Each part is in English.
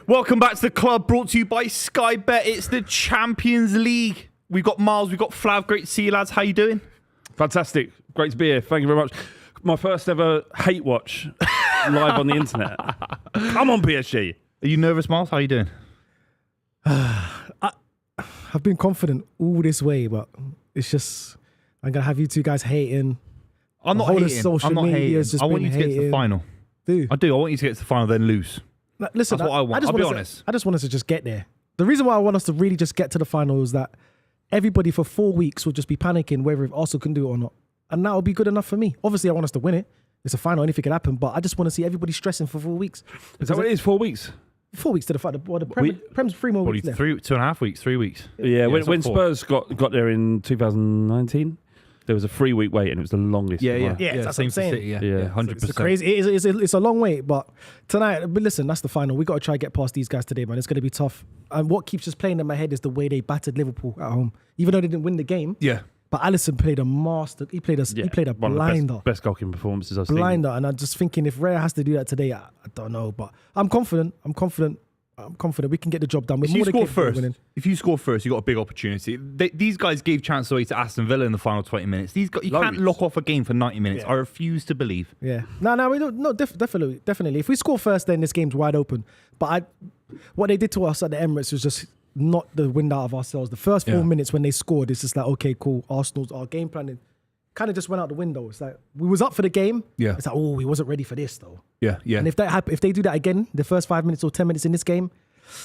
Welcome back to the club, brought to you by Sky Bet. It's the Champions League. We've got Miles, we've got Flav. Great to see you, lads. How you doing? Fantastic. Great to be here. Thank you very much. My first ever hate watch live on the internet. Come on, PSG. Are you nervous, Miles? How you doing? I've been confident all this way, but it's just I'm gonna have you two guys hating. I'm not hating. I'm not hating. I want you to get to the final. I do. I want you to get to the final, then lose. Listen, that's what I want. I'll be honest. I just want us to just get there. The reason why I want us to really just get to the final is that everybody for 4 weeks will just be panicking whether if Arsenal can do it or not. And that will be good enough for me. Obviously, I want us to win it. It's a final, anything can happen. But I just want to see everybody stressing for 4 weeks. Is that what it is, 4 weeks? 4 weeks to the final. Well, the Prem's 3 more weeks left. 2.5 weeks, 3 weeks. Yeah, when Spurs got there in 2019, there was a 3 week wait and it was the longest. Yeah, that's what I'm saying. City, yeah, 100%. It's crazy. It's a long wait, but tonight, but listen, that's the final. We got to try to get past these guys today, man. It's going to be tough. And what keeps just playing in my head is the way they battered Liverpool at home, even though they didn't win the game. Yeah. But Alisson played a master. He played a blinder. Best goalkeeping performances I've seen. Blinder, and I'm just thinking if Raya has to do that today, I don't know. But I'm confident. We can get the job done. If you score first, you got a big opportunity. These guys gave chances away to Aston Villa in the final 20 minutes. You can't lock off a game for 90 minutes. Yeah. I refuse to believe. Yeah. No, we don't. No, definitely. If we score first, then this game's wide open. But what they did to us at the Emirates was just not the wind out of ourselves. The first 4 minutes when they scored, it's just like, okay, cool. Our game planning kind of just went out the window. It's like we was up for the game. Yeah. It's like, oh, we wasn't ready for this though. Yeah. And if they do that again, the first 5 minutes or 10 minutes in this game,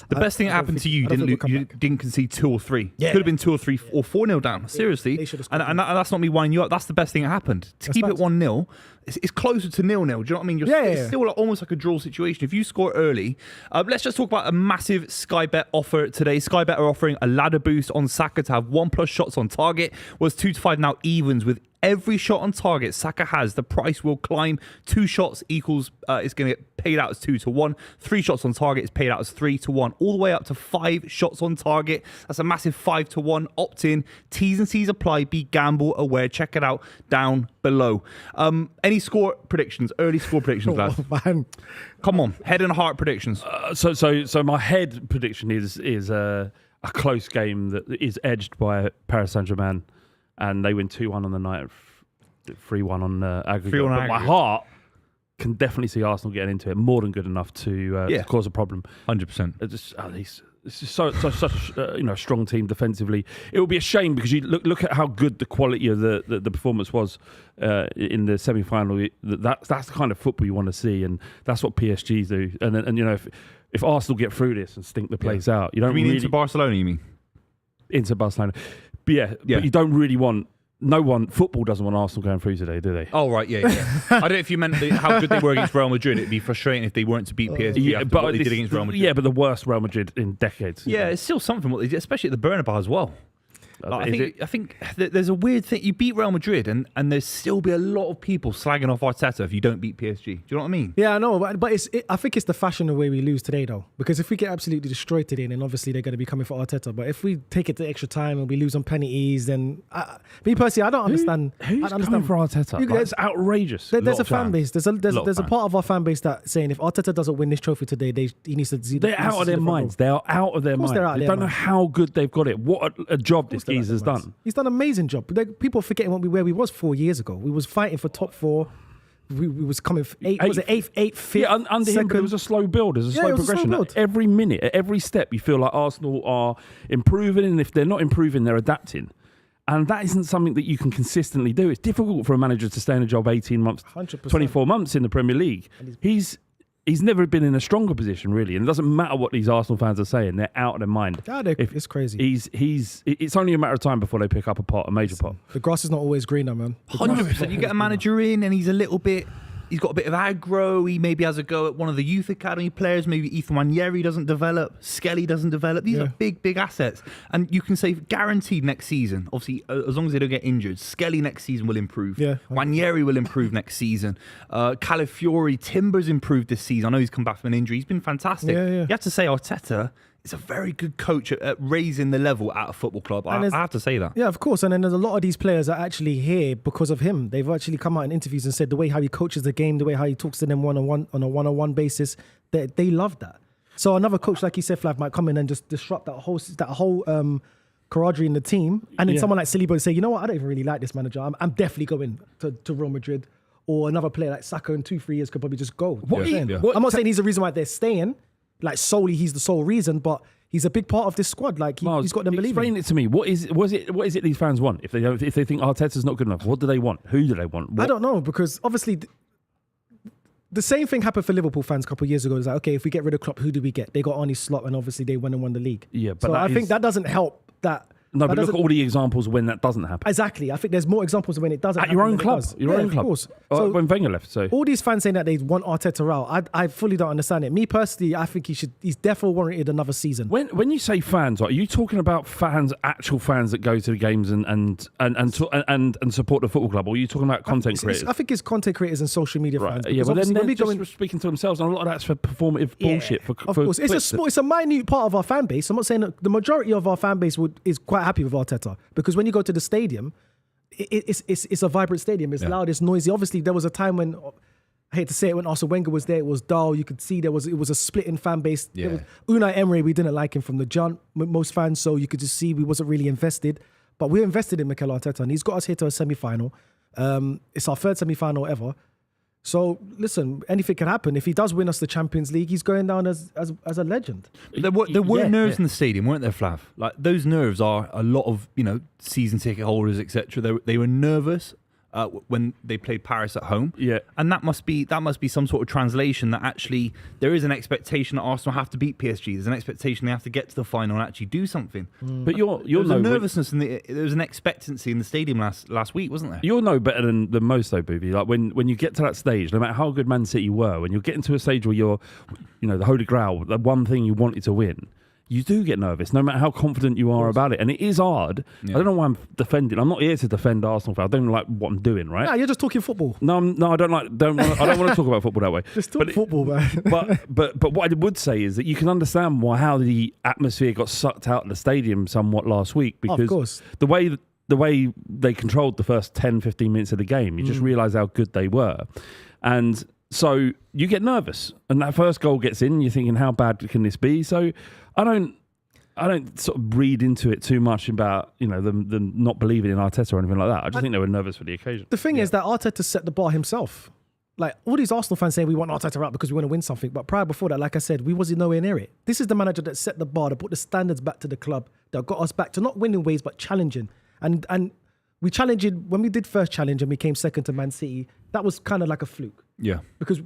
the best thing that happened to you, you didn't concede 2 or 3. Yeah. Could have been 2 or 3 or 4-0 down. Seriously. And that's not me winding you up. That's the best thing that happened. To keep it 1-0, it's closer to 0-0. Do you know what I mean? It's still almost like a draw situation. If you score early, let's just talk about a massive Sky Bet offer today. Sky Bet are offering a ladder boost on Saka to have 1+ shots on target. Was 2 to 5 now evens with every shot on target Saka has. The price will climb. 2 shots equals it's going to get paid out as 2 to 1. 3 shots on target is paid out as 3 to 1. All the way up to 5 shots on target. That's a massive 5 to 1. Opt in. T's and C's apply. Be gamble aware. Check it out down below. Any score predictions? Early score predictions, lads. Man. Come on, head and heart predictions. So my head prediction is a close game that is edged by Paris Saint-Germain, and they win 2-1 on the night, 3-1 on aggregate. But my heart can definitely see Arsenal getting into it more than good enough to cause a problem. 100%. It's just such a strong team defensively. It would be a shame because you look at how good the quality of the performance was in the semi-final. That's the kind of football you want to see, and that's what PSG do. And if Arsenal get through this and stink the place out, you don't mean really into Barcelona. You mean into Barcelona? But but you don't really want. Football doesn't want Arsenal going through today, do they? Oh, right, yeah. I don't know if you meant how good they were against Real Madrid. It'd be frustrating if they weren't to beat PSG after what they did against Real Madrid. Yeah, but the worst Real Madrid in decades. Yeah, it's still something what they did, especially at the Bernabeu as well. I think there's a weird thing. You beat Real Madrid and there's still be a lot of people slagging off Arteta if you don't beat PSG. Do you know what I mean? Yeah, I know, but I think it's the fashion the way we lose today, though. Because if we get absolutely destroyed today, then obviously they're going to be coming for Arteta. But if we take it to extra time and we lose on penalties, then me personally, I don't understand. Who's coming for Arteta? It's outrageous. There's a fan base. There's a part of our fan base that's saying if Arteta doesn't win this trophy today, he needs to. They're out of their minds. They are out of their minds. They don't know how good they've got it. What a job this geezer's done. He's done an amazing job. People are forgetting where we was 4 years ago. We was fighting for top 4. We was coming eighth, fifth. Yeah, under him, but it was a slow build. It was a slow progression. Every minute, at every step, you feel like Arsenal are improving, and if they're not improving, they're adapting. And that isn't something that you can consistently do. It's difficult for a manager to stay in a job 18 months, 100%. 24 months in the Premier League. He's never been in a stronger position, really. And it doesn't matter what these Arsenal fans are saying. They're out of their mind. It's crazy. It's only a matter of time before they pick up a major pot. The grass is not always greener, man. 100%. You get a manager in and he's got a bit of aggro. He maybe has a go at one of the youth academy players. Maybe Ethan Wanyeri doesn't develop. Skelly doesn't develop. These are big assets. And you can say guaranteed next season, obviously, as long as they don't get injured, Skelly next season will improve. Yeah. Wanyeri will improve next season. Calafiori, Timber's improved this season. I know he's come back from an injury. He's been fantastic. Yeah. You have to say Arteta is a very good coach at raising the level at a football club. I have to say that. Yeah, of course. And then there's a lot of these players are actually here because of him. They've actually come out in interviews and said the way how he coaches the game, the way how he talks to them one-on-one on a one-on-one basis, they love that. So another coach, like you said, Flav, might come in and just disrupt that whole camaraderie in the team. And then someone like Saliba would say, you know what, I don't even really like this manager. I'm definitely going to Real Madrid. Or another player like Saka in 2-3 years could probably just go. I'm not saying he's the reason why they're staying. Like solely, he's the sole reason, but he's a big part of this squad. Like he's got them believing. Explain it to me. What is it these fans want? If they think Arteta's not good enough, what do they want? Who do they want? I don't know, because obviously the same thing happened for Liverpool fans a couple of years ago. It's like, okay, if we get rid of Klopp, who do we get? They got Arne Slot, and obviously they went and won the league. Yeah, but so I think that doesn't help. No, but look at all the examples when that doesn't happen. Exactly. I think there's more examples of when it doesn't happen. At your own club. Your own club. Of course. So when Wenger left. So all these fans saying that they want Arteta out, I fully don't understand it. Me personally, I think he's definitely warranted another season. When you say fans, are you talking about fans, actual fans that go to the games and support the football club, or are you talking about content creators? I think it's content creators and social media fans. Yeah, but then they're just speaking to themselves, and a lot of that's for performative bullshit. Of course. It's a minute part of our fan base. I'm not saying that the majority of our fan base is quite happy with Arteta. Because when you go to the stadium, it's a vibrant stadium. It's loud, it's noisy. Obviously, there was a time when, I hate to say it, when Arsene Wenger was there, it was dull. You could see it was a split in fan base. Yeah. Unai Emery, we didn't like him from the jump, most fans, so you could just see we wasn't really invested. But we're invested in Mikel Arteta, and he's got us here to a semi-final. It's our third semi-final ever. So listen, anything can happen. If he does win us the Champions League, he's going down as a legend. There were nerves in the stadium, weren't there, Flav? Like those nerves are a lot of season ticket holders, etc. They were nervous when they played Paris at home. Yeah, and that must be some sort of translation that actually there is an expectation that Arsenal have to beat PSG. There's an expectation they have to get to the final and actually do something. But there was a nervousness and there was an expectancy in the stadium last week, wasn't there? You'll know better than most though, Buvey. Like when you get to that stage, no matter how good Man City were, when you're getting to a stage where you're, the Holy Grail, the one thing you wanted to win, you do get nervous, no matter how confident you are about it. And it is hard. Yeah. I don't know why I'm defending. I'm not here to defend Arsenal. I don't like what I'm doing, right? No, you're just talking football. No, I don't want to talk about football that way. Just talk football, man. But what I would say is that you can understand how the atmosphere got sucked out of the stadium somewhat last week, because of course. the way they controlled the first 10, 15 minutes of the game, you just realise how good they were. And so you get nervous, and that first goal gets in, you're thinking, how bad can this be? So I don't sort of read into it too much about them not believing in Arteta or anything like that. I just think they were nervous for the occasion. The thing is that Arteta set the bar himself. Like all these Arsenal fans saying we want Arteta out because we want to win something, but prior before that, like I said, we wasn't nowhere near it. This is the manager that set the bar, that put the standards back to the club, that got us back to not winning ways but challenging. And we challenged when we did first challenge and we came second to Man City. That was kind of like a fluke. Yeah, because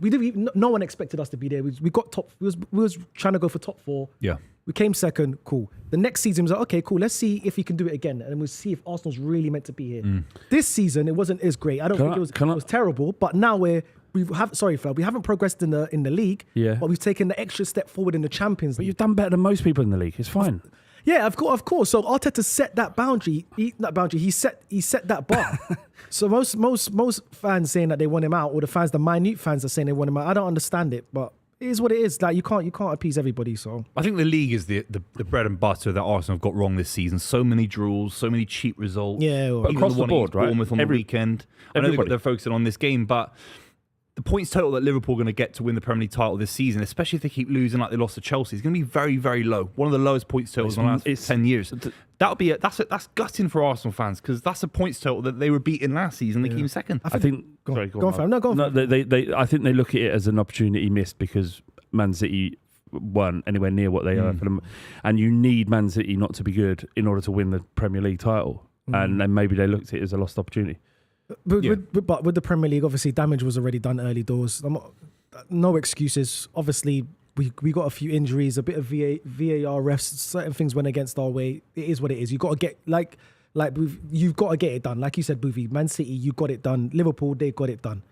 no one expected us to be there. We got top. We was trying to go for top 4. Yeah, we came second. Cool. The next season was like, okay, cool. Let's see if we can do it again, and we'll see if Arsenal's really meant to be here. This season it wasn't as great. I don't think it was terrible. But now we haven't progressed in the league. Yeah, but we've taken the extra step forward in the Champions League. But you've done better than most people in the league. It's fine. Yeah, of course. So Arteta set that boundary. He set that bar. So most fans saying that they want him out, or the minute fans are saying they want him out. I don't understand it, but it is what it is. Like you can't appease everybody. So I think the league is the bread and butter that Arsenal have got wrong this season. So many draws, so many cheap results. Yeah, well, across the board, right? Bournemouth on the weekend. I know they're focusing on this game, but the points total that Liverpool are going to get to win the Premier League title this season, especially if they keep losing like they lost to Chelsea, is going to be very, very low. One of the lowest points totals in the last 10 years. That's gutting for Arsenal fans, because that's a points total that they were beaten last season. They came second. I think. Go on, fam. No, go on. No, I think they look at it as an opportunity missed because Man City weren't anywhere near what they are for them, and you need Man City not to be good in order to win the Premier League title, and then maybe they looked at it as a lost opportunity. But with the Premier League, obviously damage was already done early doors. No excuses. Obviously, we got a few injuries, a bit of VAR refs. Certain things went against our way. It is what it is. You got to get you've got to get it done. Like you said, Buvey, Man City, you got it done. Liverpool, they got it done.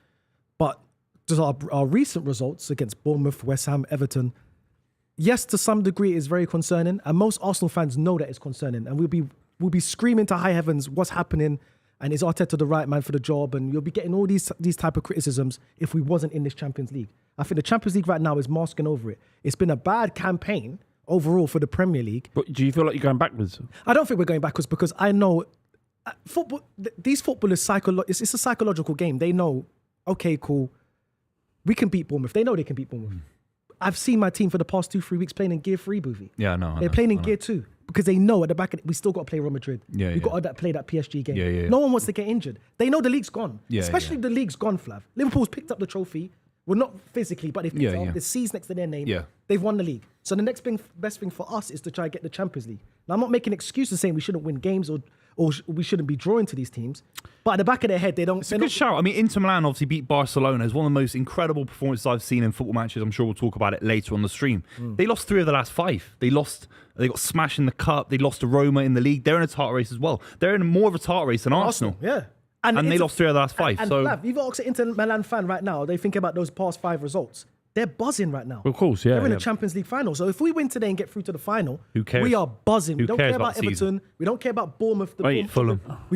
But just our recent results against Bournemouth, West Ham, Everton, yes, to some degree, it is very concerning, and most Arsenal fans know that it's concerning, and we'll be screaming to high heavens, what's happening? And is Arteta the right man for the job? And you'll be getting all these type of criticisms if we wasn't in this Champions League. I think the Champions League right now is masking over it. It's been a bad campaign overall for the Premier League. But do you feel like you're going backwards? I don't think we're going backwards, because I know football. These footballers, it's a psychological game. They know, okay, cool, we can beat Bournemouth. They know they can beat Bournemouth. I've seen my team for the past 2-3 weeks playing in gear 3, Buvey. Yeah, no. They're playing in gear 2 because they know at the back, we still got to play Real Madrid. Yeah, We've got to play that PSG game. Yeah. No one wants to get injured. They know the league's gone. Especially the league's gone, Flav. Liverpool's picked up the trophy. Well, not physically, but they've picked it up. The C's next to their name. Yeah. They've won the league. So the next best thing for us is to try and get the Champions League. Now, I'm not making excuses saying we shouldn't win games or we shouldn't be drawing to these teams. But at the back of their head, they don't... It's a good shout. I mean, Inter Milan obviously beat Barcelona. It's one of the most incredible performances I've seen in football matches. I'm sure we'll talk about it later on the stream. They lost 3 of the last 5. They got smashed in the cup. They lost to Roma in the league. They're in a title race as well. They're in more of a title race than Arsenal. Yeah. And they lost 3 of the last 5. And so Flav, you've asked an Inter Milan fan right now, they think about those past 5 results. They're buzzing right now. Of course, yeah. They're in the Champions League final. So if we win today and get through to the final, who cares? We are buzzing. We don't care about Everton. Season? We don't care about Bournemouth. Fulham.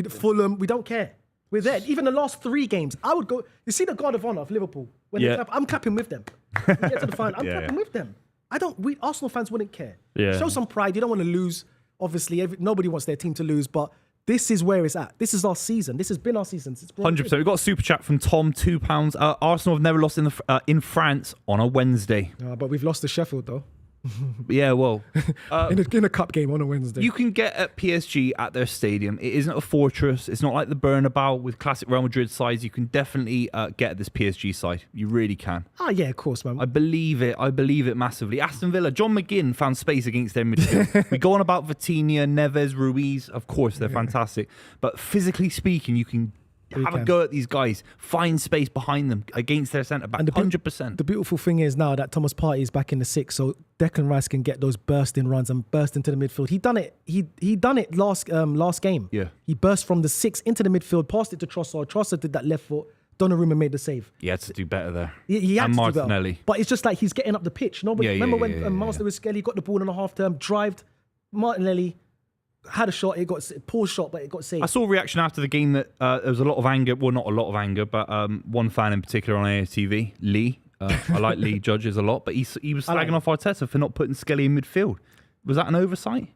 Fulham. We don't care. We're there. Even the last 3 games, I would go. You see the guard of honor of Liverpool. When they clap, I'm clapping with them. We get to the final. I'm clapping with them. Arsenal fans wouldn't care. Yeah. Show some pride. You don't want to lose. Obviously, nobody wants their team to lose, but this is where it's at. This is our season. This has been our season. 100%. We've got a super chat from Tom, £2. Arsenal have never lost in France on a Wednesday. But we've lost to Sheffield, though. Yeah, well. in a cup game on a Wednesday. You can get at PSG at their stadium. It isn't a fortress. It's not like the Bernabeu with classic Real Madrid sides. You can definitely get at this PSG side. You really can. Oh, yeah, of course, man. I believe it massively. Aston Villa, John McGinn found space against their midfield. We go on about Vitinha, Neves, Ruiz. Of course, they're fantastic. But physically speaking, you can have a go at these guys, find space behind them against their centre-back, 100%. The beautiful thing is now that Thomas Partey is back in the 6, so Declan Rice can get those bursting runs and burst into the midfield. He done it. He done it last game. Yeah. He burst from the 6 into the midfield, passed it to Trossard. Trossard did that left foot. Donnarumma made the save. He had to do better there. He had and to Martinelli. do better. But it's just like he's getting up the pitch. Remember when Miles Lewis-Skelly got the ball in a half-term, drived, Martinelli had a shot, it got poor shot, but it got saved. I saw a reaction after the game that there was a lot of anger. Well, not a lot of anger, but one fan in particular on AFTV, Lee. I like Lee Judges a lot, but he was slagging off Arteta for not putting Skelly in midfield. Was that an oversight?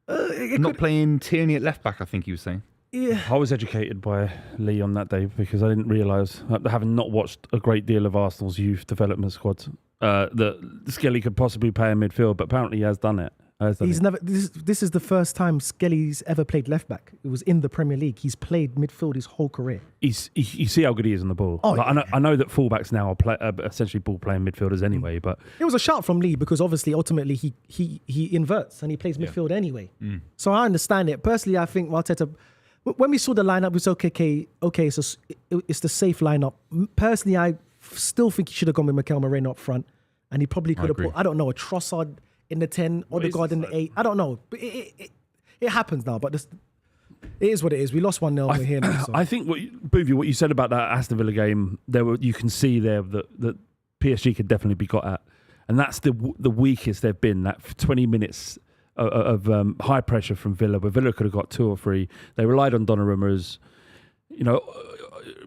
Not playing Tierney at left back, I think he was saying. Yeah. I was educated by Lee on that day because I didn't realise, having not watched a great deal of Arsenal's youth development squads, that Skelly could possibly play in midfield, but apparently he has done it. Never. This is the first time Skelly's ever played left back. It was in the Premier League. He's played midfield his whole career. You see how good he is on the ball. Oh, I know that fullbacks now are essentially ball playing midfielders anyway. But it was a shout from Lee because obviously, ultimately, he inverts and he plays midfield anyway. So I understand it. Personally, I think Arteta. When we saw the lineup, we said, okay, so it's the safe lineup. Personally, I still think he should have gone with Mikel Moreno up front, and he probably could have put, I don't know, a Trossard in the 10, Odegaard in the 8. I don't know. But it happens now, but it is what it is. We lost 1-0. We're here now. So. I think, Buvey, what you said about that Aston Villa game, you can see there that PSG could definitely be got at. And that's the weakest they've been, that 20 minutes of high pressure from Villa, where Villa could have got 2 or 3. They relied on Donnarumma as,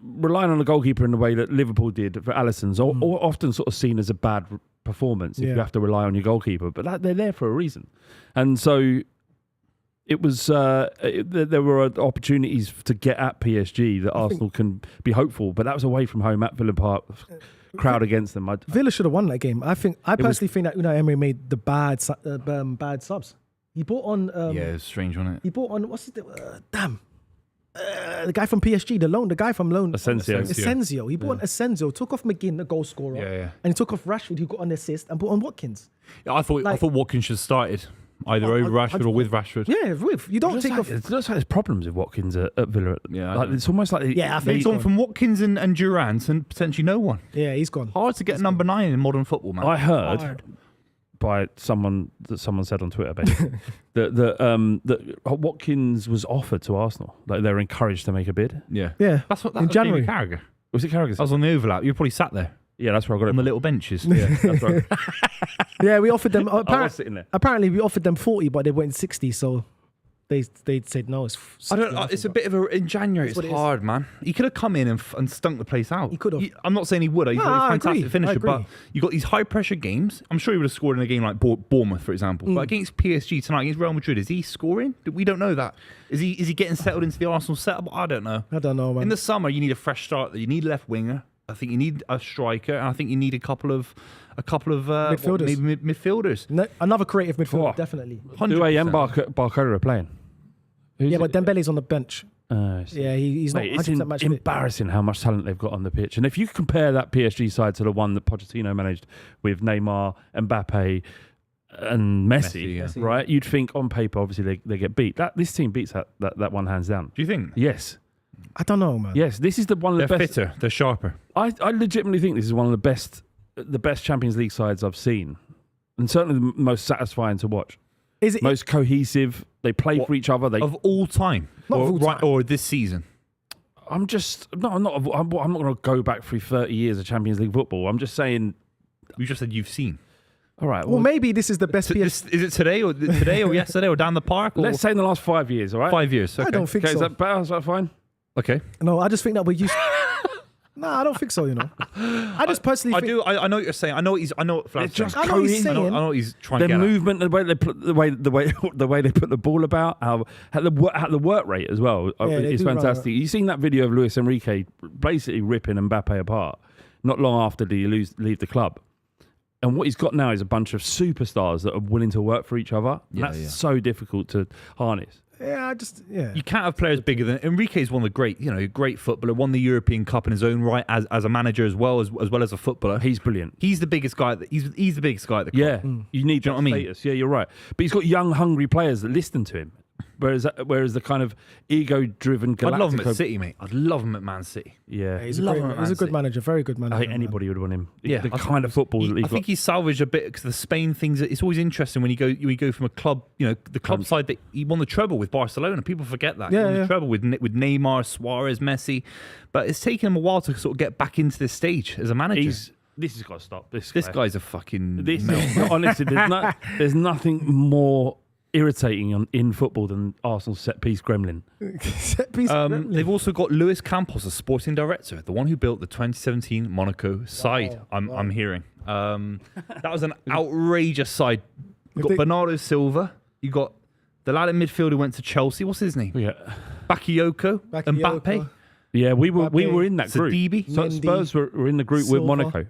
relying on the goalkeeper in the way that Liverpool did for Alisson's, or often sort of seen as a bad performance if you have to rely on your goalkeeper, but they're there for a reason. And so it was there were opportunities to get at PSG that Arsenal can be hopeful, but that was away from home at Villa Park, crowd against them. Villa should have won that game. I personally think that Unai Emery made the bad subs. He brought on it's strange, wasn't it? He brought on the guy from PSG, the guy from loan. Asensio. He brought on Asensio, took off McGinn, the goal scorer, and he took off Rashford, who got an assist, and brought on Watkins. Yeah, I thought Watkins should have started either over Rashford or with Rashford. Yeah, you don't take off. It looks like there's problems with Watkins at Villa. Yeah, it's almost like I think he's gone from Watkins and Durant and potentially no one. Yeah, he's gone. Hard to get number 9 in modern football, man. I heard by someone said on Twitter basically that Watkins was offered to Arsenal. Like they were encouraged to make a bid. Yeah. That's what in January. Carragher. Was it Carragher? I was on the overlap. You were probably sat there. Yeah, that's where I got it. On the little benches. Yeah, that's right. Yeah, we offered them. I was sitting there. Apparently, we offered them 40, but they went 60. So they said no. It's 60, I don't know. It's a bit of in January. It's hard, man. He could have come in and stunk the place out. He could have. I'm not saying he would. He's a fantastic finisher, but you got these high pressure games. I'm sure he would have scored in a game like Bournemouth, for example. But against PSG tonight, against Real Madrid, is he scoring? We don't know that. Is he getting settled into the Arsenal setup? I don't know. I don't know, man. In the summer, you need a fresh start. You need a left winger. I think you need a striker, and I think you need a couple of midfielders. maybe midfielders. No, another creative midfielder, definitely. Buvey and Barcola are playing. But Dembele's on the bench. He's not 100% match fit. Embarrassing how much talent they've got on the pitch. And if you compare that PSG side to the one that Pochettino managed with Neymar, Mbappe, and Messi, right? You'd think on paper, obviously, they get beat. This team beats that one hands down. Do you think? Yes. I don't know, man. Yes, this is one of the best. They're fitter. They're sharper. I legitimately think this is one of the best Champions League sides I've seen, and certainly the most satisfying to watch. Is it most cohesive? They play for each other. Of all time, or this season. I'm not going to go back through 30 years of Champions League football. I'm just saying. You just said you've seen. All right. Well, maybe this is the best. Is it today or yesterday or down the park? Or? Let's say in the last 5 years. All right. 5 years. Okay. I don't think so. Is that better? Is that fine? Okay. No, I just think that we're used. No, I don't think so. I just personally. I do. I know what you're saying. I know what he's. I know what Flav's saying. I know what he's saying. I know what he's trying Their to get movement, the way they put the ball about, how the work rate as well is fantastic. You've seen that video of Luis Enrique basically ripping Mbappe apart not long after he leave the club. And what he's got now is a bunch of superstars that are willing to work for each other. That's so difficult to harness. You can't have players bigger than Enrique. Is one of the great footballer. Won the European Cup in his own right as a manager as well as a footballer. He's brilliant. He's the biggest guy. He's the biggest guy at the club. Yeah, you need that status. Yeah, you're right. But he's got young, hungry players that listen to him. Whereas the kind of ego-driven Galactico... I'd love him at City, mate. I'd love him at Man City. Yeah. He's a good manager, very good manager. I think anybody would want him. Yeah, the kind of football that I think he's salvaged a bit because the Spain things. It's always interesting when you go from a club, the club side that he won the treble with Barcelona. People forget that. He won the treble with Neymar, Suarez, Messi, but it's taken him a while to sort of get back into this stage as a manager. This has got to stop. This guy's a fucking. Honestly, there's nothing more irritating in football than Arsenal's set-piece gremlin. Gremlin. They've also got Luis Campos as sporting director, the one who built the 2017 Monaco side. I'm hearing that was an outrageous side. You got Bernardo Silva. You got the lad in midfield who went to Chelsea. What's his name? Yeah, Bakayoko. Mbappe. Yeah, we were in that group. Sidibe. So Spurs were in the group Silva. with Monaco.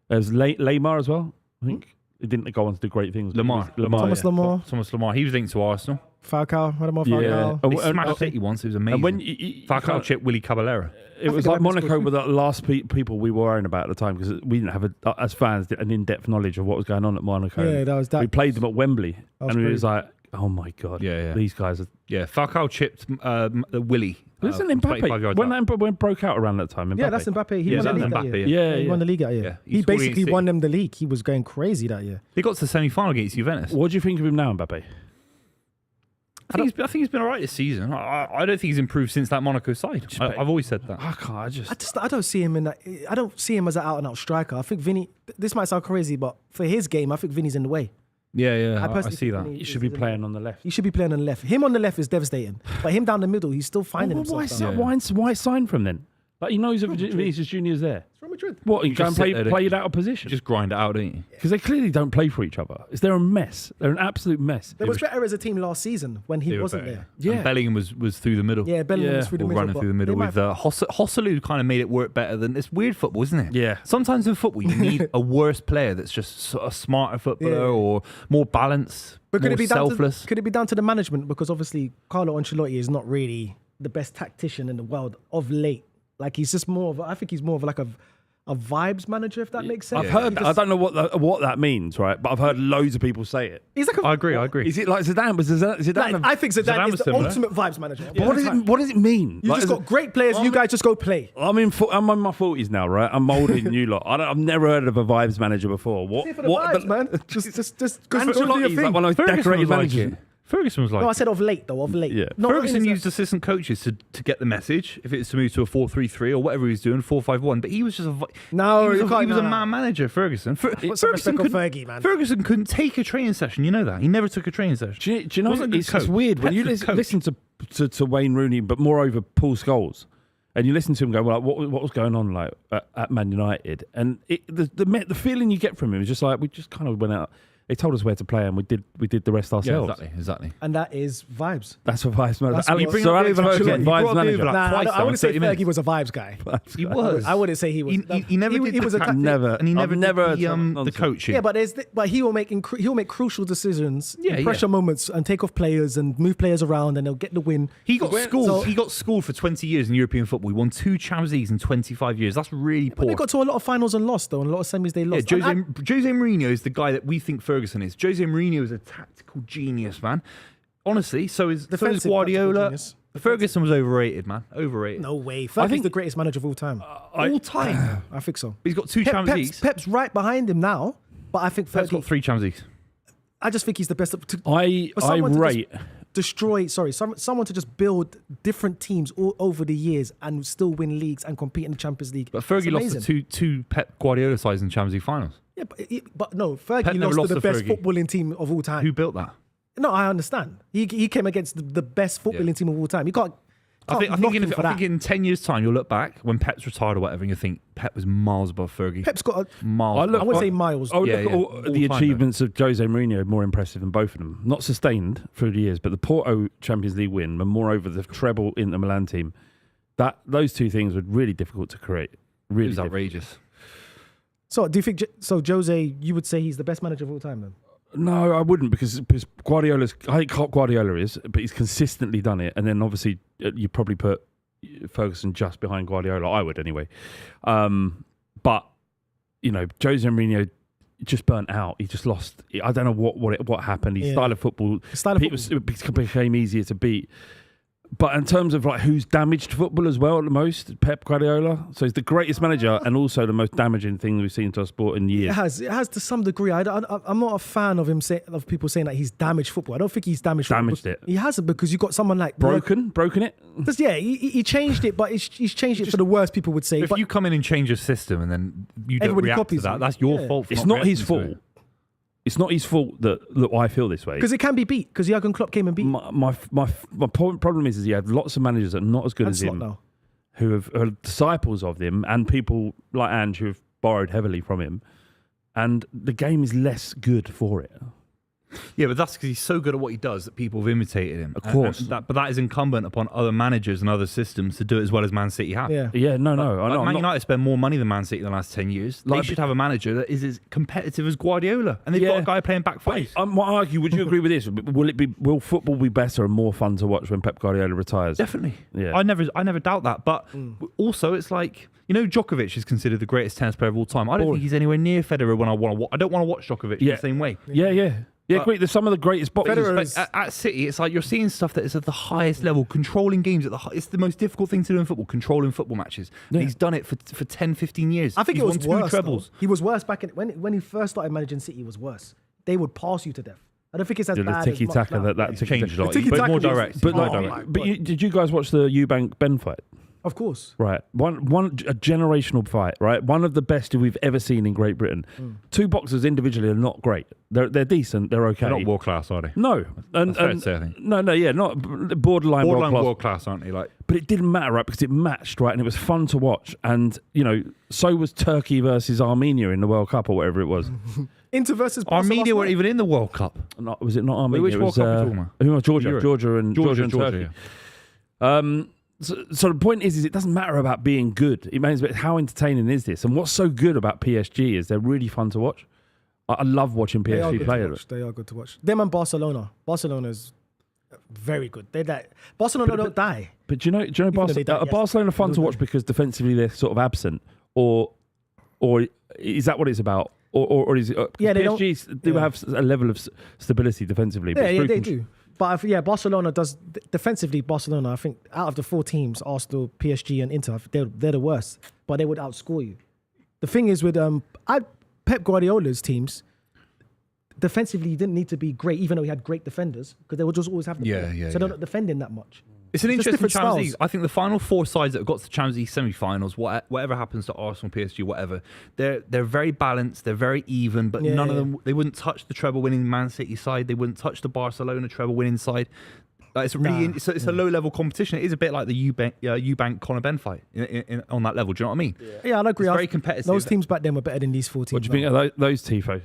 There's Lamar as well, I think. He didn't go on to do great things. Thomas Lamar. He was linked to Arsenal. Falcao. They smashed City once. It was amazing. And when Falcao chipped Willy Caballero. It was like Monaco were the last people we were worrying about at the time because we didn't have, as fans, an in-depth knowledge of what was going on at Monaco. Yeah, that was that. We played them at Wembley, and it was like, oh my God, these guys are... Yeah, Falcao chipped Willy. Listen, Mbappe, when Mbappe broke out around that time, Mbappe. Yeah, that's Mbappe. He won the league that year. Yeah, he won the league that year. Yeah. He basically won them the league. He was going crazy that year. He got to the semi-final against Juventus. What do you think of him now, Mbappe? I think he's been all right this season. I don't think he's improved since that Monaco side. I've always said that. I don't see him in that. I don't see him as an out-and-out striker. I think Vinny. This might sound crazy, but for his game, I think Vinny's in the way. Yeah, I see that. He should be playing on the left. He should be playing on the left. Him on the left is devastating, but him down the middle, he's still finding himself. Why sign from then? Like he knows if Vinicius Junior's there. It's from Madrid. What? You go and play it out of position? Just grind it out, don't you? Because they clearly don't play for each other. They're a mess. They're an absolute mess. They was better as a team last season when he wasn't there. Yeah, and Bellingham was through the middle. Yeah, Bellingham was through the middle. Running through the middle with Hosselu kind of made it work better than it's weird football, isn't it? Yeah. Sometimes in football you need a worse player that's just a smarter footballer or more balanced, but more selfless. Could it be down to the management? Because obviously Carlo Ancelotti is not really the best tactician in the world of late. Like he's just more of I think he's more of like a vibes manager, if that makes sense. I've heard that. I don't know what that means, right? But I've heard loads of people say it. He's like I agree. Is it like Zidane? Was Zidane? I think Zidane is the ultimate vibes manager. Yeah. What does it mean? You just got great players. You guys just go play. I'm in my 40s now, right? I'm older than you lot. I've never heard of a vibes manager before. What? Vibes, man. Just go do your thing. Like one of those decorated managers. Ferguson was like... No, I said of late, though. Of late. Yeah. Ferguson used assistant coaches to get the message, if it's to move to a 4-3-3 or whatever he was doing, 4-5-1. But he was just he was a man manager, Ferguson. Ferguson Ferguson couldn't take a training session. You know that. He never took a training session. Do you know it's weird when you listen to Wayne Rooney, but moreover Paul Scholes, and you listen to him go, well, what was going on like at Man United? And the feeling you get from him is just like, we just kind of went out They told us where to play, and we did the rest ourselves. Yeah, exactly. And that is vibes. That's what vibes manager. Vibes manager. I wouldn't say Fergie was a vibes guy. He was. I wouldn't say he was. He never did. He was a never. And he never did the the coaching. Yeah, but he will make crucial decisions in pressure moments and take off players and move players around, and they'll get the win. He got schooled for 20 years in European football. He won 2 Champions Leagues in 25 years. That's really poor. But they got to a lot of finals and lost though, and a lot of semis they lost. Yeah, Jose Mourinho is the guy that we think Ferguson is. Jose Mourinho is a tactical genius, man. Honestly, so is Guardiola. Ferguson was overrated, man. Overrated. No way. Ferguson's the greatest manager of all time. All time. I think so. He's got 2 Champions Leagues. Pep's right behind him now, but I think Pep's got 3 Champions Leagues. I just think he's the best. Someone to just build different teams all over the years and still win leagues and compete in the Champions League. But Fergie lost to two Pep Guardiola sides in Champions League finals. Yeah, but no, Fergie lost to the best footballing team of all time. Who built that? No, I understand. He came against the best footballing team of all time. You can't. I think in 10 years' time, you'll look back when Pep's retired or whatever, and you think Pep was miles above Fergie. Pep's got miles. I wouldn't say miles. Look at all the achievements of Jose Mourinho, more impressive than both of them. Not sustained through the years, but the Porto Champions League win, and moreover the treble in the Milan team. Those 2 things were really difficult to create. Really, it was outrageous. So do you think Jose? You would say he's the best manager of all time, then? No, I wouldn't, because Guardiola's. I think Guardiola is, but he's consistently done it. And then obviously you probably put Ferguson just behind Guardiola. I would anyway. But Jose Mourinho just burnt out. He just lost. I don't know what happened. His style of football became easier to beat. But in terms of who's damaged football as well the most, Pep Guardiola. So he's the greatest manager and also the most damaging thing we've seen to our sport in years. It has to some degree. I'm not a fan of of people saying that he's damaged football. I don't think he's damaged it. He hasn't, because you've got someone like broken it. He changed it, but he's changed it for the worst. People would say. If you come in and change a system and then you don't react to that, that's your fault. It's not his fault. It's not his fault that I feel this way. Because it can be beat. Because Jurgen Klopp came and beat. My problem is he had lots of managers that are not as good as him, who are disciples of him, and people like Ange who have borrowed heavily from him, and the game is less good for it. Yeah, but that's because he's so good at what he does that people have imitated him. Of course. But that is incumbent upon other managers and other systems to do it as well as Man City have. Yeah. No. I know. Man United spend more money than Man City in the last 10 years. They should have a manager that is as competitive as Guardiola. And they've got a guy playing back 5. I might argue, would you agree with this? Will football be better and more fun to watch when Pep Guardiola retires? Definitely. Yeah. I never doubt that. But also, it's like, Djokovic is considered the greatest tennis player of all time. I don't think he's anywhere near Federer when I want to watch. I don't want to watch Djokovic in the same way. Yeah, great. There's some of the greatest boxers. At City, it's like you're seeing stuff that is at the highest level, controlling games. It's the most difficult thing to do in football, controlling football matches. Yeah. He's done it for 10, 15 years. I think he's it was won 2 worse. trebles. He was worse back when he first started managing City. He was worse. They would pass you to death. I don't think it's as bad as tiki-taka that changed a lot. But more direct. But did you guys watch the Eubank Ben fight? Of course. Right. A generational fight, right? One of the best we've ever seen in Great Britain. 2 boxers individually are not great. They're decent. They're okay. They're not world class, are they? No. That's fair to say, I think. No, not borderline world class, aren't they? But it didn't matter, right? Because it matched, right? And it was fun to watch. And, so was Turkey versus Armenia in the World Cup or whatever it was. Inter versus Armenia weren't even in the World Cup. Was it not Armenia? Which World Cup are you talking about? Georgia and Turkey. Yeah. So the point is it doesn't matter about being good. It matters about how entertaining is this. And what's so good about PSG is they're really fun to watch. I love watching PSG play. They are good to watch. Them and Barcelona. Barcelona is very good. Barcelona don't die. But do you know Barcelona fun to watch because defensively they're sort of absent, or is that what it's about? Or is it? PSG do have a level of stability defensively. But they do. But Barcelona does defensively. Barcelona, I think, out of the 4 teams, Arsenal, PSG, and Inter, they're the worst. But they would outscore you. The thing is with Pep Guardiola's teams, defensively, you didn't need to be great, even though he had great defenders, because they would just always have the ball. So they're not defending that much. It's an interesting Champions League. I think the final 4 sides that have got to the Champions League semi-finals, whatever happens to Arsenal, PSG, whatever, they're very balanced, they're very even, but none of them, they wouldn't touch the treble-winning Man City side, they wouldn't touch the Barcelona treble-winning side. It's a low-level competition. It is a bit like the Eubank Conor Ben fight on that level. Do you know what I mean? Yeah, I agree. It's very competitive. Those teams back then were better than these 4 teams. What do you think of those, Tifo?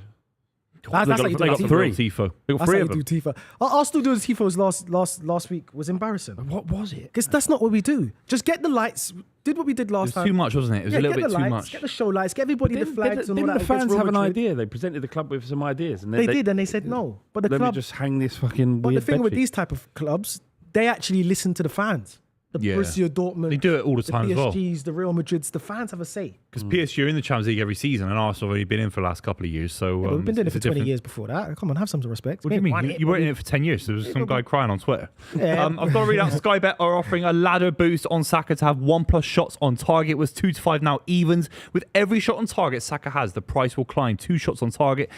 That's how you do They got Tifo. three. Tifo. They got That's three how of you them. do Tifo. Arsenal doing Tifos last week was embarrassing. What was it? Because that's not what we do. Just get the lights. Did what we did It last was time. too much, wasn't it? It was a little get bit the too lights, much. Get the show lights. Get everybody the flags and all Didn't that. the fans against have an Real Madrid. idea? They presented the club with some ideas, and They did, and they said no. But the let club. me just hang this fucking. But the weird thing with bedsheet. these type of clubs, they actually listen to the fans. The Yeah. Borussia Dortmund. They do it all the time as well. PSGs, the Real Madrids, the fans have a say. Because PSG are in the Champions League every season, and Arsenal have only been in for the last couple of years. So Yeah, we've been doing it it's for a 20 different- years before that. Come on, have some respect. What do you mean? You weren't in it for 10 years. There was some guy crying on Twitter. Yeah. I've got to read out. Sky Bet are offering a ladder boost on Saka to have 1+ shots on target. It was 2-5 now evens. With every shot on target Saka has, the price will climb. 2 shots on target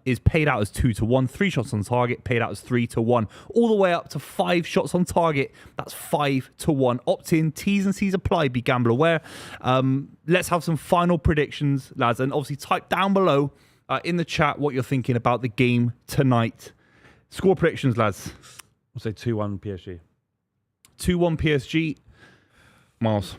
is paid out as 2-1. 3 shots on target paid out as 3-1. All the way up to 5 shots on target. That's 5-1. Opt in. T's and C's apply. Be gamble aware. Let's have some final predictions, lads, and obviously type down below in the chat what you're thinking about the game tonight. Score predictions, lads. I'll say 2-1 PSG. 2-1 PSG. Miles.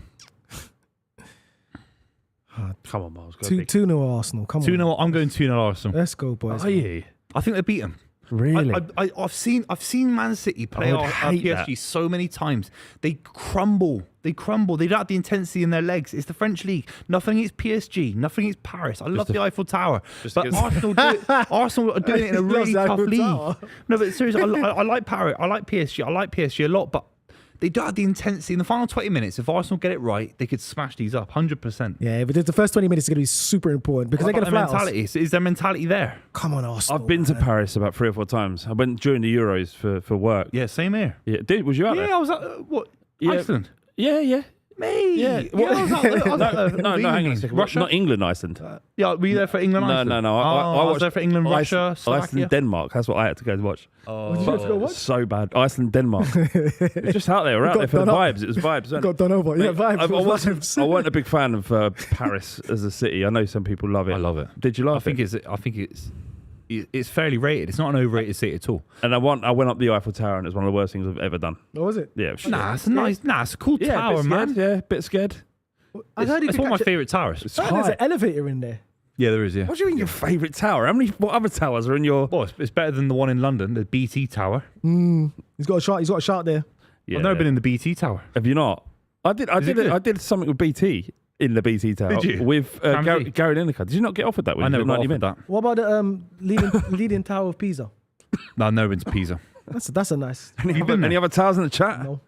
Come on, Miles. Go 2-0 Arsenal. Come on. 2-0. I'm going 2-0 Arsenal. Let's go, boys. Are you? I think they beat them. Really? I've seen Man City play I would hate PSG that. so many times. They crumble. They crumble. They don't have the intensity in their legs. It's the French league. Nothing against PSG. Nothing against Paris. I love the Eiffel Tower. But Arsenal are doing it in a really Loves the tough Eiffel league. Tower. No, but seriously, I like Paris. I like PSG. I like PSG a lot, but they don't have the intensity in the final 20 minutes. If Arsenal get it right, they could smash these up 100%. Yeah, but the first 20 minutes is going to be super important because they're going to fly us. mentality. Is their mentality there? Come on, Arsenal. I've been to Paris about 3 or 4 times. I went during the Euros for work. Yeah, same here. Yeah, was you out there? Yeah, I was at what? Yeah. Iceland. Yeah. Me. Yeah. I was at No, hang on a second. Russia. Not England, Iceland. Yeah, were you there for England? Iceland? No. I was watched there for England, Russia, Slovakia. Iceland, Denmark. That's what I had to go to watch. What did you have to go watch? So bad. Iceland, Denmark. We're just out there. We're out there for the done up. vibes. It was vibes. Wasn't Got it? done over. Yeah, Mate, vibes. I wasn't a big fan of Paris as a city. I know some people love it. I love it. Did you like I think it's fairly rated. It's not an overrated city at all. And I went up the Eiffel Tower, and it's one of the worst things I've ever done. What was it? Yeah. Nah, it's a nice. Nah, it's a cool Yeah, tower, bit man. scared. Yeah, a bit scared. I heard It's one of my favourite towers. It's there's high. an elevator in there. Yeah, there is. Yeah. What do you mean your favourite tower? What other towers are in your? Well, it's better than the one in London, the BT Tower. He's got a shot there. Yeah. I've never been in the BT Tower. Have you not? I it good? did something with BT in the BT Tower. Did you? With Family? Gary Lineker. Did you not get offered that? I never got 90 offered minutes? that. What about the leading tower of Pisa? No, I've never been to Pisa. That's a nice. Any other towers in the chat? No.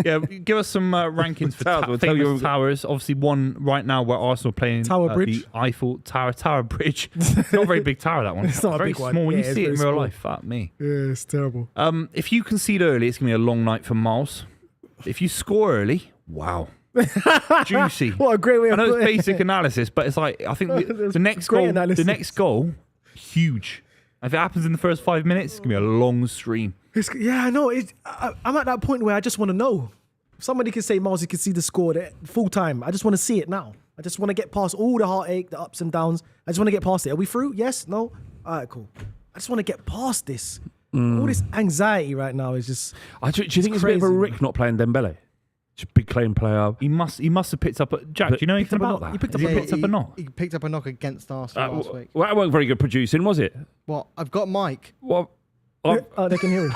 Yeah, give us some rankings for Towers, we'll tell famous you- towers. Obviously, one right now where Arsenal are playing Tower Bridge. the Eiffel Tower Bridge. It's not a very big tower, that one. It's not a very big one. small. When Yeah, you it's see it in very real small. life, fuck me. Yeah, it's terrible. If you concede early, it's gonna be a long night for Miles. If you score early, wow, juicy. What a great way I of know it's putting it. basic analysis, but it's like I think That's the next great goal, analysis. the next goal, huge. If it happens in the first 5 minutes, it's gonna be a long stream. Yeah, I know. I'm at that point where I just want to know. If somebody can say, Miles, you can see the score full time. I just want to see it now. I just want to get past all the heartache, the ups and downs. I just want to get past it. Are we through? Yes? No? All right, cool. I just want to get past this. All this anxiety right now is just... Do you think it's a bit of a crazy. Rick not playing Dembele? Just a big claim player. He must have picked up. Jack, do you know anything about that? He picked Has up a knock. picked up a knock. He picked up a knock against Arsenal last week. Well, that wasn't very good producing, was it? What? I've got Mike. Well, Oh, they can hear him.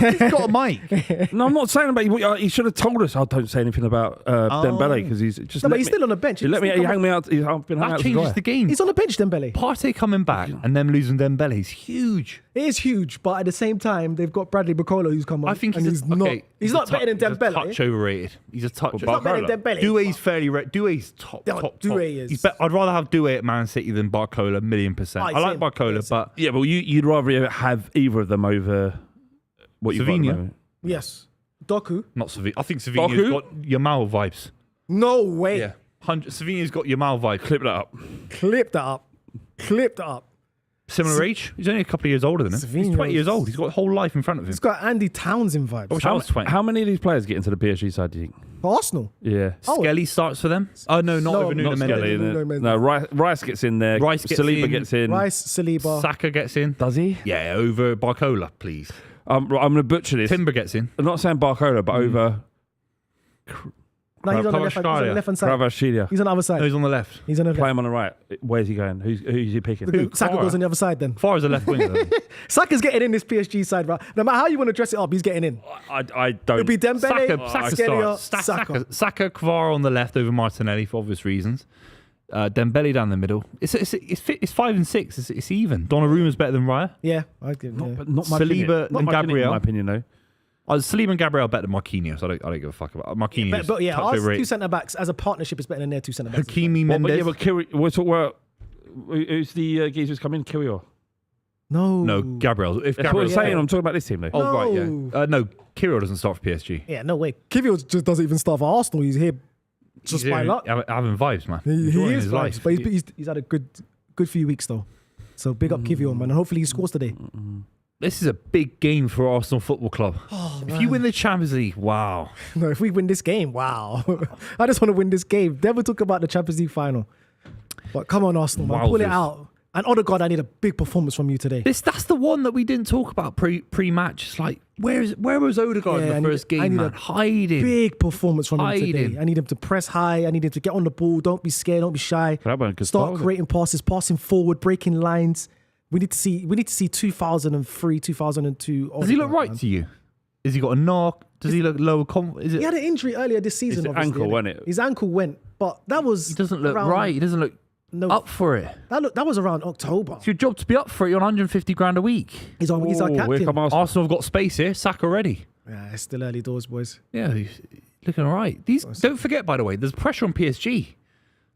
He's got a mic. no, I'm not saying about. He should have told us. I don't say anything about Dembele because he's just. No, but he's still on the bench. He let me. He hang me out. I've been hung That out changes as a the guy. game. He's on the bench, Dembele. Partey coming back and them losing Dembele is huge. It is huge, but at the same time, they've got Bradley McKola who's come on. I think and he's not better than Dembele. He's a touch overrated. He's a touch. He's not better than Dembele. Doué's fairly. Doué's top. No, top. Doué is- I'd rather have Doué at Man City than Barcola, 1,000,000%. I like same. Barcola, Yeah, same. but Yeah, but you'd rather have either of them over what you've got at the Savinho? moment. Yes. Doku. not Savinho. I think Savinho's Baku? got Yamal vibes. No way. Yeah, Savinho's got Yamal vibes. Clip that up. Clip that up. Clip that up. Similar age. He's only a couple of years older than him. He's 20 years old. He's got a whole life in front of him. It's got Andy Townsend vibes. I wish I was 20. How many of these players get into the PSG side? Do you think? For Arsenal. Yeah. Oh. Skelly starts for them. Oh no, not over Nuno Not Mendes. Skelly, Nuno innit? Mendes. No, Rice gets in there. Rice gets Saliba in. gets in. Rice, Saliba. Saka gets in. Does he? Yeah, over Barcola, please. I'm going to butcher this. Timber gets in. I'm not saying Barcola, but over No, he's on the left hand side. Kvaratskhelia. He's on the other side. No, he's on the left. He's on the Play left. him on the right. Where's he going? Who's he picking? Saka goes on the other side then. Far as a left winger. Saka's getting in this PSG side, right? No matter how you want to dress it up, he's getting in. I don't. It'll be Dembele, Saka, Kvara on the left over Martinelli for obvious reasons. Dembele down the middle. It's 5 and 6. It's even. Donnarumma's better than Raya. Yeah, I'd give Not my Saliba opinion. and Gabriel. In my opinion, though. Saliba and Gabriel are better than Marquinhos. I don't give a fuck about Marquinhos. But our two centre backs as a partnership is better than their two centre backs. Hakimi, Mendes. We're talking about who's the geezer who's come in? Kyrgios. No, Gabriel. If That's what Gabriel's I'm saying. I'm talking about this team, though. Oh, right, yeah. No, Kyrgios doesn't start for PSG. Yeah, no way. Kvyat just doesn't even start for Arsenal. He's here just by luck. Having vibes, man. He is his vibes, life. but he's had a good few weeks though. So big up Kvyat, man, and hopefully he scores today. This is a big game for Arsenal Football Club. If you win the Champions League, wow. No, if we win this game, wow. I just want to win this game. Never talk about the Champions League final. But come on, Arsenal, man, pull it out. And Odegaard, I need a big performance from you today. That's the one that we didn't talk about pre-match. It's like, where was Odegaard in the first game, man? Hiding. Big performance from him today. I need him to press high. I need him to get on the ball. Don't be scared. Don't be shy. Start creating passes, passing forward, breaking lines. We need to see 2003, 2002. Does he look right to you? Has he got a knock? Does he look lower? He had an injury earlier this season. His ankle, wasn't it? His ankle went, but that was. He doesn't look right. He doesn't look up for it. That was around October. It's your job to be up for it. You're on 150 grand a week. He's our captain. Arsenal have got space here. Saka ready. Yeah, it's still early doors, boys. Yeah, he's looking all right. Don't forget, by the way, there's pressure on PSG.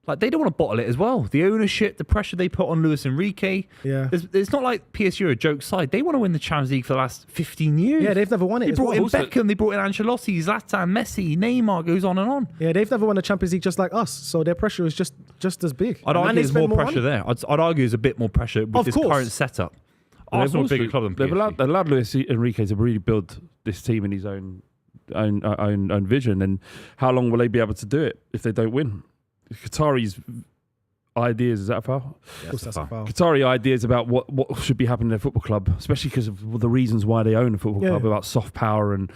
Like, they don't want to bottle it as well. The ownership, the pressure they put on Luis Enrique. Yeah. It's not like PSG are a joke side. They want to win the Champions League for the last 15 years. Yeah, they've never won it. They brought in Beckham, they brought in Ancelotti, Zlatan, Messi, Neymar, goes on and on. Yeah, they've never won the Champions League just like us. So their pressure is just as big. I'd argue there's more pressure there. I'd argue there's a bit more pressure with this current setup. Arsenal are a bigger club than PSG. They've allowed Luis Enrique to really build this team in his own vision. And how long will they be able to do it if they don't win? Qatari's ideas, is that a foul? Yeah, of course that's a foul. Qatari ideas about what should be happening in a football club, especially because of the reasons why they own a football club, about soft power and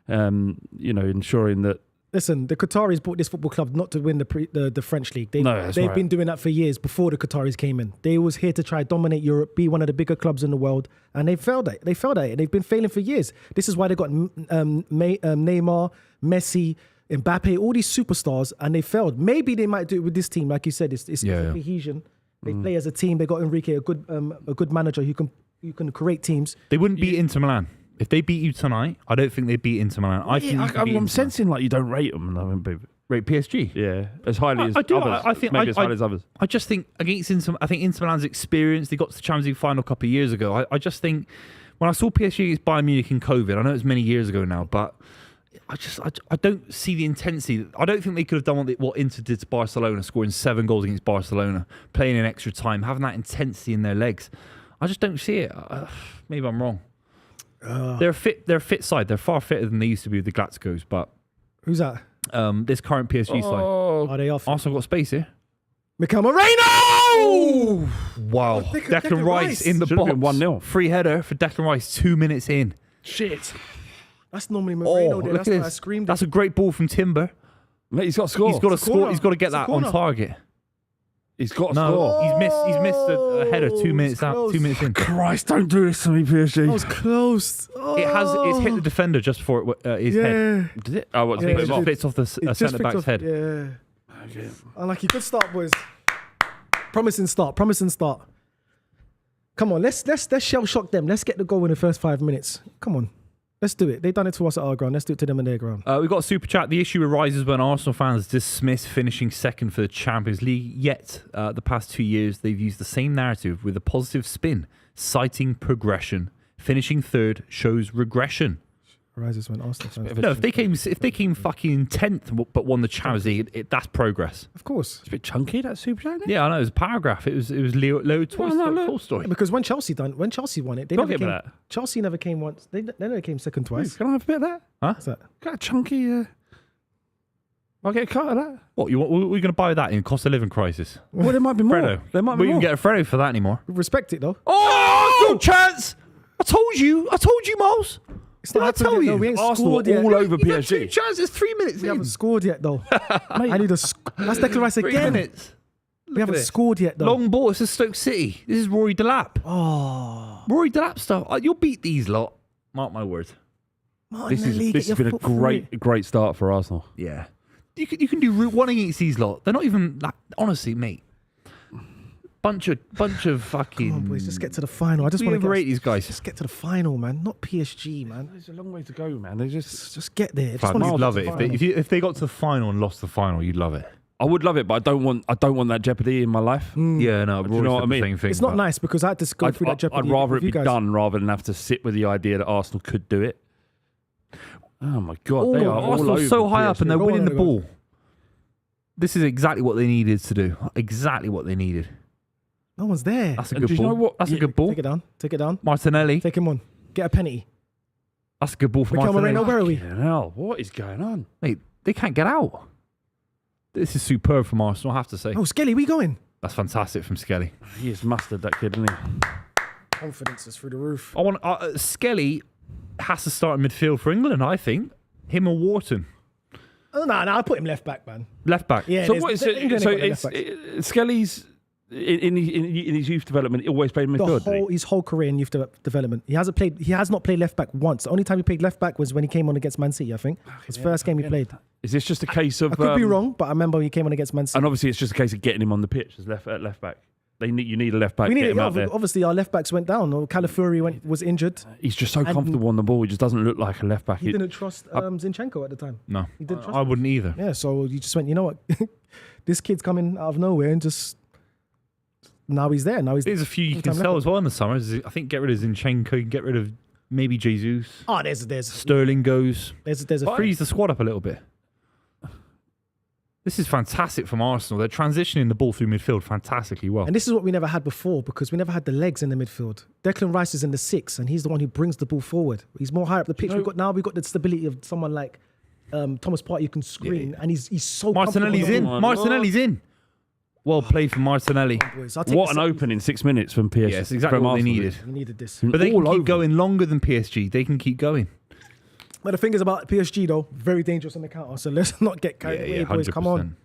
ensuring that. Listen, the Qataris bought this football club not to win the French league. They've been doing that for years before the Qataris came in. They was here to try dominate Europe, be one of the bigger clubs in the world, and they failed at it. They've been failing for years. This is why they got Neymar, Messi, Mbappe, all these superstars, and they failed. Maybe they might do it with this team, like you said. It's cohesion. They play as a team. They got Enrique, a good manager who can create teams. They wouldn't beat Inter Milan if they beat you tonight. I don't think they beat Inter Milan. I'm sensing like you don't rate them. Rate PSG? Yeah, as highly as others. I think maybe as highly as others. I just think against Inter, I think Inter Milan's experience. They got to the Champions League final a couple of years ago. I just think when I saw PSG against Bayern Munich in COVID, I know it's many years ago now, but. I don't see the intensity. I don't think they could have done what Inter did to Barcelona, scoring 7 goals against Barcelona, playing in extra time, having that intensity in their legs. I just don't see it. Maybe I'm wrong. They're a fit side. They're far fitter than they used to be with the Glatzkos. But who's that? This current PSG side. Are they off? Arsenal got space here. Mikel Moreno! Oh! Wow. Declan Rice in the box. 1-0. Free header for Declan Rice 2 minutes in. Shit. That's normally Moreno. That's why I screamed. That's a great ball from Timber. Mate, he's got to score. He's got to score. He's got to get that on target. He's got to score. He's missed a header 2 minutes out. 2 minutes in. Christ, don't do this to me, PSG. That was close. It's hit the defender just before his head. Did it? Oh, what? It fits off the centre back's head. Yeah. Okay. Unlucky. Good start, boys. Promising start. Come on, let's shell shock them. Let's get the goal in the first 5 minutes. Come on. Let's do it. They've done it to us at our ground. Let's do it to them in their ground. We've got a super chat. The issue arises when Arsenal fans dismiss finishing second for the Champions League. Yet, the past 2 years, they've used the same narrative with a positive spin, citing progression. Finishing third shows regression. Arises when Arsenal fans. No, if they came fucking 10th but won the Champions League, that's progress. Of course. It's a bit chunky, that super chat. Yeah, I know. It was a paragraph. It was Leo Tolstoy. Because when Chelsea won it, Chelsea never came once. They never came second twice. Can I have a bit of that? Huh? What's that? Got a chunky. I'll get a cut of that. What we're going to buy that in cost of living crisis? Well, there might be more. Fredo. There might be we more. can get a Fredo for that anymore. Respect it though. Oh, no chance! I told you, Miles. It's Did not I happened tell yet, you? though. We ain't Arsenal scored yet. all over You've had 2 PSG. chances, 3 minutes We haven't in. scored yet, though. I need a. That's Declan Rice 3 again. minutes. We haven't scored yet, though. Long ball. This is Stoke City. This is Rory Delap. Oh, Rory Delap stuff. You'll beat these lot. Mark my words. This has been a great start for Arsenal. Yeah. You can do Route 1 against these lot. They're not even like, honestly, mate. Bunch of fucking. Come on, boys, just get to the final. I just want to overrate these guys. Just get to the final, man. Not PSG, man. There's a long way to go, man. They Just get there. Just You'd wanna get love to it the final. if they got to the final and lost the final. You'd love it. I would love it, but I don't want that jeopardy in my life. Yeah, no. Do you know what I mean? Same thing, It's not nice because I had to go through that jeopardy. I'd rather with it you be guys. done rather than have to sit with the idea that Arsenal could do it. Oh my God, they are all Arsenal's over so high up and they're Go winning on, the go on. ball. This is exactly what they needed to do. Exactly what they needed. No one's there. That's a And good do you ball. know what? That's Yeah, a good ball. Take it down. Take it down. Martinelli. Take him on. Get a penalty. That's a good ball for Mikel Martinelli. Moreno, where are we? Hell, what is going on? Mate, they can't get out. This is superb from Arsenal, I have to say. Oh, Skelly, we going? That's fantastic from Skelly. He is mustard, that kid, isn't he? Confidence is through the roof. I want Skelly has to start in midfield for England, I think. Him or Wharton. Oh, no, I'll put him left back, man. Left back. Yeah, So there's- what is England it? So ain't got no it's left backs. Skelly's in his youth development. He always played midfield. did he? His whole career in youth development. He has not played left back once. The only time he played left back was when he came on against Man City, I think. His first game he played. Is this just a case of? I could be wrong, but I remember he came on against Man City. And obviously, it's just a case of getting him on the pitch as left back. You need a left back. We Get needed, him out there. obviously, our left backs went down. Or Calafiori was injured. He's just so comfortable on the ball. He just doesn't look like a left back. He didn't trust Zinchenko at the time. No. He didn't trust I him. wouldn't either. Yeah, so you just went, you know what? This kid's coming out of nowhere and just... Now he's there. Now he's... There's a few you can full-time sell left as well in the summer. I think get rid of Zinchenko, get rid of maybe Jesus. Oh, there's Sterling goes. a Freeze the squad up a little bit. This is fantastic from Arsenal. They're transitioning the ball through midfield fantastically well. And this is what we never had before because we never had the legs in the midfield. Declan Rice is in the 6 and he's the one who brings the ball forward. He's more higher up the pitch. We've got the stability of someone like Thomas Partey who can screen and he's so Martinelli's in. comfortable. Martinelli's in. Well played from Martinelli. Boys, I'll take What the an second. open in 6 minutes from PSG. Yes, exactly from what they Arsenal. needed. We needed this. But they can All keep over. going longer than PSG. They can keep going. But the thing is about PSG though, very dangerous on the counter. So let's not get carried away, boys. Come on.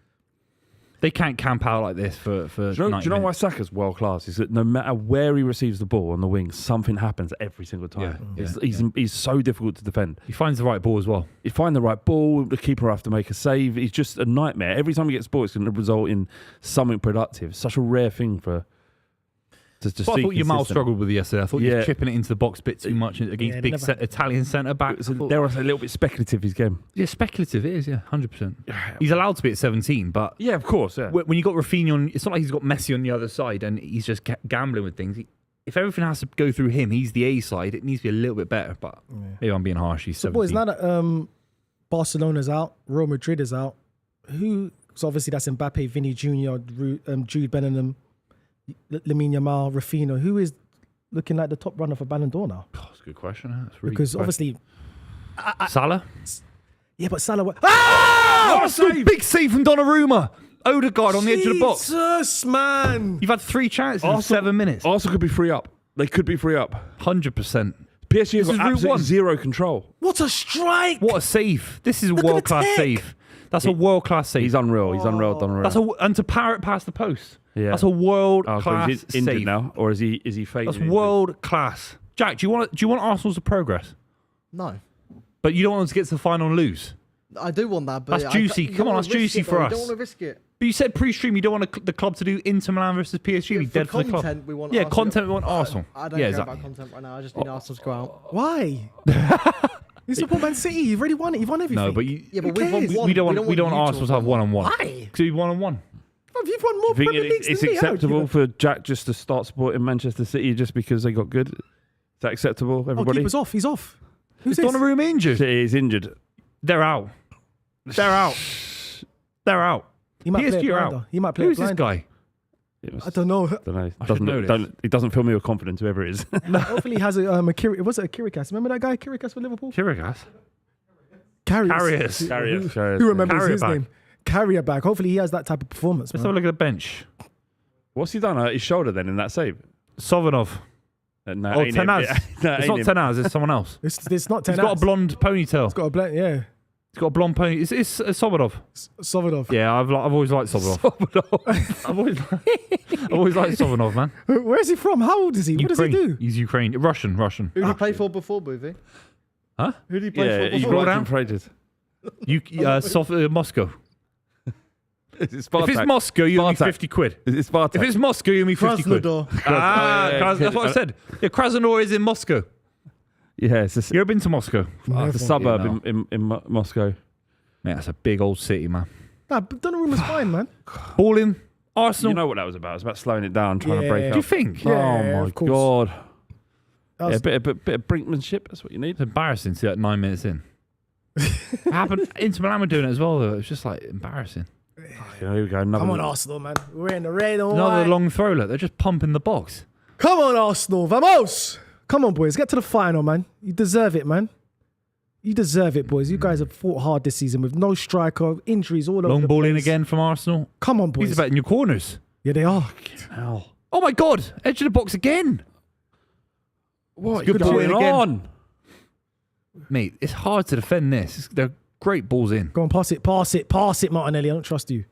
They can't camp out like this for Do you know 90 why minutes. Saka's world class? Is that no matter where he receives the ball on the wing, something happens every single time. He's so difficult to defend. He finds the right ball as well. You find the right ball, the keeper will have to make a save. He's just a nightmare. Every time he gets the ball, it's going to result in something productive. Such a rare thing to But see. I thought Yamal consistent. struggled with it yesterday. I thought he Yeah. was chipping it into the box a bit too much against big Italian centre back. There was a little bit speculative, his game. Yeah, speculative it is, yeah, 100%. He's allowed to be at 17, but Yeah, of course. Yeah. when you got Rafinha on, it's not like he's got Messi on the other side and he's just gambling with things. If everything has to go through him, he's the A side. It needs to be a little bit better, but maybe I'm being harsh. He's So 17. boys, now that Barcelona's out, Real Madrid is out, so obviously that's Mbappe, Vinny Jr., Jude Bellingham, Lamine Yamal, Rafinha. Who is looking like the top runner for Ballon d'Or now? Oh, that's a good question. That's really Because good question. obviously, Salah? yeah, but Salah... Oh, that's a big save from Donnarumma. Odegaard on the edge of the box. Jesus, man. You've had 3 chances in 7 minutes. Arsenal could be free up. They could be free up. 100%. PSG This have is got Route absolutely 1. zero control. What a strike. What a save. This is a Look at the world-class tech. save. That's a world-class save. He's unreal. He's unreal, Donnarumma. And to power it past the post. Yeah. That's a world-class he's injured save. now, or is he fading? That's world-class. Jack, do you want Arsenal to progress? No. But you don't want them to get to the final and lose? I do want that, but That's juicy. you Come don't on, wanna that's risk juicy it, for though. us. You don't want to risk it. But you said pre-stream you don't want the club to do Inter Milan versus PSG. Yeah, Be for dead for the club. content, we want Yeah, Arsenal. content we want Arsenal. I don't yeah, care exactly. about content right now. I just need Arsenal to go out. Why? You support Man City. You've already won it. You've won everything. No, but Yeah, but Who we've won cares? one. we don't want you Arsenal to have one-on-one. Why? Because we've one-on-one. You've won more I think Premier Leagues it's than me. How acceptable you- for Jack just to start supporting Manchester City just because they got good. Is that acceptable, Oh, everybody? keeper's off. He's off. Is Who's this? Donnarumma injured? City is injured. They're out. They're out. They're out. He might play PSG a are blinder. out. He might play Who's a this blinder. guy? I don't know. Don't know. I should know this. He doesn't fill me with confidence, whoever it is. Hopefully he has a was it a Kirikas? Remember that guy Kirikas for Liverpool? Kirikas? Carriers. Who remembers Carrier his back. name? Carrier back. Hopefully he has that type of performance. Let's Man. have a look at the bench. What's he done at his shoulder then in that save? Sovanov. No, Oh, ain't him. Tenaz. No, It's ain't not him. Tenaz, it's someone else. It's not 10. He's got a blonde ponytail. It's got a blend. Yeah, He's got a blonde pony. It's Sobodov. Sovodov. Yeah, I've always liked Sobodov. I've always liked Sobodov, man. Where is he from? How old is he? What does he do? He's Ukrainian. Russian. Who did he play for before, Buvey? Huh? Who did he play Yeah, for he's before? working for ages. Moscow. It's If it's Moscow, you owe me 50 quid. It's Spartak. If it's Moscow, you owe me 50 quid. Krasnodar. That's what I said. Yeah, Krasnodar is in Moscow. Yeah, it's a, You ever been to Moscow? it's a suburb no. in Moscow. Man, that's a big old city, man. Nah, but Donnarumma's fine, man. Balling, Arsenal. You know what that was about? It was about slowing it down, trying to break Yeah. up. Do you think? Yeah, oh my of course. god! That Yeah, was- a bit of brinkmanship. That's what you need. It's embarrassing to see that 9 minutes in. It happened. Inter Milan were doing it as well, though. It was just like embarrassing. Here we go. Another Come on, Arsenal, man. We're in the red and Another white. long throw. Look, they're just pumping the box. Come on, Arsenal. Vamos. Come on, boys. Get to the final, man. You deserve it, man. You deserve it, boys. You guys have fought hard this season with no striker, injuries all over Long the ball in place. again from Arsenal. Come on, boys. He's about in your corners. Yeah, they are. Ow. Oh my God! Edge of the box again. What Good is ball going in again. on? Mate, it's hard to defend this. They're great balls in. Go on, pass it, Martinelli. I don't trust you.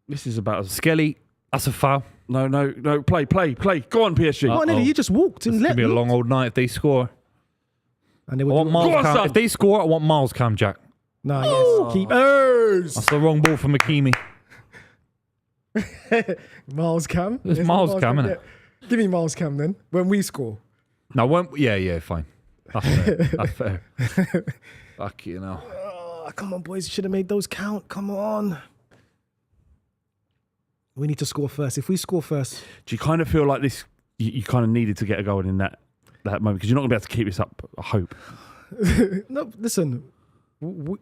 This is about as Skelly, that's a foul. no. Play. Go on, PSG. Martinelli, you just walked and It's let gonna be a me. long old night if they score. And they I would want do- Miles Go on, Cam. son. If they score, I want Miles Cam, Jack. Nah, yes. Keepers. That's the wrong ball from McKeemy. Miles Cam. It's Yes, Miles Cam, innit? Yeah. Give me Miles Cam then. When we score. No, yeah, fine. That's fair. That's fair. Fuck you know. Oh, come on, boys. You should have made those count. Come on. We need to score first. If we score first, Do you kind of feel like this? You kind of needed to get a goal in that moment because you're not going to be able to keep this up. I hope. no. Listen,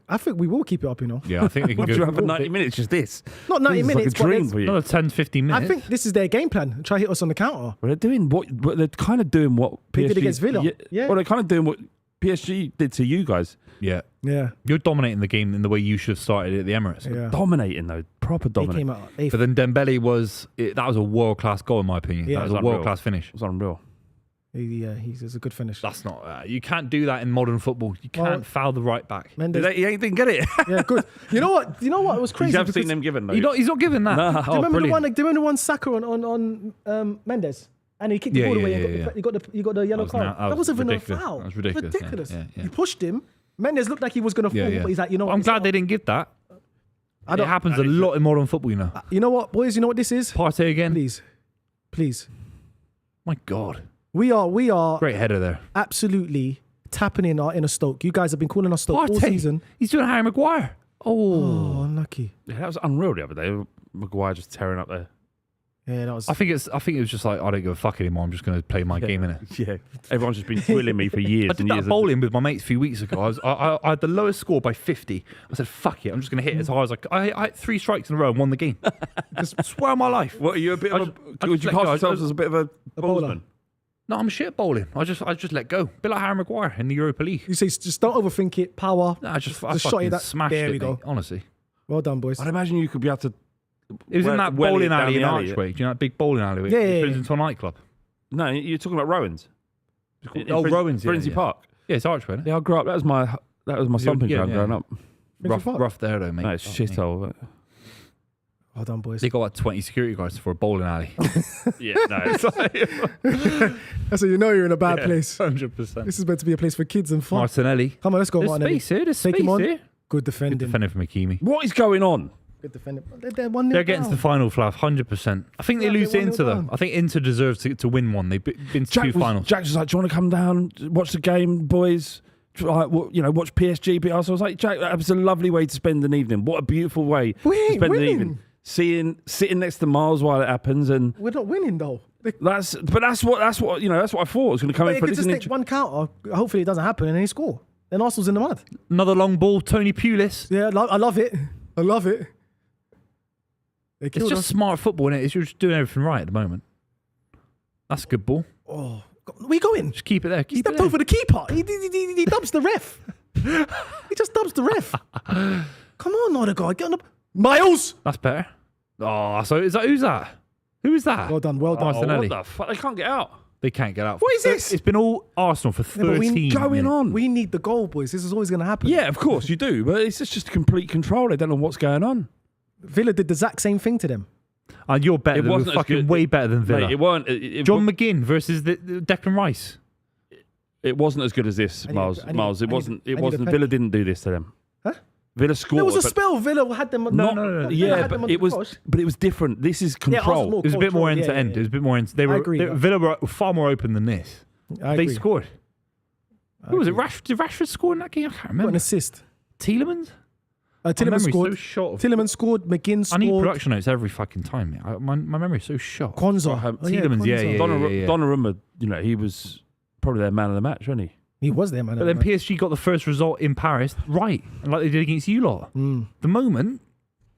I think we will keep it up. You know, Yeah, I think they can Would you go. have for 90 minutes? Just this. not 90 This is minutes, like a but dream there's- for you. Another 10, 15 minutes. I think this is their game plan. Try to hit us on the counter. Well, they're doing what they're kind of doing what They PSG did against Villa. Yeah. Well, they're kind of doing what PSG did to you guys. Yeah. Yeah, You're dominating the game in the way you should have started at the Emirates. yeah. Dominating though, proper They dominating. came out. They But then Dembele that was a world class goal in my opinion. Yeah, That it was was a unreal. world class finish. It was unreal. yeah, he's a good finish. That's not. You can't do that in modern football. You can't Well, foul the right back. Mendes, He ain't didn't get it. yeah, good. You know what? It was You crazy. have seen because- them given though. He's not giving that. Nah. Do you remember brilliant. do you remember the one Saka on Mendes? And he kicked the Yeah, ball yeah, away yeah, and yeah. you got the yellow was card. na- that That was wasn't even a ridiculous. foul. That was ridiculous, yeah, Ridiculous. yeah. He pushed him. Mendes looked like he was going to fall, but he's like, you know what? I'm it's glad not. they didn't give that. I It don't, happens a lot in modern football, you know. you know what, boys? You know what this is? Partey again. Please. My God. We are Great header there. absolutely tapping in our inner Stoke. You guys have been calling us Stoke all Partey. season. He's doing Harry Maguire. Oh, unlucky. Yeah, that was unreal the other day. Maguire just tearing up there. Yeah, that was. I think it was just like I don't give a fuck anymore. I'm just going to play my game in it. Yeah, everyone's just been twilling me for years I did and that years. bowling with my mates a few weeks ago. I had the lowest score by 50. I said, "Fuck it, I'm just going to hit as hard as I had 3 strikes in a row and won the game." Just swear on my life. What are you a bit I of just- a? I Would just you let cast go. yourselves as a bit of a bowler. bowlsman? No, I'm shit at bowling. I just let go. A bit like Harry Maguire in the Europa League. You say just don't overthink it. Power. No, I just shot fucking you that. smashed There it. we go. Mate, honestly, Well done, boys. I'd imagine you could be able to. it was in that Well, bowling down alley the in alley, Archway. Do you know that big bowling alley? Yeah, It yeah, turns yeah. into a nightclub. No, you're talking about Rowan's. Rowan's, yeah, Frenzy yeah. Park. Yeah, it's Archway. Isn't it? Yeah, I grew up. That was my stomping yeah, ground yeah. growing up. Rough there though, mate. No, it's Fuck me. shithole. Well done, boys. They got like 20 security guards for a bowling alley. Yeah, no, it's like, That's how you know you're in a bad place. 100%. This is meant to be a place for kids and fun. Martinelli. Come on, let's go, There's Martinelli. space here. There's Take space him on. here. Good Good defending. defender from Hakimi. what is going on? Good defending. They're 1-0 They're getting to the final, Flav, 100%. I think they Yeah, lose to they're 1-0 Inter, though. down. I think Inter deserves to win one. They've been to two finals. Jack was like, "Do you want to come down, watch the game, boys? Like, watch PSG beat us." I was like, "Jack, that was a lovely way to spend an evening. What a beautiful way We to ain't spend an winning. evening. Sitting next to Miles while it happens, and We're not winning though. that's what I thought it was going to come But in it for could this. just take one counter. Hopefully it doesn't happen and then they score. Then Arsenal's in the mud. Another long ball, Tony Pulis. Yeah, I love it. I love it. They It's killed just us. smart football, innit? You're just doing everything right at the moment. That's a good ball. Oh, we going. Just keep it there. He Keep it stepped there. over the keeper. He dumps the ref. He just dumps the ref. Come on, Odegaard, get on the Miles. That's better. Oh, so who's that? Who is that? Well done, well done. Martinelli. What the fuck? They can't get out. They can't get out. What is this? It's been all Arsenal for 13 going on? We need the goal, boys. This is always going to happen. Yeah, of course you do, but it's just complete control. They don't know what's going on. Villa did the exact same thing to them. And you're better. It wasn't fucking way better than Villa. Mate, it weren't. John McGinn versus the Declan Rice. It wasn't as good as this, Miles. It wasn't. Villa didn't do this to them. Huh? Villa scored. There was a spell. Villa had them. No. Yeah, but it was different. This is control. It was a bit more end to end. It was a bit more end. Villa were far more open than this. They scored. Who was it? Did Rashford score in that game? I can't remember. Got an assist. Tielemans? Tielemans scored. So short. Tielemans scored. McGinn scored. I need production notes every fucking time. My memory's so short. Kwanzaa. Tielemans, yeah. Donnarumma, he was probably their man of the match, wasn't he? He was there, man. But then PSG got the first result in Paris, right, like they did against you lot. The moment,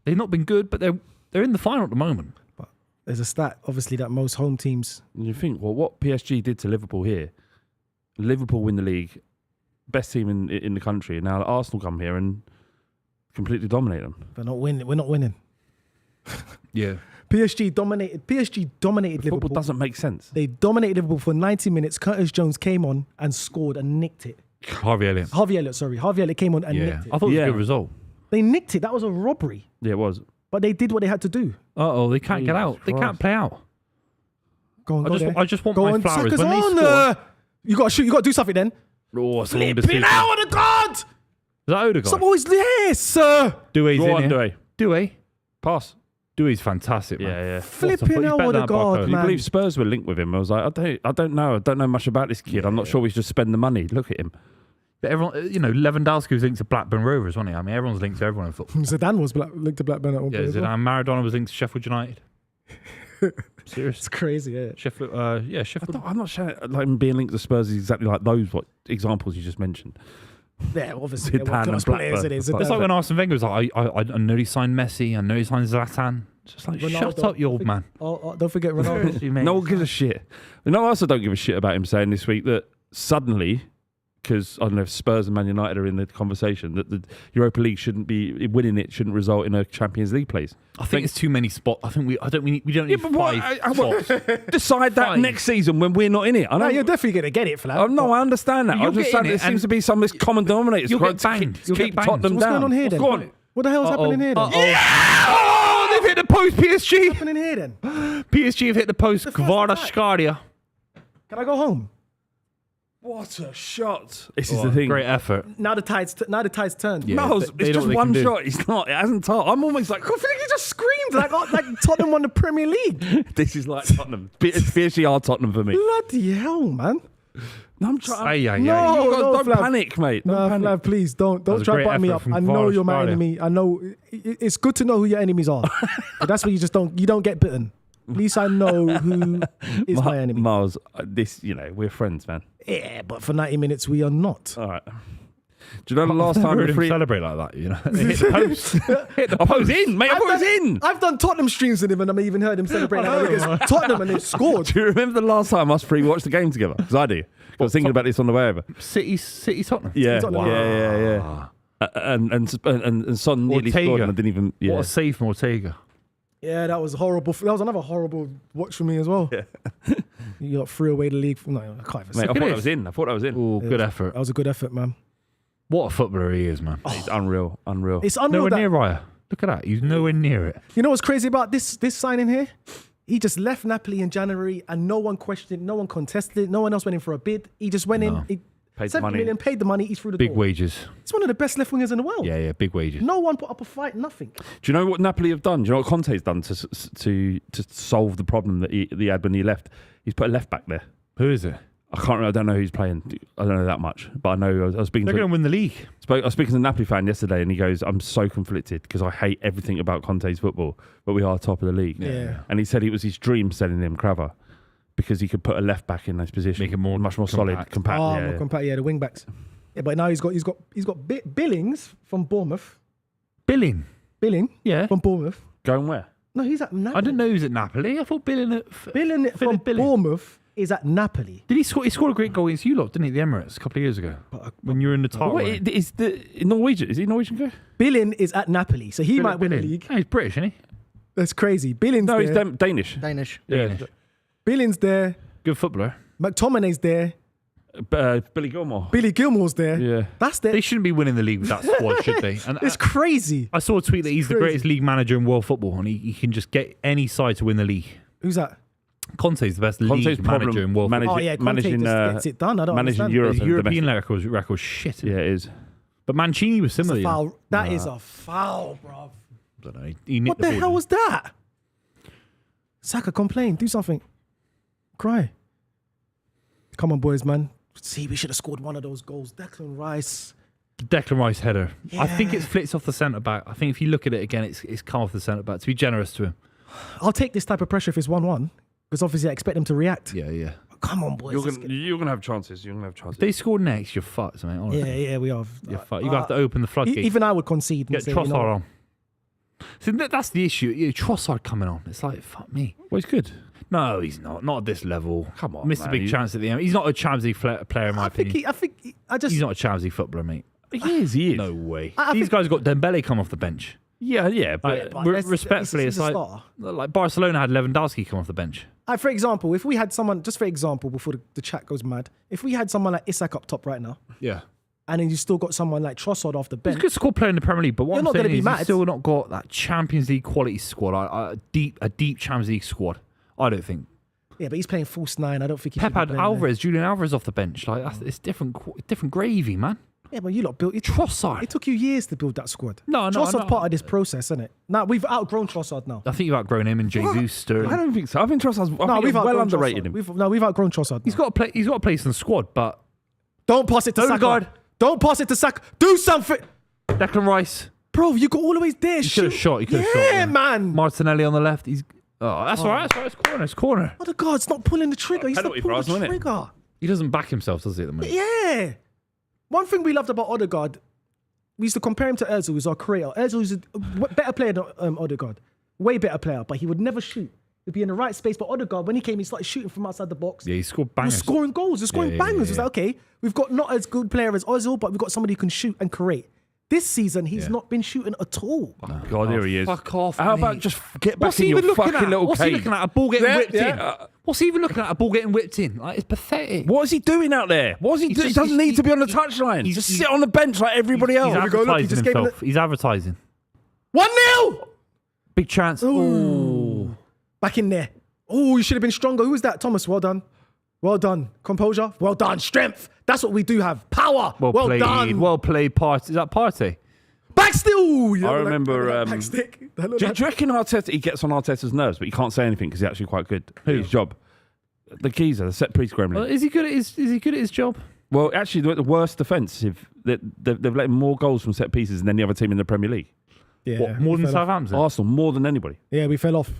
they've not been good, but they're in the final at the moment. But there's a stat, obviously, that most home teams. And you think, well, what PSG did to Liverpool here, Liverpool win the league, best team in the country, and now Arsenal come here and completely dominate them. We're not winning. Yeah. PSG dominated Liverpool. Football doesn't make sense. They dominated Liverpool for 90 minutes. Curtis Jones came on and scored and nicked it. Harvey Elliott came on and nicked it. I thought it was a good result. They nicked it. That was a robbery. Yeah, it was. But they did what they had to do. They can't get out. They can't play out. Go on, I just want go my on, flowers. Saka's When they on. score, You got to shoot. You got to do something then. Oh, it's a long Flip decision. it out of the guard. is that Odegaard? Some always yes, sir. Doué's Go on, in here. Doué. Pass. Doué's fantastic, man. Yeah. Flipping out of the guard, You man. believe Spurs were linked with him? I was like, I don't know. I don't know much about this kid. I'm not sure we should just spend the money. Look at him. But everyone, Lewandowski was linked to Blackburn Rovers, wasn't he? I mean, everyone's linked to everyone in football. Zidane was linked to Blackburn at one point. Zidane. Maradona was linked to Sheffield United. Seriously. It's crazy, yeah. Sheffield. Sheffield. I'm not sure like him being linked to Spurs is exactly like those examples you just mentioned. Yeah, obviously. Zidane and Blackburn. It's like when Arsene Wenger was like, I know he signed Messi, I know he signed Zlatan. It's just like, Ronaldo. shut up, you old man. Don't forget Ronaldo. No one gives a shit. You know, I also don't give a shit about him saying this week that suddenly, because I don't know if Spurs and Man United are in the conversation, that the Europa League shouldn't result in a Champions League place. I think it's too many spots. I think we don't need five spots. Decide that next season when we're not in it. I know No, you're definitely going to get it for that. Oh, no, I understand that. You're I'm just saying getting there it seems to be some of this common denominator. You'll get banged. You'll Keep get banged. Tottenham What's down. going on here then? Go on. What the hell's happening here then? Oh, they've hit the post, PSG. What's happening here then? PSG have hit the post. Kvaratskhelia. Can I go home? What a shot. This is the thing. Great effort. Now the tide's turned. Yeah. No, they it's know just what they one can do. shot. It's not. It hasn't touched. I'm almost like, I feel like you just screamed like Tottenham won the Premier League. this is like Tottenham. PSG are Tottenham for me. Bloody hell, man. No, I'm trying. No, don't Flav. panic, mate. Don't No, panic. Flav, please don't was a try great to butt me effort up. from I know you're my Kvaratskhelia. enemy. I know it's good to know who your enemies are. But that's where you don't get bitten. At least I know who is my enemy. Miles, we're friends, man. Yeah, but for 90 minutes we are not. All right. Do you know the last time heard the him celebrate like that? They hit the post. Hit the I thought it was post. in, mate. I thought it was in. I've done Tottenham streams with him and I've even heard him celebrate against Tottenham and they scored. Do you remember the last time us three watched the game together? Because I do. I was thinking about this on the way over. City Tottenham. Yeah, Tottenham. yeah. And Son nearly scored and I didn't even. Yeah. What a save from Ortega. Yeah, that was horrible. That was another horrible watch for me as well. Yeah. You got 3 away the league. No, I can't even say. Mate, I thought that was in. Oh, good effort. That was a good effort, man. What a footballer he is, man. He's unreal. It's unreal. Nowhere near Raya. Look at that. He's nowhere near it. You know what's crazy about this signing here? He just left Napoli in January and no one questioned it, no one contested it, no one else went in for a bid. He just went in, he Paid the 70 money. million, paid the money, he's through the Big door. wages. He's one of the best left wingers in the world. Yeah, big wages. No one put up a fight, nothing. Do you know what Napoli have done? Do you know what Conte's done to solve the problem that he had when he left? He's put a left back there. Who is it? I can't remember. I don't know who's playing. I don't know that much, but I know I was speaking. They're going to win the league. I was speaking to a Napoli fan yesterday, and he goes, "I'm so conflicted because I hate everything about Conte's football, but we are top of the league." Yeah. And he said it was his dream selling him Crava because he could put a left back in this position, Make it more much more compact. solid, compact. More compact, the wing backs. Yeah, but now he's got Billings from Bournemouth. Billing. Yeah. From Bournemouth. Going where? No, he's at Napoli. I didn't know he was at Napoli. I thought Billing from Bournemouth is at Napoli. Did he score? He scored a great goal against you lot, didn't he? The Emirates a couple of years ago when you were in the title. Wait, is the Norwegian? Is he Norwegian guy? Billing is at Napoli, so he might win the league. Yeah, he's British, isn't he? That's crazy. Billings No, there. he's Danish. Danish. Yeah. Billings there. Good footballer. McTominay's there. Billy Gilmore. Billy Gilmore's there. Yeah. That's there. They shouldn't be winning the league with that squad, should they? And It's crazy. I saw a tweet that he's the greatest league manager in world football, and he can just get any side to win the league. Who's that? Conte's the best league manager in world football. Oh yeah, Conte managing, just gets it done. I don't managing understand. Europe. His European record's shit. Yeah, it is. But Mancini was similar. That's a foul. That is a foul, bro. I don't know. He nicked What the ball. hell was that? Saka, complain. Do something. Cry. Come on, boys, man. See, we should have scored one of those goals. Declan Rice. Declan Rice header. Yeah. I think it's flicked off the centre back. I think if you look at it again, it's come off the centre back. To be generous to him. I'll take this type of pressure if it's 1-1 because obviously I expect them to react. Yeah. Come on, boys. You're gonna have chances. You're gonna have chances. If they score next, you're fucked, mate. Honestly. Yeah, we are. You're fucked. You have to open the floodgates. Even I would concede. Get And say, Trossard you know, on. See, that's the issue. Trossard coming on. It's like, fuck me. Well, he's good. No, he's not. Not at this level. Come on, Missed a big chance at the end. He's not a Champions League player, in my opinion. He's not a Champions League footballer, mate. He is. No way. I These think- guys got Dembele come off the bench. Yeah, but Respectfully, he's it's a like star. Barcelona had Lewandowski come off the bench. For example, if we had someone, just for example, before the chat goes mad, if we had someone like Isak up top right now, Yeah. and then you still got someone like Trossard off the He's bench, a good squad player in the Premier League, but what You're I'm not saying gonna be is mad. he's still not got that Champions League quality squad, a deep Champions League squad. I don't think. yeah, but he's playing false nine. I don't think he Pep should be had playing Alvarez, Julian Alvarez off the bench. Like it's different gravy, man. there. Yeah, but you lot built it. Trossard. It took you years to build that squad. No, Trossard's part of this process, isn't it? Now we've outgrown Trossard now. I think you've outgrown him and Jesus, Sterling. I don't think so. I think Trossard's We've well outgrown underrated Trossard. him. We've outgrown Trossard. He's got a place in the squad, but Don't pass it to Saka. Odegaard. Don't pass it to Saka. Do something, Declan Rice. bro. You got always there. He could have shot. He could have shot. Yeah, man. Martinelli on the left. That's all right. That's all right. It's corner. Odegaard's not pulling the trigger. He's not Penalty for pulling Arsenal, the innit? trigger. He doesn't back himself, does he, at the moment? Yeah. One thing we loved about Odegaard, we used to compare him to Ozil, who's our creator. Ozil is a better player than Odegaard. Way better player, but he would never shoot. He'd be in the right space. But Odegaard, when he came, he started shooting from outside the box. Yeah, he scored He bangers. was scoring goals. He was scoring Yeah, bangers. yeah, It was like, okay, we've got not as good player as Ozil, but we've got somebody who can shoot and create. This season, he's not been shooting at all. God, here he is. Fuck off. How mate. about just get back What's in he your even looking fucking at? little What's he cave? looking at? A ball getting whipped in. yeah. What's he even looking at? A ball getting whipped in. Like, it's pathetic. What is he doing out there? What is he doing? He doesn't need to be on the touchline. he's- Just he's- sit on the bench like everybody else. He's we go, look, he advertising just gave him himself. He's advertising. 1-0! Big chance. Ooh. Back in there. Oh, you should have been stronger. Who was that? Thomas, well done. Well done. Composure. Well done. Strength. That's what we do have. Power. Well played. done. Well played. Partey. Is that Partey? Back still. I remember. Back stick. Do you reckon Arteta? He gets on Arteta's nerves, but he can't say anything because he's actually quite good at his job. The geezer, the set piece gremlin. Well, is he good at his job? Well, actually, the worst defensive. They've let more goals from set pieces than any other team in the Premier League. Yeah, What, more we than fell off. Southampton? Arsenal more than anybody. Yeah, we fell off.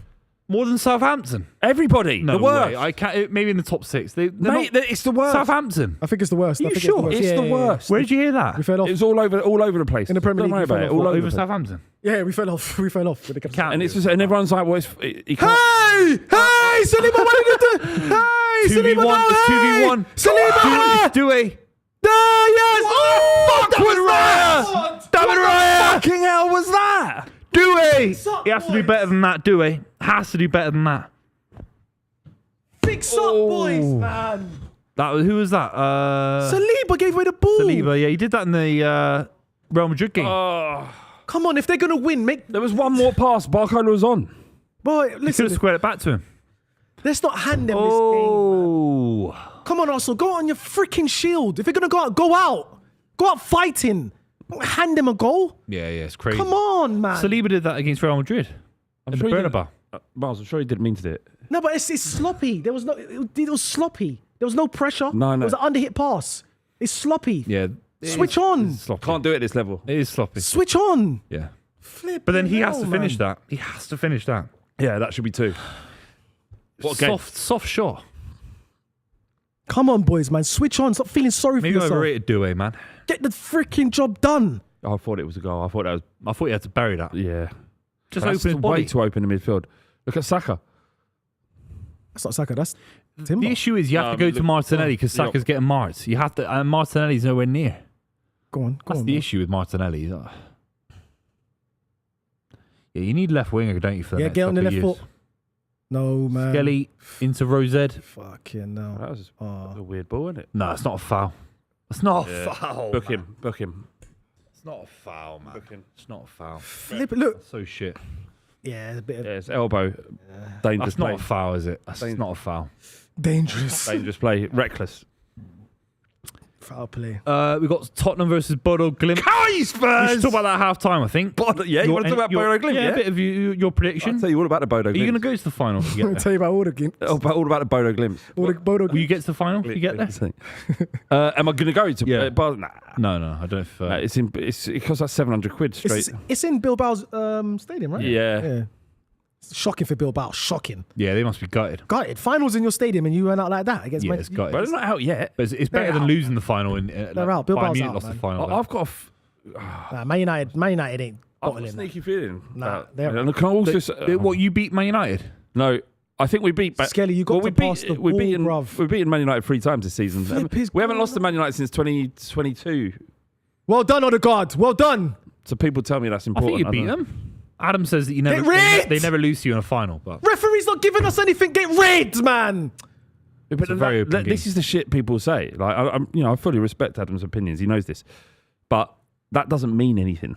More than Southampton? Everybody. No the worst. way. I can't. Maybe in the top six. They're Mate, not, it's the worst. Southampton. I think it's the worst. You I think sure? It's It's the Yeah. worst. Where did you hear that? We fell off. It was all over the place. In the Premier Don't League, worry we about fell it. off. All What, over over the place. Southampton. Yeah, we fell off. We fell off with the Count. And everyone's like, well, he can't. Hey! Hey! Saliba, what are you doing? Hey! 2v1. Saliba, It's 2v1. Saliba! Do it. Yes! Oh, Fuck with Raya! Damn it, Raya! Fucking hell was that? Do it! up, He has to do boys? better than that, do he? Has to do better than that. Fix up, boys, man. Who was that? Saliba gave away the ball. Saliba, yeah, he did that in the Real Madrid game. Come on, if they're going to win, There was one more pass. Barcola was on. Boy, He could listen, have squared it back to him. let's not hand them this game. Oh. Come on, Arsenal, go out on your freaking shield. If you're going to go out, go out. Go out fighting. Don't hand them a goal. Yeah, it's crazy. Come on, man. Saliba did that against Real Madrid. I'm In sure the he didn't- Bernabeu. Miles, I'm sure he didn't mean to do it. No, but it's sloppy. There was no. It was sloppy. There was no pressure. No. It was an underhit pass. It's sloppy. Yeah. Switch on. It's sloppy. Can't do it at this level. It is sloppy. Switch on. Yeah. Flip. But then he has to finish that. He has to finish that. Yeah, that should be 2. What a game. Soft shot. Come on, boys, man. Switch on. Stop feeling sorry Maybe for I yourself. overrated Doué, man. Get the freaking job done. I thought it was a goal. I thought that was. I thought you had to bury that. Yeah. Just That's open his way body. too open in midfield. Look at Saka. That's not Saka. That's Timber. The issue is you have to go to Martinelli because Saka's getting marked. You have to, and Martinelli's nowhere near. Go on. That's the issue with Martinelli. Yeah, you need left winger, don't you? For the Yeah, next get on the couple left of foot. No, man. Skelly into Rosed. Fucking no. That was a weird ball, isn't it? No, it's not a foul. It's not a foul. Book him. It's not a foul, man. It's not a foul. Flip it. Look. That's so shit. Yeah, it's a bit of It's elbow. Dangerous That's play. not a foul, is it? That's not a foul. dangerous. Dangerous play. Reckless. Foul play. We got Tottenham versus Bodo Glimt. Kai We Spurs! should talk about that half time, I think. Yeah, you want to talk about Bodo Glimt, Yeah, yeah? a bit of your prediction. I'll tell you all about the Bodo Glimt. Are you going to go to the final? if you I'm get going there? to tell you about all the games. All about the Bodo Glimt. Will you get to the final if you get there? Am I going to go to? Yeah. Nah. No, I don't. It costs like 700 quid straight. It's in Bilbao's stadium, right? Yeah. It's shocking for Bilbao. Shocking. Yeah, they must be gutted. Gutted. Finals in your stadium and you went out like that against Yeah, Man- it's gutted. But it's not out yet. But it's better than losing the final. They're out. Bilbao's Bayern Munich out, lost man. the final. I've got Nah, Man United ain't a bottling. sneaky feeling. Nah, they're. they're- And can I also What, you beat Man United? No, I think we beat. Skelly, you got well, to pass the ball, bruv. We've beaten Man United 3 times this season. Flip his We haven't ball, lost to Man United since 2022. Well done, Odegaard. Well done. So people tell me that's I important. think you beat don't know. them. Adam says that you never. Get red! They never lose to you in a final. But Referee's not giving us anything. Get red, man. But a very open this game. is the shit people say. Like I fully respect Adam's opinions. He knows this, but that doesn't mean anything.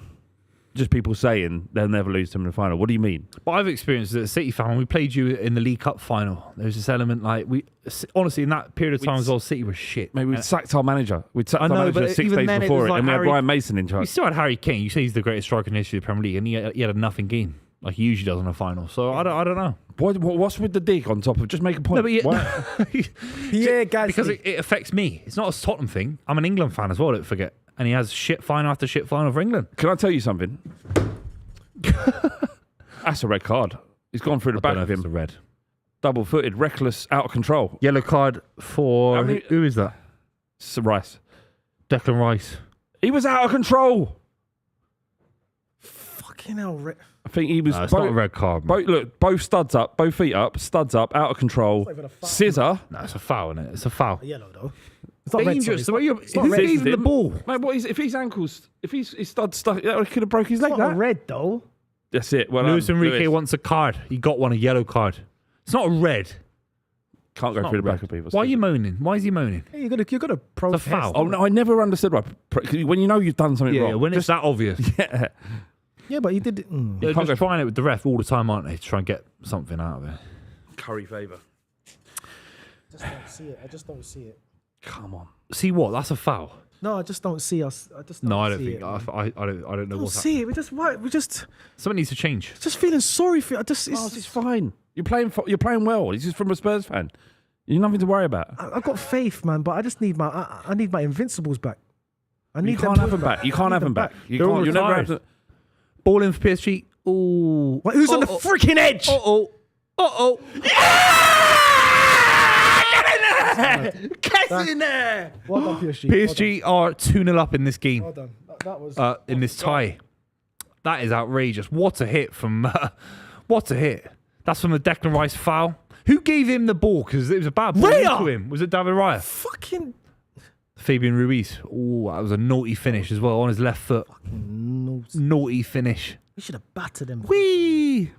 Just people saying they'll never lose to them in the final. What do you mean? But I've experienced it as a City fan. When we played you in the League Cup final, there was this element like honestly in that period of time as well, City was shit. Maybe we sacked our manager. We sacked I our know, manager but 6 even days then it before was it, like and we had Harry- Ryan Mason in You charge. still had Harry Kane. You say he's the greatest striker in the history of the Premier League, and he had a nothing game like he usually does in a final. So I don't know. What's with the dig on top of? Just make a point. No, but Yeah, guys. because it affects me. It's not a Tottenham thing. I'm an England fan as well. Don't forget. And he has shit final after shit final for England. Can I tell you something? That's a red card. He's gone through the back of It's a him. red. Double-footed, reckless, out of control. Yellow card for How many- who is that? Rice. Declan Rice. He was out of control. Fucking hell. I think he was. No, it's not a red card. Man. Both studs up, both feet up, studs up, out of control. not even a foul. Scissor. No, it's a foul, isn't it? It's a foul. Yellow, though. It's not red, Dangerous. sorry. The way It's not who red. gave him the ball? Mate, if his ankles, if his stud stuck, he could have broke his leg. It's not That. a red, though. That's it. Well, Luis Enrique Lewis. wants a card. He got one, a yellow card. It's not a red. Can't go It's through not the back red. of people. Why are you moaning? Why is he moaning? Hey, you got to protest. foul. Oh no, I never understood why. When you know you've done something Yeah, wrong. when it's that obvious. yeah. Yeah, but you did it. They're just trying it with the ref all the time, aren't they? To try and get something out of it. Curry favour. I just don't see it. I just don't see it. Come on. See what? That's a foul. No, I just don't see us. I just don't No, I don't see think. it. I don't know don't what's see happening. it. We just Something needs to change. feeling sorry for you. I just It's fine. You're playing well. He's just from a Spurs fan. You've nothing to worry about. I've got faith, man, but I just need I need my Invincibles back. You can't have them back. You can't have them back. They're all You never retired. have to. Ball in for PSG. Ooh. Wait, who's on the freaking edge? Uh-oh. Uh-oh. Get in there! Well done, PSG. PSG are 2-0 up in this game. Well done. That was. In this tie. That is outrageous. What a hit from... what a hit. That's from the Declan Rice foul. Who gave him the ball? Because it was a bad ball Raya! to him. Was it David Raya? fucking Fabian Ruiz. Oh, that was a naughty finish as well on his left foot. Naughty finish. We should have battered him. Whee!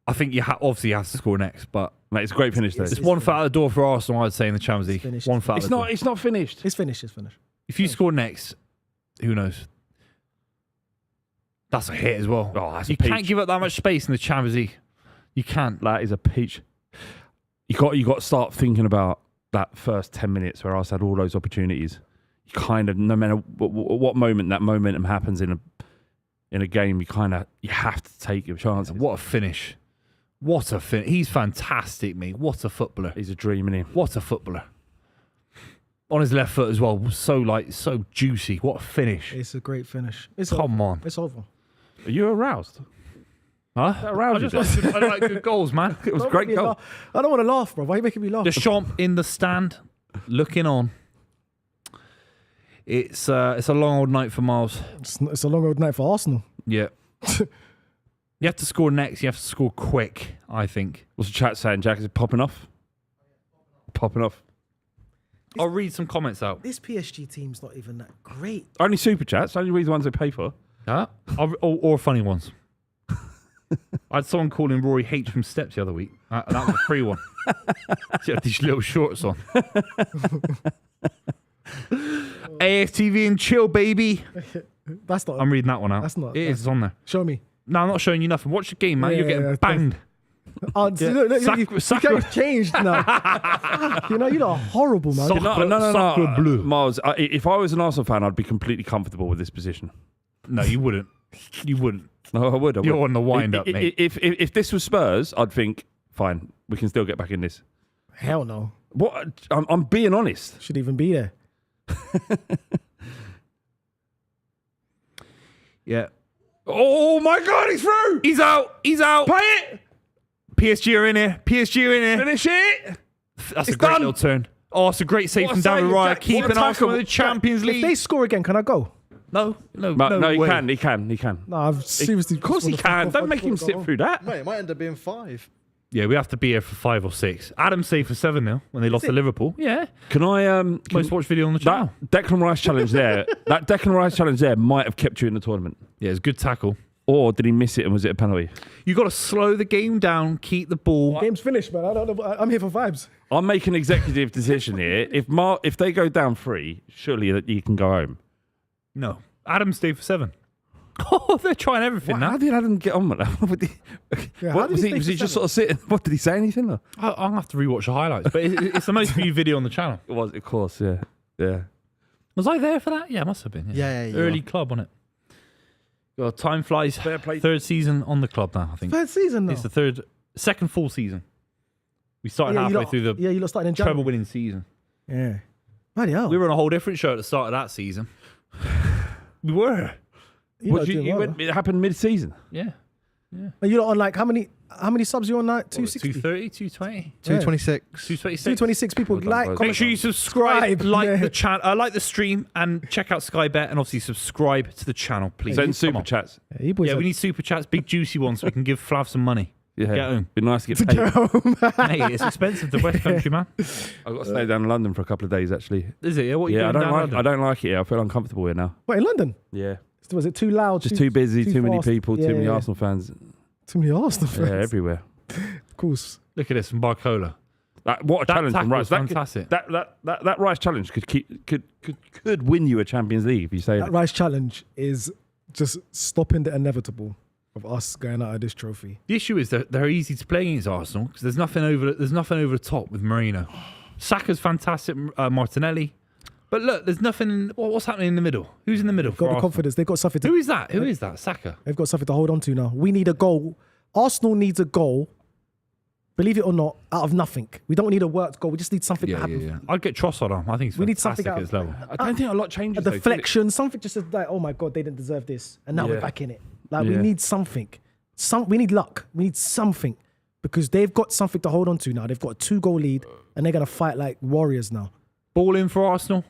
I think you obviously have to score next, but Mate, it's a great finish though. it's one foot out the door for Arsenal, I'd say, in the Champions League. finished. One foot out It's the door. not. It's not finished. It's finished. It's finished. If you score next, who knows? That's a hit as well. Oh, that's you a peach. can't give up that much space in the Champions League. You can't. That is a peach. You got to start thinking about that first 10 minutes where Arsenal had all those opportunities. You kind of, no matter what moment that momentum happens in a game, you have to take your chances. What a finish. What a finish. He's fantastic, mate. What a footballer. He's a dream, isn't he? What a footballer. On his left foot as well. So juicy. What a finish. It's a great finish. It's Come over. on. It's over. Are you aroused? Huh? That aroused you, I like good goals, man. It was a Don't great make me goal. laugh. I don't want to laugh, bro. Why are you making me laugh? Deschamps in the stand, looking on. It's a long old night for Miles. It's a long old night for Arsenal. Yeah. You have to score next. You have to score quick, I think. What's the chat saying, Jack? Is it popping off? Popping off. I'll read some comments out. This PSG team's not even that great. Only super chats. Only read the ones they pay for. Huh? Or funny ones. I had someone calling Rory H from Steps the other week. That was a free one. She had these little shorts on. AFTV and chill, baby. That's not. I'm reading that one out. That's not. It's on there. Show me. No, I'm not showing you nothing. Watch the game, man. You're getting banged. Look, you've changed now. You know, you're horrible, man. No. Miles, if I was an Arsenal fan, I'd be completely comfortable with this position. No, you wouldn't. You wouldn't. No, I would. You're on the wind-up, mate. If this was Spurs, I'd think, fine, we can still get back in this. Hell no. What? I'm being honest. Should even be there. Yeah. Oh my God, he's through! He's out. Play it! PSG are in here. Finish it! That's It's a great done. little turn. Oh, it's a great save What from a save, David Raya. Jack. What Keeping a tackle. Arsenal in the Champions If League. they score again, can I go? No, He way. can. No, I've seriously. Of course he can. Don't make him sit through that. Mate, it might end up being 5. Yeah, we have to be here for 5 or 6. Adam saved for 7-0 when they lost to Liverpool. Yeah. Can I Most watched video on the channel. that Declan Rice challenge there? That Declan Rice challenge there might have kept you in the tournament. Yeah, it's a good tackle. Or did he miss it and was it a penalty? You got to slow the game down, keep the ball. Game's finished, man. I don't know. I'm here for vibes. I'm making an executive decision here. If they go down 3, surely that you can go home. No. Adam stayed for 7. Oh, they're trying everything now. How did Adam get on with that? how did Was he he stay for just sort of sitting? What did he say? Anything? Or? I'll have to rewatch the highlights, but it's the most viewed video on the channel. It was, of course, yeah. Was I there for that? Yeah, I must have been. Yeah, you Early are. club on it. Well, time flies. Fair play. 3rd season on the club now, I think. Third season, though. It's the second full season. We started halfway through the you lot started in January. treble winning season. Yeah. Bloody hell. We were on a whole different show at the start of that season. We were. It happened mid-season. Yeah. Are you lot on like how many subs you on now? 260? 230, 220, 226. 226. 226 people. Well done, Like, boys. Make comment. sure you subscribe, like Yeah. the channel, like the stream, and check out Sky Bet, and obviously subscribe to the channel, please. Send Come super on. chats. Yeah, you boys Yeah, are- we need super chats, big juicy ones, so we can give Flav some money. Yeah, Get home. Be nice to get paid. Hey, it's expensive, the West Country, man. I've got to stay down in London for a couple of days actually. Is it? Yeah, what are you Yeah, I doing don't down like. London? I don't like it here. I feel uncomfortable here now. What, in London? Yeah, Was it too loud? just too busy, too many fast? people, Yeah, too many yeah. Arsenal fans. Too many Arsenal fans. Yeah, everywhere. Of course. Look at this from McKola. What a That challenge from tackle Rice. was fantastic. That Rice challenge could win you a Champions League if you say That Rice challenge is just stopping the inevitable of us going out of this trophy. The issue is that they're easy to play against Arsenal because there's nothing over the top with Marino. Saka's fantastic, Martinelli. But look, there's nothing. What's happening in the middle? Who's in the middle? Got for the Arsenal? confidence. They've got something to. Who is that? Who is that? Saka. They've got something to hold on to now. We need a goal. Arsenal needs a goal. Believe it or not, out of nothing. We don't need a worked goal. We just need something to happen. I'd get Trossard on. I think he's We need fantastic something at out his of- level. I don't think a lot changes. A though, does it? deflection, something just as like, oh my God, they didn't deserve this. And now we're Yeah. back in it. Like, we Yeah. need something. We need luck. We need something. Because they've got something to hold on to now. They've got a 2-goal lead and they're going to fight like warriors now. Ball in for Arsenal.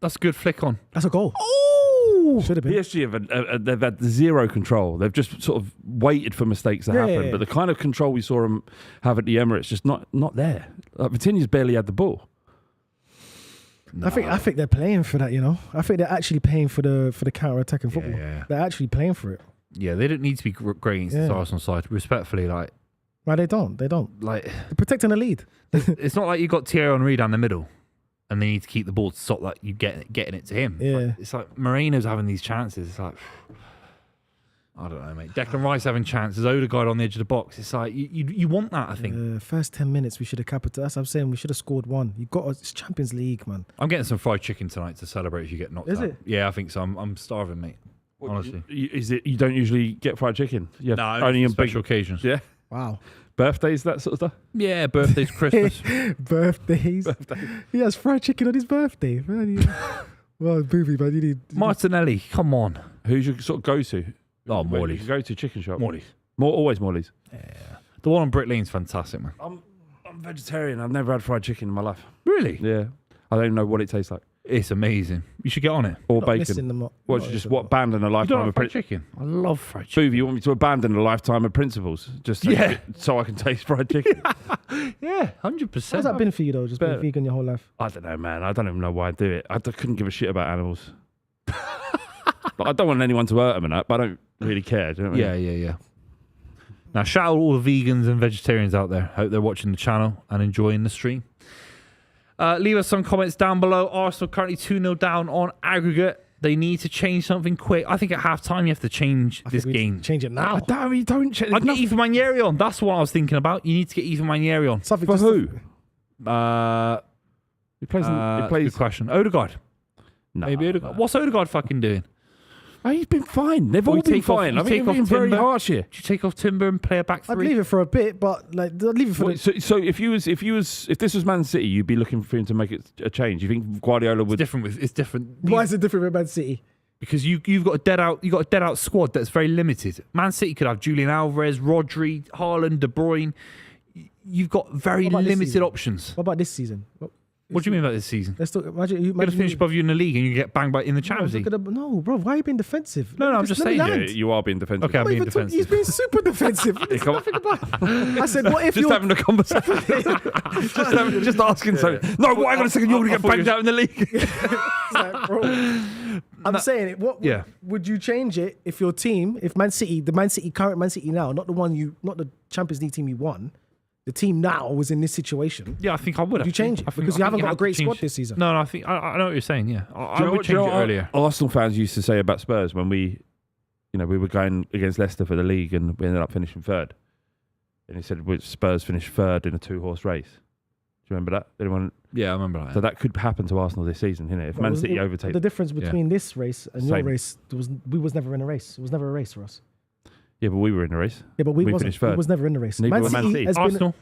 That's a good flick on. That's a goal. Oh, Should have been. PSG they've had zero control. They've just sort of waited for mistakes to Yeah, happen. yeah. But the kind of control we saw them have at the Emirates just not there. Vitinha's barely had the ball. I think they're playing for that, you know. I think they're actually playing for the counter-attacking football. yeah. They're actually playing for it. Yeah, they don't need to be great against this Yeah. Arsenal side. Respectfully, like They don't. like They're protecting the lead. it's not like you got Thierry Henry down the middle, and they need to keep the ball to stop like you getting it to him. Yeah. It's like Moreno's having these chances. It's like I don't know, mate. Declan Rice having chances. Odegaard on the edge of the box. It's like you want that. I think. First 10 minutes, we should have capitalized. That's what I'm saying. We should have scored one. It's Champions League, man. I'm getting some fried chicken tonight to celebrate if you get knocked Is out. it? Yeah, I think so. I'm starving, mate. Honestly. Is it you don't usually get fried chicken? Yeah, No, only on on special occasions. Yeah, Wow. birthdays, that sort of stuff. Yeah, birthdays, Christmas. Birthdays. He has fried chicken on his birthday. Man, well, Buvey, man, you need. Martinelli, come on. Who's your sort of go-to? Oh, Where Morley's. you go to chicken shop. Morley's. Always Morley's. The one on Brick Lane's fantastic, man. I'm vegetarian. I've never had fried chicken in my life. Really? Yeah, I don't even know what it tastes like. It's amazing. You should get on it. Or Not bacon. missing them up. What, Not you just missing them up. abandon a You lifetime don't of like fried principles? chicken? I love fried chicken. Buvey, you want me to abandon a lifetime of principles just so I can taste fried chicken? Yeah, 100%. How's that been for you, though? Just being Better. vegan your whole life? I don't know, man. I don't even know why I do it. I couldn't give a shit about animals. Like, I don't want anyone to hurt them and that, but I don't really care. Do you know what I mean? Yeah. Now, shout out to all the vegans and vegetarians out there. Hope they're watching the channel and enjoying the stream. Leave us some comments down below. Arsenal currently 2-0 down on aggregate. They need to change something quick. I think at half-time you have to change this game. Change it now. Don't change. I'd get Ethan Manieri on. That's what I was thinking about. You need to get Ethan Manieri on. Something For who? He plays. Good question. Odegaard. No. Maybe Odegaard. What's Odegaard fucking doing? Oh, he's been fine. They've all been fine. I mean, he's been very harsh here. Do you take off Timber and play a back three? I'd leave it for a bit, but like I'd leave it for. So if this was Man City, you'd be looking for him to make a change. You think Guardiola would? It's different. Why is it different with Man City? Because you've got a dead out squad that's very limited. Man City could have Julian Alvarez, Rodri, Haaland, De Bruyne. You've got very limited options. What about this season? What do you mean about this season? Let's talk. Imagine You're going to finish above you in the league and you get banged by in the Champions League. No, bro. Why are you being defensive? No, I'm just saying. Yeah, you are being defensive. Okay, I'm being defensive. He's being super defensive. There's nothing about it. I said, what if just having a conversation? just asking something. No, why? Hang on a second. You're going to get banged out in the league. Like, bro, I'm saying it. What would you change it if your team, if Man City, current Man City now, not the Champions League team you won, the team now was in this situation? Yeah, I think I would. Would you change it? Because you haven't got a great squad this season. No, I think I know what you're saying. Yeah, I would change it earlier. Arsenal fans used to say about Spurs when we were going against Leicester for the league and we ended up finishing third. And he said Spurs finished third in a 2-horse race. Do you remember that? Anyone? Yeah, I remember that. So that could happen to Arsenal this season, isn't it? If Man City overtake. The difference between this race and your race, we was never in a race. It was never a race for us. Yeah, but we were in a race. Yeah, but we finished third. We was never in a race. Man City has Arsenal.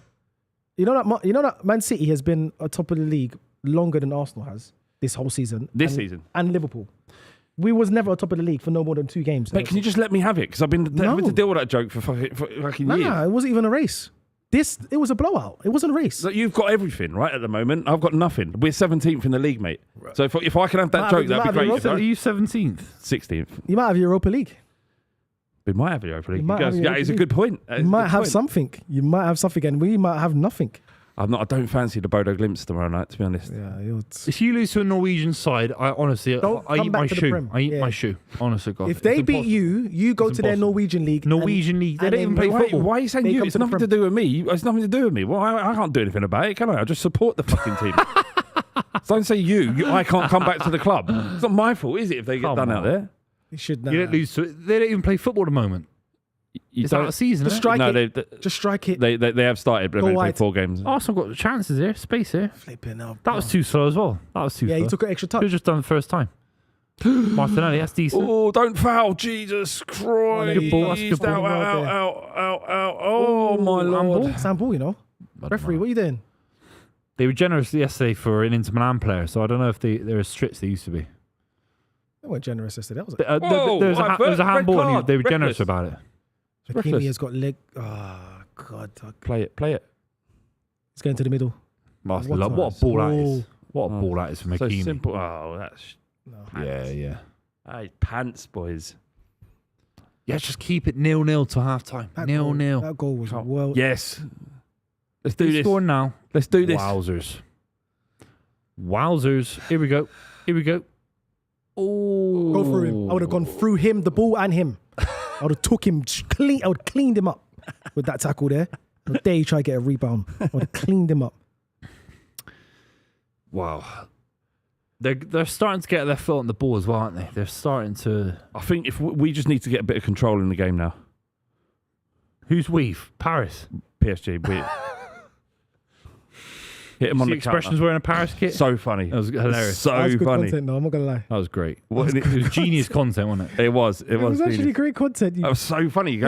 You know that Man City has been at top of the league longer than Arsenal has this whole season. Season. And Liverpool. We was never at top of the league for no more than 2 games. Mate, can you just let me have it? Because I've been having to deal with that joke for fucking years. Nah, it wasn't even a race. It was a blowout. It wasn't a race. So you've got everything, right, at the moment. I've got nothing. We're 17th in the league, mate. Right. So if I can have that joke, that'd be great. Are you 17th? 16th. You might have Europa League. We might have Europa League. It's a good point. You might have something. You might have something, and we might have nothing. I don't fancy the Bodo Glimps tomorrow night, to be honest. Yeah, if you lose to a Norwegian side, I honestly, I eat my shoe. I eat my shoe. Honestly, God. If they beat you go to their Norwegian league. League. They don't even play football. Why are you saying you? It's nothing to do with me. It's nothing to do with me. Well, I can't do anything about it, can I? I just support the fucking team. So don't say you. I can't come back to the club. It's not my fault, is it? If they get done out there, you should. You don't lose to it. They don't even play football at the moment. It's out of season. Just strike it. Just strike it. They have started, but they've played 4 games. Arsenal got the chances here, space here. Flipping out. That was too slow as well. Yeah, he took an extra touch. Should have just done the first time. Martinelli, that's decent. Oh, don't foul, Jesus Christ! Good ball. That's good ball. Out. Oh my Lord! Handball, you know. Referee, what are you doing? They were generous yesterday for an Inter Milan player, so I don't know if they're as strict as they used to be. They weren't generous yesterday. That was there was a handball, and they were generous about it. Hakimi has got leg. Oh, God. Play it. He's going to the middle. What a ball that is. What a ball that is from Hakimi. So simple. Oh, that's... Yeah. Hey, pants, boys. Yeah, just keep it 0-0 till half-time. 0-0. That goal was well... Yes. Let's do this. Scoring now. Let's do this. Wowzers. Here we go. Oh. Go through him. I would have gone through him, the ball and him. I would have took him clean. I would have cleaned him up with that tackle there. The day he tried to get a rebound, I would have cleaned him up. Wow. They're starting to get their foot on the ball as well, aren't they? They're starting to... I think if we just need to get a bit of control in the game now. Who's we've? Paris? PSG. Hit him on the expressions wearing a Paris kit. So funny. That was hilarious. So that was good funny. Content, no, I'm not gonna lie. That was great. It was genius content, wasn't it? It was. It was actually great content. That was so funny. He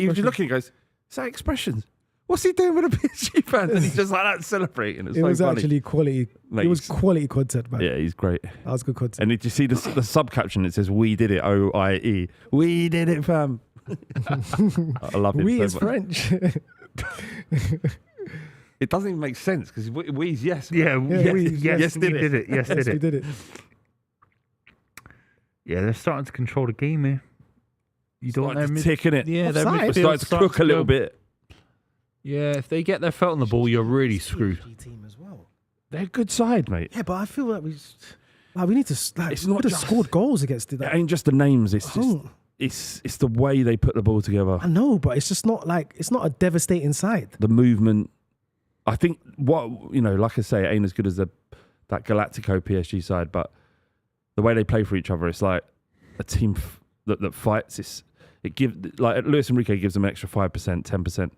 was looking. He goes, "Is that expressions? What's he doing with a PSG fan?" And he's just like that celebrating. It was actually quality. It was quality content, man. Yeah, he's great. That was good content. And did you see the sub caption? It says, "We did it, OIE. We did it, fam." I love it. We is French. It doesn't even make sense because we's yes. Yeah, yes, we did it. Yes, we did it. Yeah, they're starting to control the game here. You don't know, ticking it. Yeah, they're starting to cook a little bit. Yeah, if they get their foot on the ball, you're really screwed. Team as well. They're a good side, mate. Yeah, but I feel like we need to. It's not just scored goals against it. It ain't just the names. It's just it's the way they put the ball together. I know, but it's just not it's not a devastating side. The movement. I think like I say, it ain't as good as that Galactico PSG side, but the way they play for each other, it's like a team that fights. It gives like Luis Enrique gives them an extra 5%, 10%,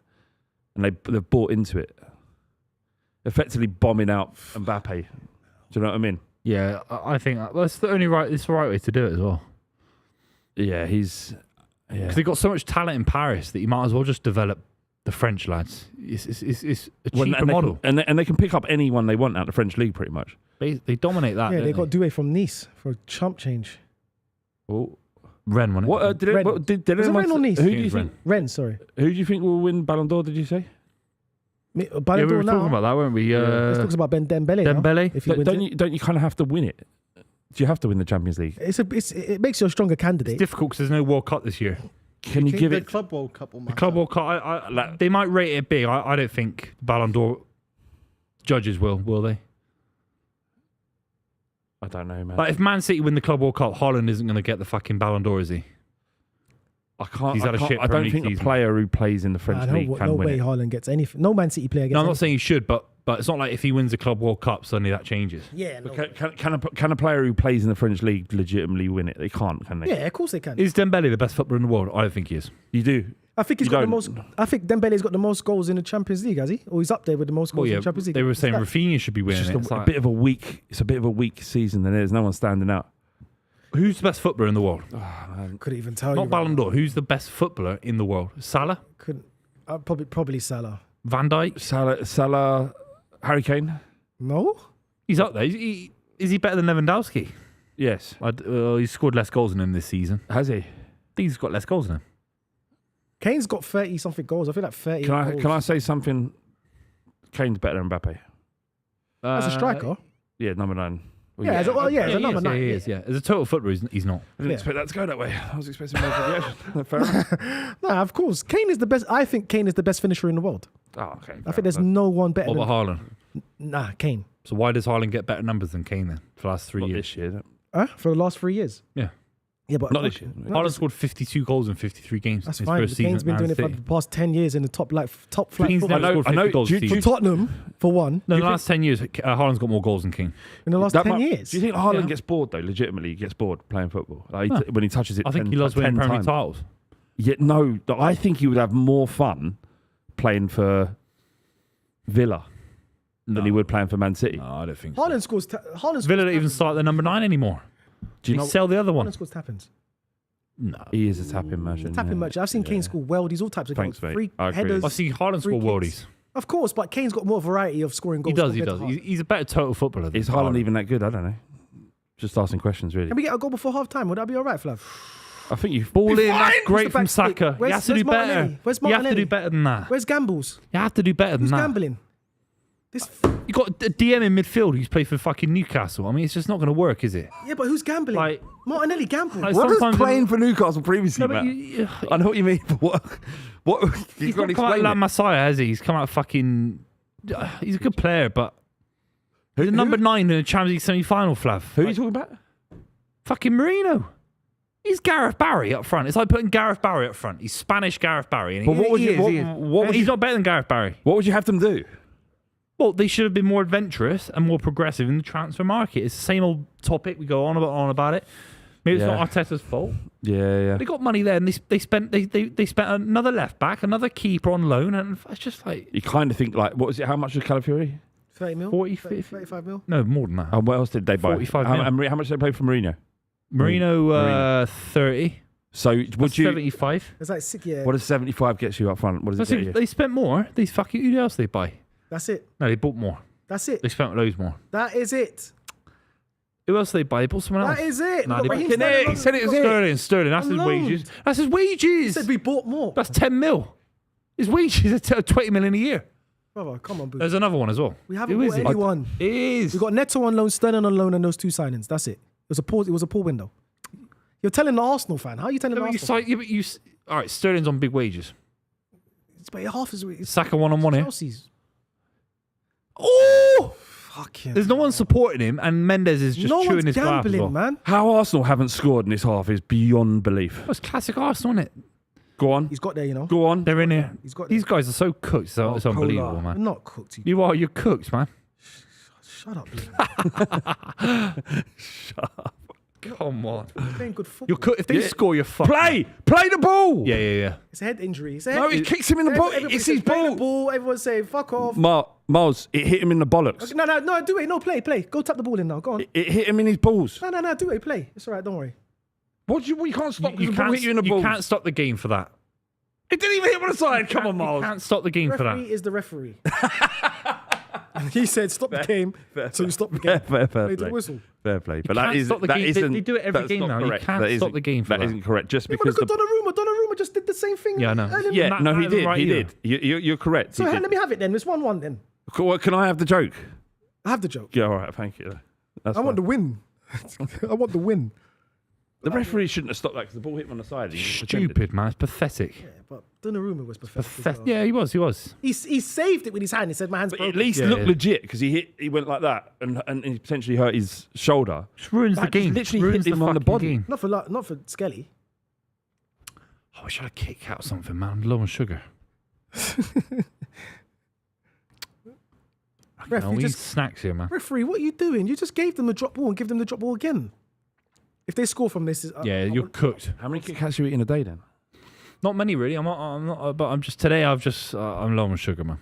and they've bought into it. Effectively bombing out Mbappe. Do you know what I mean? Yeah, I think that's the only right. It's the right way to do it as well. Yeah, because they've got so much talent in Paris that you might as well just develop the French lads. It's a cheaper model, and they can pick up anyone they want out of the French league pretty much. They dominate that. Yeah, they got Buvey from Nice for a chump change. Oh, Rennes won it. What did Rennes or Nice? Who do you think? Rennes, sorry. Who do you think will win Ballon d'Or? Did you say? Ballon we were d'Or talking about that, weren't we? Let's talk about Dembele. Dembele. If he don't you kind of have to win it? Do you have to win the Champions League? It makes you a stronger candidate. It's difficult because there's no World Cup this year. Can you give the it Club World Cup? The Club World Cup. They might rate it big. I don't think Ballon d'Or judges will they? I don't know, man. Like if Man City win the Club World Cup, Haaland isn't going to get the fucking Ballon d'Or, is he? I don't think a player who plays in the French league can win it. No way Haaland gets anything. No Man City player gets anything. No, I'm not saying he should, but it's not like if he wins the Club World Cup, suddenly that changes. Yeah. No. Can a player who plays in the French league legitimately win it? They can't, can they? Yeah, of course they can. Is Dembele the best footballer in the world? I don't think he is. You do? I think he's got the most. I think Dembele's got the most goals in the Champions League, has he? Or he's up there with the most goals in the Champions League. They were saying Rafinha should be winning It's it. just a bit of a weak. It's a bit of a weak season. There's no one standing out. Who's the best footballer in the world? Couldn't even tell you. Not Ballon d'Or. Who's the best footballer in the world? Salah? Couldn't. Probably Salah. Van Dijk? Salah, Harry Kane? No. He's up there. Is he better than Lewandowski? Yes. He's scored less goals than him this season. Has he? I think he's got less goals than him. Kane's got 30-something goals. I feel like 30 goals. Can I say something? Kane's better than Mbappe. As a striker? Yeah, number 9. Well, as a number 9. He is. As a total footballer, he's not. I didn't expect that to go that way. I was expecting more of a reaction. Fair enough. Nah, of course. Kane is the best. I think Kane is the best finisher in the world. Oh, okay. I think there's no one better What about Haaland? Nah, Kane. So why does Haaland get better numbers than Kane then for the last 3 years? This year. For the last 3 years? Yeah. Yeah, but not this year. Haaland scored 52 goals in 53 games. That's his fine. First Kane's season been at doing it Man for City. the past 10 years in the top flight Kane's football. never scored 50 goals a For season. Tottenham, for one. No, in the last 10 years, Haaland's got more goals than Kane. In the last 10 years. Do you think Haaland gets bored though? Legitimately, he gets bored playing football. Like when he touches it, I think he loves winning Premier League titles. Yeah, no, I think he would have more fun playing for Villa than he would playing for Man City. No, I don't think so. Haaland scores. Villa don't even start their number 9 anymore. Do you know? Sell the other one. Haaland scores tap-ins. No. He is a tapping merchant. Tapping merchant. I've seen Kane score worldies, all types of Thanks, goals. mate. Free I agree. headers. I see Haaland score free kicks. worldies. Of course, but Kane's got more variety of scoring goals. He does. He's a better total footballer than Is Haaland even that good? I don't know. Just asking questions, really. Can we get a goal before half time? Would that be all right, Flav? I think you've Ball in, that's Who's great the from back stick? Saka. You have to do better. Martinelli? Where's You have to Martinelli? do better than that. Where's Gambles? You have to do better than Who's that. gambling? This. You got a DM in midfield who's played for fucking Newcastle. I mean, it's just not going to work, is it? Yeah, but who's gambling? Like- Martinelli gambled. Like, What was sometimes playing for Newcastle previously, No, but Matt? I know what you mean, but what He's you've got to not come out explain La it. Messiah, has he? He's come out fucking. He's a good player, but he's number 9 in the Champions League semi-final, Flav. Who are you talking about? Fucking Marino. He's Gareth Barry up front. It's like putting Gareth Barry up front. He's Spanish Gareth Barry. And But what would you- what would he's you- not better than Gareth Barry. What would you have them do? Well, they should have been more adventurous and more progressive in the transfer market. It's the same old topic. We go on about it. Maybe it's Yeah. not Arteta's fault. Yeah. They got money there, and they spent another left back, another keeper on loan, and it's just like You kind of think like, what was it? How much was Calafiori? 30 mil? 40, 35 mil? no more than that. And what else did they buy? 45 how, mil. and how much did they pay for Mourinho? Marino 30. So would you? 75. It's like 6 years. What does 75 get you up front? What does it get you? They spent more. They fucking who else they buy? That's it. No, they bought more. That's it. They spent loads more. That is it. Who else they buy? They bought someone else. That is it. Nah, We've got they Raheem bought- Sterling He said it was on- Sterling. That's On his loan. wages. That's his He wages. said we bought more. That's 10 mil. His wages are 20 million a year. Brother, come on, boo. There's another one as well. We haven't Who is bought it? anyone. It is. We got Neto on loan, Sterling on loan, and those 2 signings. That's it. It was a poor window. You're telling the Arsenal fan. How are you telling the Arsenal fan? All right, Sterling's on big wages. It's about half as it's Saka one-on-one here. Chelsea's. Oh! There's no one supporting him, and Mendes is just chewing his glass. Gambling, man. How Arsenal haven't scored in this half is beyond belief. It's classic Arsenal, isn't it? Go on. He's got there, you know. Go on. They're in here. He's got These guys are so cooked. So it's unbelievable, They're man. not cooked. You are. You're cooked, man. Shut up, Shut up. Come on. You're playing good football. You're cooked. If they score, you're fucked. Play the ball. Yeah. It's a head injury. No, he kicks him in the ball. It's his ball. Everyone's saying, fuck off. Miles, it hit him in the bollocks. Okay, no, do it. No, play. Go tap the ball in now. Go on. It hit him in his balls. No, do it. Play. It's all right. Don't worry. You can't stop because the ball hit you in the balls. You can't stop the game for that. It didn't even hit him on the side. Come on, Miles. You can't stop the game for that. Referee is the referee. And he said, stop the game. So you stop the game. Fair Play play. the whistle. Fair play. But can't that isn't. stop the That game. isn't. They do it every that's game not now. You correct. can't That stop the game for That that. isn't correct. Just Yeah, because but look at Donnarumma just did the same thing. Yeah, I know. Yeah, no, he did. Right He either. did. You're correct. So He did. let me have it then. It's 1-1 then. Cool, can I have the joke? I have the joke. Yeah, all right. Thank you. That's I want the fine. win. I want the win. The referee shouldn't have stopped that because the ball hit him on the side. He just pretended. Stupid, man. It's pathetic. Yeah, but Donnarumma was pathetic. as well. Yeah, he was. He saved it with his hand. He said, my hand's But broken. at least Yeah, looked yeah. legit because he went like that and he potentially hurt his shoulder. Just ruins the That game. literally ruins hit him on the fucking body. game. Not for Skelly. I wish I had a Kit Kat or something, man. I'm low on sugar. Ref, we eat snacks here, man. Referee, what are you doing? You just gave them the drop ball and give them the drop ball again. If they score from this, You're cooked. How many Kit Kats you eat in a day then? Not many, really. I'm not. But I'm just today. I'm low on sugar, man.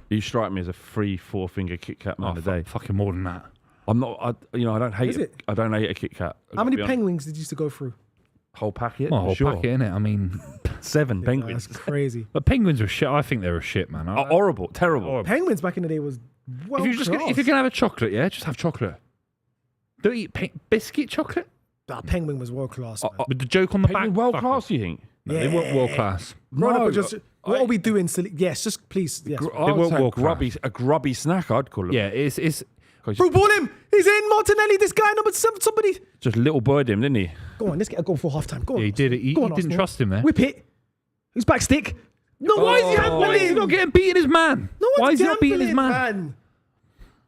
You strike me as a 3-4 finger Kit Kat man a day. Fucking more than that. I'm not. I don't hate Is it? I don't hate a Kit Kat. How many penguins did you used to go through? Whole packet. Well, a whole Sure. packet in it. I mean, 7 penguins. That's crazy. but penguins are shit. I think they're a shit, man. Horrible, terrible. Penguins back in the day was well if you're gonna have a chocolate, yeah, just have chocolate. Don't eat biscuit chocolate. That penguin was world class. With the joke on the Penguin back. world Fuck class, you think? No, they weren't world class. What are we doing? Yes, just please. Yes. I would weren't say world a grubby snack. I'd call it. Yeah, it's. Bro, ball him. He's in. Martinelli. This guy number 7. Somebody. Just little bird him, didn't he? Go on. Let's get a goal for half time. Go on. Yeah, he did it. He Go on, didn't Arsenal. trust him there. Whip it. Who's back stick? No, Why is he handling? He's not getting beaten his man. No Why one's is he not beating his gambling, man?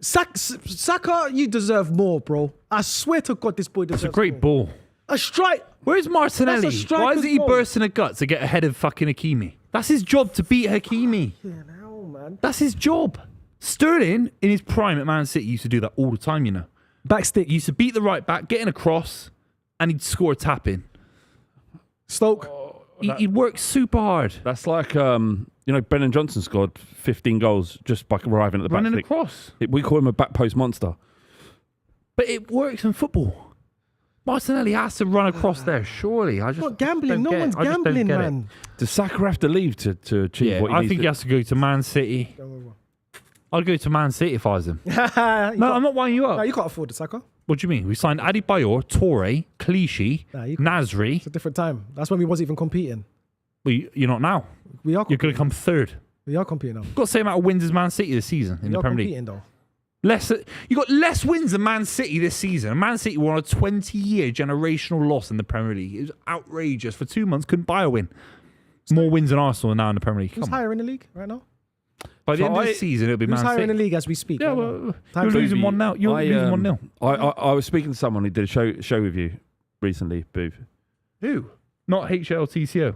Saka, you deserve more, bro. I swear to God, this boy deserves It's a great more. ball. A strike. Where's Martinelli? That's a striker's Why isn't he goal. bursting a gut to get ahead of fucking Hakimi? That's his job, to beat Hakimi. Yeah, no, man. That's his job. Sterling, in his prime at Man City, used to do that all the time, you know. Back stick. He used to beat the right back, get in a cross, and he'd score a tap in. Stoke. He'd work super hard. That's like Brennan Johnson scored 15 goals just by arriving at the back Running stick. across. We call him a back post monster. But it works in football. Martinelli has to run across there, surely. I just Not gambling. don't No get it. one's I just don't gambling, get it. man. Does Saka have to leave to achieve Yeah, what he I needs think to? he has to go to Man City. I'd go to Man City if I was him. No, I'm not winding you up. No, you can't afford the Saka. What do you mean? We signed Adebayor, Toure, Clichy, Nah, you- Nasri. It's a different time. That's when we wasn't even competing. Well, you're not now. We are You're going competing. to come third. We are competing now. Got the same amount of wins as Man City this season in We the are Premier League. competing though. You got less wins than Man City this season. And Man City won a 20-year generational loss in the Premier League. It was outrageous. For 2 months, couldn't buy a win. More wins than Arsenal now in the Premier League. Who's Come on. higher in the league right now? By the end of the season, it'll be Who's Man higher City. in the league as we speak? Yeah, right well, now? you're losing Buvey, 1-0. You're losing 1-0. I was speaking to someone who did a show with you recently, Booth. Who? Not HLTCO.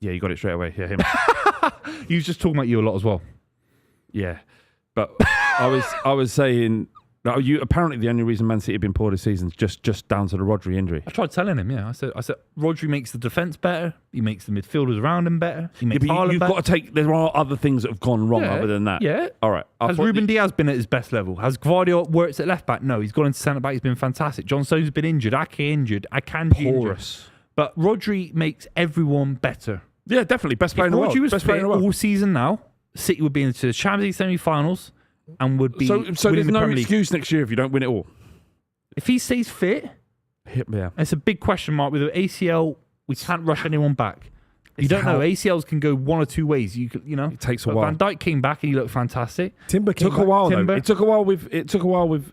Yeah, you got it straight away. Yeah, him. He was just talking about you a lot as well. Yeah, but I was saying, no, you apparently the only reason Man City have been poor this season is just down to the Rodri injury. I tried telling him, yeah. I said, Rodri makes the defence better. He makes the midfielders around him better. He makes Haaland you've better. got to take. There are other things that have gone wrong other than that. Yeah. All right. Has Ruben Diaz been at his best level? Has Guardiola worked at left back? No, he's gone into centre back. He's been fantastic. John Stones been injured. Ake injured. Akanji injured. porous? But Rodri makes everyone better. Yeah, definitely best player If in the world. Rodri was Best player fit in the world. all season now, City would be into the Champions League semi-finals and would be So winning there's the no Premier League. excuse next year if you don't win it all. If he stays fit, Yeah. it's a big question mark with the ACL. We can't rush anyone back. You don't know. ACLs can go one or two ways. You know. It takes a But while. Van Dijk came back and he looked fantastic. Timber came Took a back. while Timber. though. It took a while with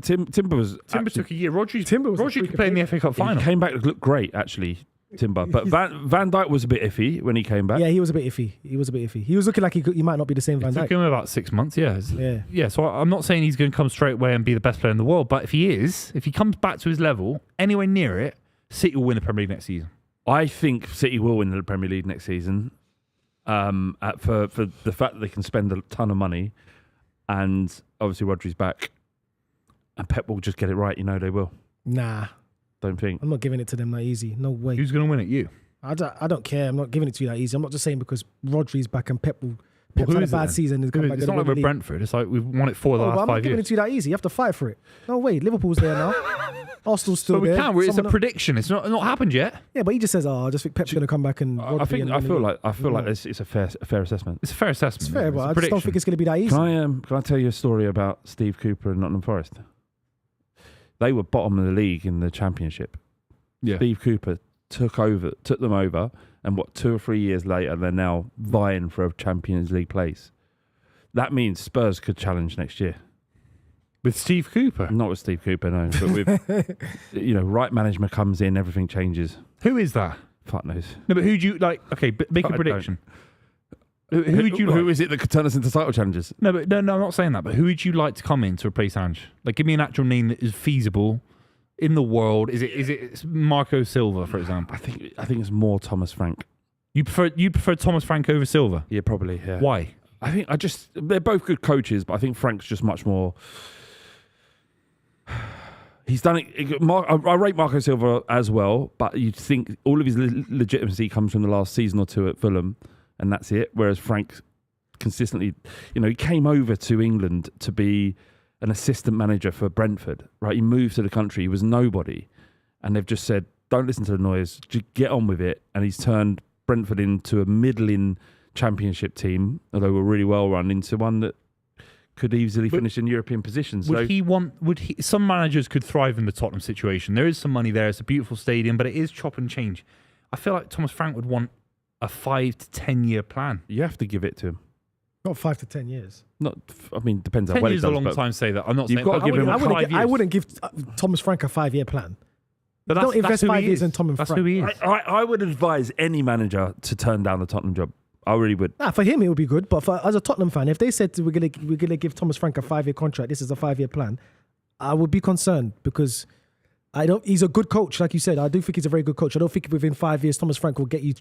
Timber was Timber actually- took a year. Timber was a Rodri freak could play in the of FA Cup he final. came back to look great actually. Timber. But Van Dijk was a bit iffy when he came back. Yeah, he was a bit iffy. He was looking like he might not be the same Van It Dijk. took him about 6 months, yeah. So I'm not saying he's going to come straight away and be the best player in the world, but if he comes back to his level, anywhere near it, City will win the Premier League next season. I think City will win the Premier League next season for the fact that they can spend a ton of money, and obviously Rodri's back, and Pep will just get it right. You know they will. Nah. Don't think. I'm not giving it to them that easy. No way. Who's going to win it? You? I don't care. I'm not giving it to you that easy. I'm not just saying because Rodri's back and Pep's had a bad season. It's not like we're Brentford. It's like we've won it for the last 5 years. I'm not giving it to you that easy. You have to fight for it. No way. Liverpool's there now. Arsenal's still there. But it's a prediction. It's not happened yet. Yeah, but he just says, I just think Pep's going to come back and I feel like it's a fair assessment. It's a fair assessment. It's fair, but I just don't think it's going to be that easy. Can I tell you a story about Steve Cooper and Nottingham Forest? They were bottom of the league in the Championship. Yeah. Steve Cooper took them over, and 2 or 3 years later, they're now vying for a Champions League place. That means Spurs could challenge next year. With Steve Cooper? Not with Steve Cooper, no. But with, right management comes in, everything changes. Who is that? Fuck knows. No, but who do you like? Okay, but make a prediction. Who is it that could turn us into title challengers? No, I'm not saying that. But who would you like to come in to replace Ange? Like, give me an actual name that is feasible in the world. Is it Marco Silva, for example? I think it's more Thomas Frank. You prefer Thomas Frank over Silva? Yeah, probably. Yeah. Why? They're both good coaches, but I think Frank's just much more. He's done it. I rate Marco Silva as well, but you'd think all of his legitimacy comes from the last season or two at Fulham, and that's it. Whereas Frank consistently, he came over to England to be an assistant manager for Brentford, right? He moved to the country. He was nobody, and they've just said, don't listen to the noise, just get on with it. And he's turned Brentford into a middling Championship team, although we're really well run, into one that could easily finish in European positions. Some managers could thrive in the Tottenham situation. There is some money there. It's a beautiful stadium, but it is chop and change. I feel like Thomas Frank would want a 5 to 10 year plan. You have to give it to him. Not 5 to 10 years. Depends on 10 what years he does. is a long time to say that. I'm not saying got to give him 5 years. I wouldn't give Thomas Frank a 5 year plan. But don't invest 5 years in Thomas Frank. That's who he is. I would advise any manager to turn down the Tottenham job. I really would. For him it would be good, but as a Tottenham fan, if they said we're gonna give Thomas Frank a 5 year contract, this is a 5 year plan, I would be concerned because he's a good coach, like you said. I do think he's a very good coach. I don't think within 5 years Thomas Frank will get you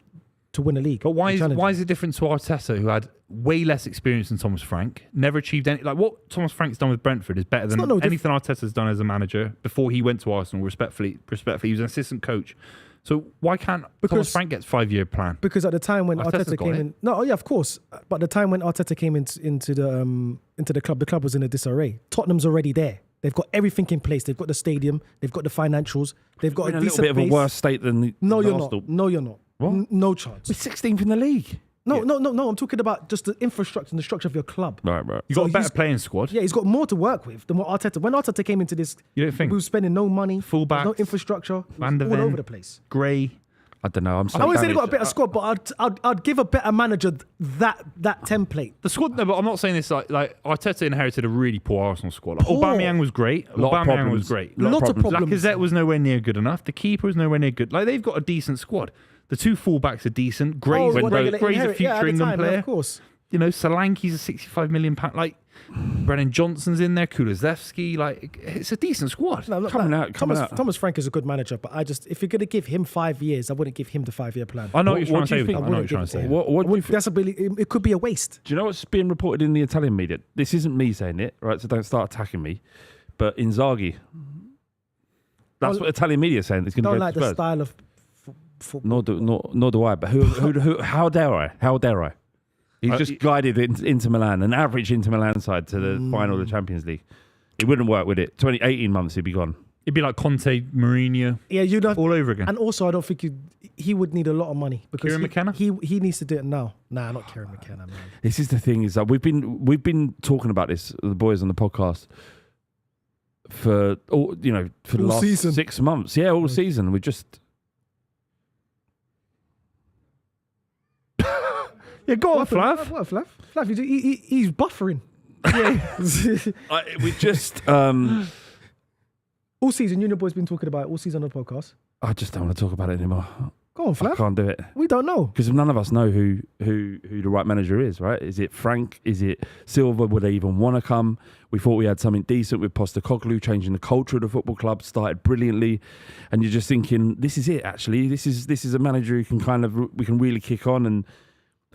to win a league. But why is it different to Arteta, who had way less experience than Thomas Frank, never achieved any? Like what Thomas Frank's done with Brentford is better than anything Arteta's done as a manager before he went to Arsenal. Respectfully, he was an assistant coach. So why can't Thomas Frank get 5 year plan? Because at the time when Arteta came in, of course. But the time when Arteta came into the club was in a disarray. Tottenham's already there. They've got everything in place. They've got the stadium. They've got the financials. They've got a decent little bit of a worse state than No, you're Arsenal. not. No, you're not. What? No chance. We're 16th in the league. No. I'm talking about just the infrastructure and the structure of your club. Right. You've got a better playing squad. Yeah, he's got more to work with than what Arteta. When Arteta came into this, you don't think we were spending no money, fullback, no infrastructure, Van der all Ven, over the place. Gray. I don't know. I wouldn't say they got a better squad, but I'd give a better manager that template. The squad, no, but I'm not saying this like Arteta inherited a really poor Arsenal squad. Like, Aubameyang was great. Aubameyang was great. Lot of problems. Lacazette was nowhere near good enough. The keeper was nowhere near good. Like they've got a decent squad. The two fullbacks are decent. Gray's a future England player. Of course. Solanke's a £65 million. Like Brennan Johnson's in there. Kulusevski. Like it's a decent squad. No, Thomas Frank is a good manager, but if you're going to give him 5 years, I wouldn't give him the 5 year plan. I know what you're trying to say. I know what you're trying to say. What do you think? It could be a waste. Do you know what's being reported in the Italian media? This isn't me saying it, right? So don't start attacking me. But Inzaghi. That's what Italian media is saying. It's going to go to Spurs. The style of football. Nor do I. But who? How dare I? How dare I? He's just guided Inter Milan, an average Inter Milan side, to the final of the Champions League. It wouldn't work, would it? 18 months, he'd be gone. It'd be like Conte, Mourinho, you'd have all over again. And also, I don't think he would need a lot of money because Kieran McKenna? He needs to do it now. Nah, not Kieran McKenna, man. This is the thing: is that we've been talking about this, the boys on the podcast, for the last season. 6 months. Yeah, all season. We just. Yeah, go on, Flav. What, Flav? Flav, he's buffering. Yeah. We just... all season, Union Boy's been talking about it all season on the podcast. I just don't want to talk about it anymore. Go on, Flav. I can't do it. We don't know. Because none of us know who the right manager is, right? Is it Frank? Is it Silva? Would they even want to come? We thought we had something decent with Postecoglou, changing the culture of the football club, started brilliantly. And you're just thinking, this is it, actually. This is a manager who can we can really kick on and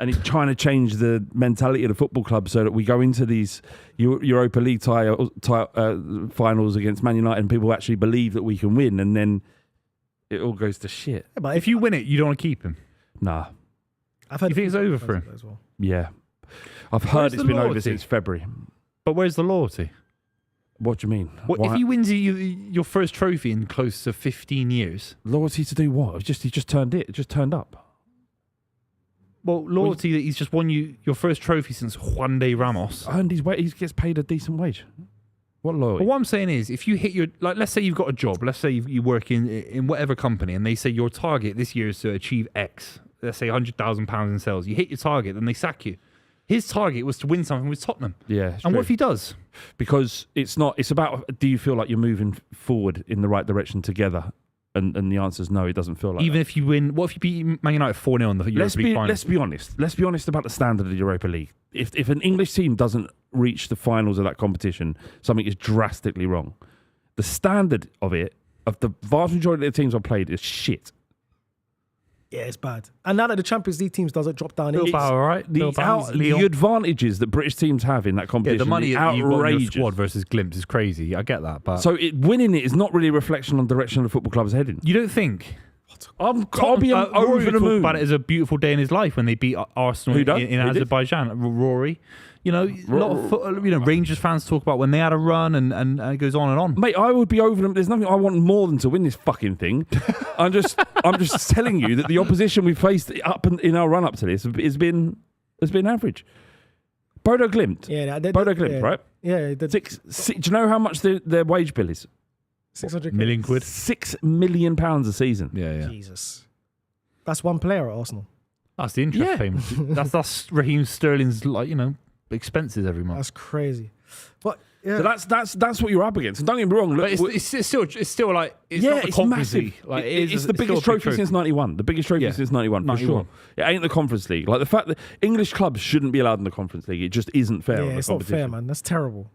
he's trying to change the mentality of the football club so that we go into these Europa League finals against Man United and people actually believe that we can win, and then it all goes to shit. Yeah, but if you win it, you don't want to keep him. Nah. I've heard you think it's over for him? As well. Yeah. I've heard it's been over since February. But where's the loyalty? What do you mean? If he wins your first trophy in close to 15 years? Loyalty to do what? He just turned it. It just turned up. Well, loyalty that he's just won your first trophy since Juan de Ramos. And he gets paid a decent wage. What loyalty? But what I'm saying is, if you hit let's say you've got a job, let's say you work in whatever company, and they say your target this year is to achieve X, let's say £100,000 in sales. You hit your target, then they sack you. His target was to win something with Tottenham. Yeah. And what if he does? Because it's about, do you feel like you're moving forward in the right direction together? And the answer is no, it doesn't feel like Even that. if you win, what if you beat Man United 4-0 in the Europa League final? Let's be honest. Let's be honest about the standard of the Europa League. If an English team doesn't reach the finals of that competition, something is drastically wrong. The standard of it, of the vast majority of the teams I've played, is shit. Yeah, it's bad. And now that the Champions League teams doesn't drop down, Bilbao, right? The advantages that British teams have in that competition, the money that you've got in your outrageous. squad versus Glimpse is crazy. I get that, but So winning it is not really a reflection on the direction the football club is heading. you don't think? I'll be Rory over the talked moon. about it as a beautiful day in his life when they beat Arsenal Who done? in Who did? Azerbaijan. Rory, a lot of Rangers fans talk about when they had a run, and it goes on and on. Mate, I would be over them. There's nothing I want more than to win this fucking thing. I'm just telling you that the opposition we faced in our run up to this has been average. Bodo Glimt. Yeah, Bodo Glimt, right? Yeah. Do you know how much their wage bill is? 600 million quid. £6 million a season. Yeah. Jesus. That's one player at Arsenal. That's the interest Yeah. payment. that's Raheem Sterling's expenses every month. That's crazy. But yeah, So that's what you're up against. And don't get me wrong. But Look, it's still like it's yeah, not the it's Conference massive. League. Like, It's the still biggest a big trophy since '91. The biggest trophy Yeah. since '91 for 91. sure. It ain't the Conference League. Like the fact that English clubs shouldn't be allowed in the Conference League. It just isn't fair. yeah, on the it's not competition. fair, man. That's terrible.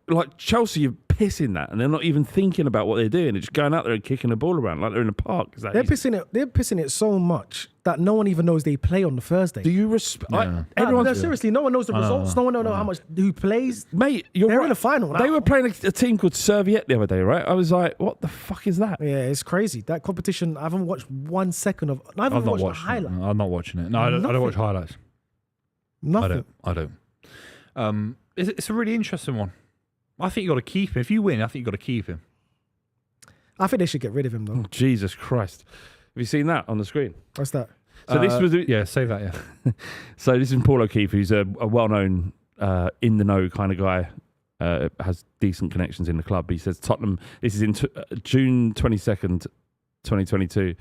Like Chelsea are pissing that, and they're not even thinking about what they're doing. They're just going out there and kicking the ball around like they're in a park. Is that They're easy? pissing it so much that no one even knows they play on the Thursday. Do you respect? Yeah. Everyone, seriously, no one knows the results. No one knows how much who plays. Mate, you're They're right. in the final now. They were playing a team called Serviette the other day, right? I was like, what the fuck is that? Yeah, it's crazy. That competition, I haven't watched 1 second of. I haven't I've not watched the watched it. highlight. I'm not watching it. No, I don't watch highlights. Nothing. I don't. It's a really interesting one. I think you got to keep him. If you win, I think you got to keep him. I think they should get rid of him though. Oh, Jesus Christ. Have you seen that on the screen? What's that? So this was say that. Yeah. So this is Paul O'Keefe, who's a well-known, in the know kind of guy. Has decent connections in the club. He says Tottenham. This is in June 22nd, 2022.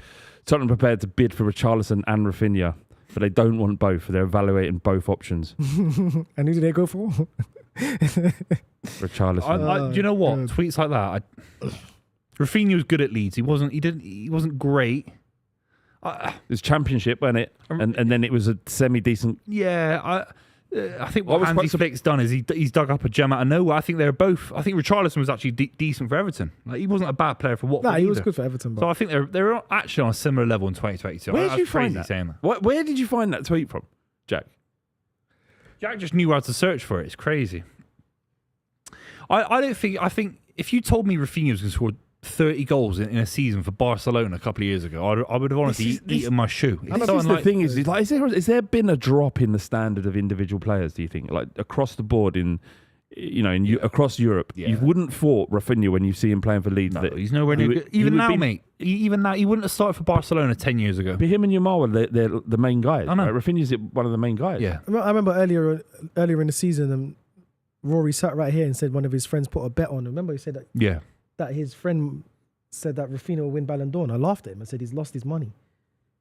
Tottenham prepared to bid for Richarlison and Rafinha, but they don't want both. They're evaluating both options. And who did they go for? Richarlison. Do you know what? God. Tweets like that. Rafinha was good at Leeds. He wasn't great. It was Championship, wasn't it? And then it was a semi-decent. Yeah, I think what I was Hansi quite Flick's done is he's dug up a gem out of nowhere. I think they're both. I think Richarlison was actually decent for Everton. Like, he wasn't a bad player for Watford. Nah, he was either. good for Everton. But So I think they're actually on a similar level in 2022. Where did That's you find crazy that? saying that? Where did you find that tweet from, Jack? Jack just knew how to search for it. It's crazy. I don't think. I think if you told me Rafinha was going to score 30 goals in a season for Barcelona a couple of years ago, I would have honestly eaten my shoe. I know the thing is there been a drop in the standard of individual players? Do you think, like across the board across Europe? Yeah. You wouldn't thought Rafinha when you see him playing for Leeds. No, that he's nowhere near good. Even now, mate. Even now, he wouldn't have started for Barcelona 10 years ago. But him and Yamal, they're the main guys. I know. Right? Rafinha's one of the main guys. Yeah. I remember earlier in the season, Rory sat right here and said one of his friends put a bet on. Remember he said that his friend said that Rafinha will win Ballon d'Or, and I laughed at him and said he's lost his money.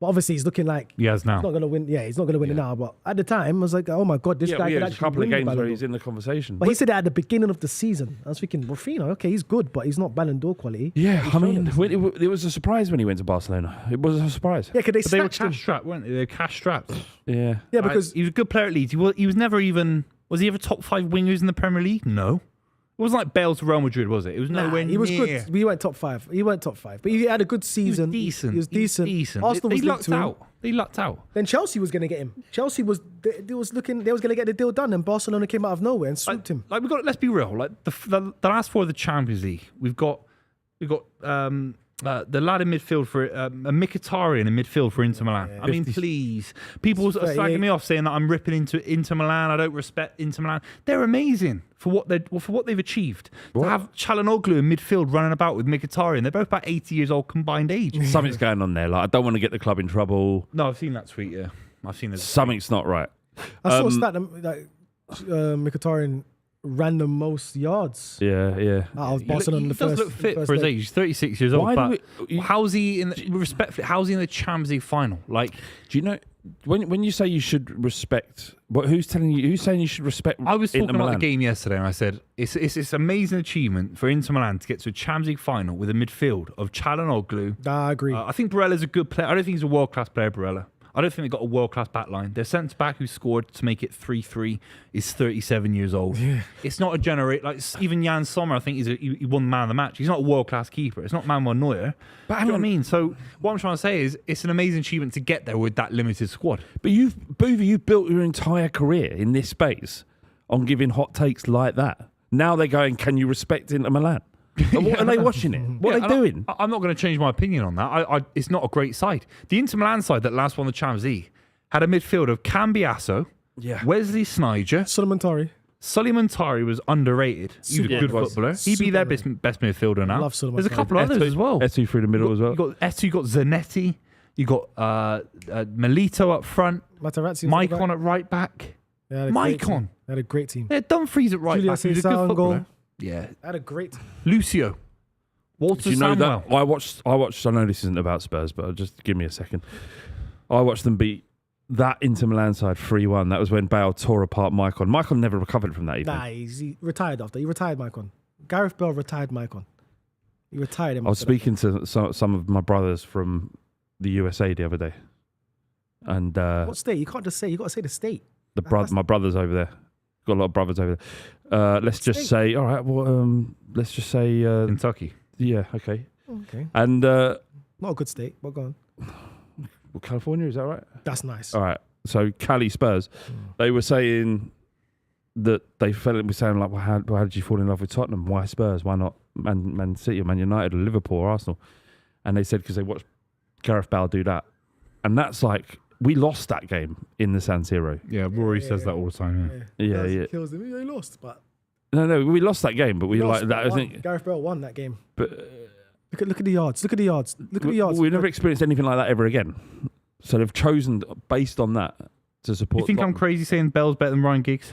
But obviously, he's looking like he has now. He's not going to win. Yeah, he's not going to win it now. But at the time, I was like, oh my God, this guy could there's actually a couple win of games the where Ballon he's d'Or. in the conversation. But he said that at the beginning of the season. I was thinking, Rafinha, okay, he's good, but he's not Ballon d'Or quality. Yeah, I mean, it was a surprise when he went to Barcelona. It was a surprise. Yeah, because They were snatched him. cash strapped, weren't they? They were cash strapped. Yeah. Yeah, because he was a good player at Leeds. He was never even. Was he ever top 5 wingers in the Premier League? No. It wasn't like Bale to Real Madrid, was it? It was nowhere he was near. good. He went top 5. He went top 5, but he had a good season. He was decent. Arsenal They was lucked linked to him. out. They lucked out. Then Chelsea was going to get him. They was going to get the deal done, and Barcelona came out of nowhere and swooped him. Like let's be real. Like the last 4 of the Champions League, we've got the lad in midfield for a Mkhitaryan in midfield for Inter Milan. I mean, please, people are slagging me off saying that I'm ripping into Inter Milan. I don't respect Inter Milan. They're amazing for what they've achieved. To have Çalhanoğlu in midfield running about with Mkhitaryan. They're both about 80 years old combined age. Something's going on there. Like, I don't want to get the club in trouble. No, I've seen that tweet. Yeah, I've seen this. Something's not right. I saw a stat that Mkhitaryan ran the most yards. Yeah. Out of Barcelona He in the does first. look fit first for his leg. age. He's 36 years old. Why But do how's he in? Respectfully, how's he in the Champions League final? Like, Do you know when you say you should respect? Who's telling you? Who's saying you should respect? I was talking Inter about Milan? the game yesterday, and I said it's amazing achievement for Inter Milan to get to a Champions League final with a midfield of Çalhanoğlu. I agree. I think Barella's a good player. I don't think he's a world class player, Barella. I don't think they've got a world class back line. Their centre back who scored to make it 3-3 is 37 years old. Yeah. It's not a generate like even Jan Sommer. I think he won the man of the match. He's not a world class keeper. It's not Manuel Neuer. But you know what I mean? So what I'm trying to say is it's an amazing achievement to get there with that limited squad. But you've built your entire career in this space on giving hot takes like that. Now they're going, can you respect Inter Milan? And what are they watching it? What are they doing? I'm not going to change my opinion on that. It's not a great side. The Inter Milan side that last won the Champions League had a midfield of Cambiasso, Wesley Sneijder, Suleiman Tari was underrated. He was a good footballer. He'd be their best midfielder now. Love Suleiman There's a Tari. couple others as well. Etu through the middle as well. You got Etu, you got Zanetti, you got Melito up front, Materazzi, Maicon at right back. Maicon. They had a great team. Yeah, Dumfries at right Julia back. He was a Cesar good on footballer. goal. Yeah. They had a great team. Lucio. Walter Do you know Samuel. that? I watched. I know this isn't about Spurs, but just give me a second. I watched them beat that Inter Milan side 3-1. That was when Bale tore apart Maicon. Maicon never recovered from that even. Nah, he retired after. He retired Maicon. Gareth Bale retired Maicon. He retired him. I was speaking to some of my brothers from the USA the other day, and what state? You can't just say. You got to say the state. my brothers over there. Got a lot of brothers over there. Let's just say, all right. Well, let's just say Kentucky. Yeah. Okay. Okay. And not a good state. But go on. Well, California, is that right? That's nice. All right. So Cali Spurs, they were saying that they were saying like, well, how did you fall in love with Tottenham? Why Spurs? Why not Man City or Man United or Liverpool or Arsenal? And they said because they watched Gareth Bale do that, and that's like we lost that game in the San Siro. Yeah, Rory says that all the time. Yeah. Kills him. He lost, but No, we lost that game, but we lost, like that. I think Gareth Bale won that game. But Look at the yards. Look at the yards. Look at the yards. We've never experienced anything like that ever again. So they've chosen based on that to support. You think I'm crazy saying Bell's better than Ryan Giggs?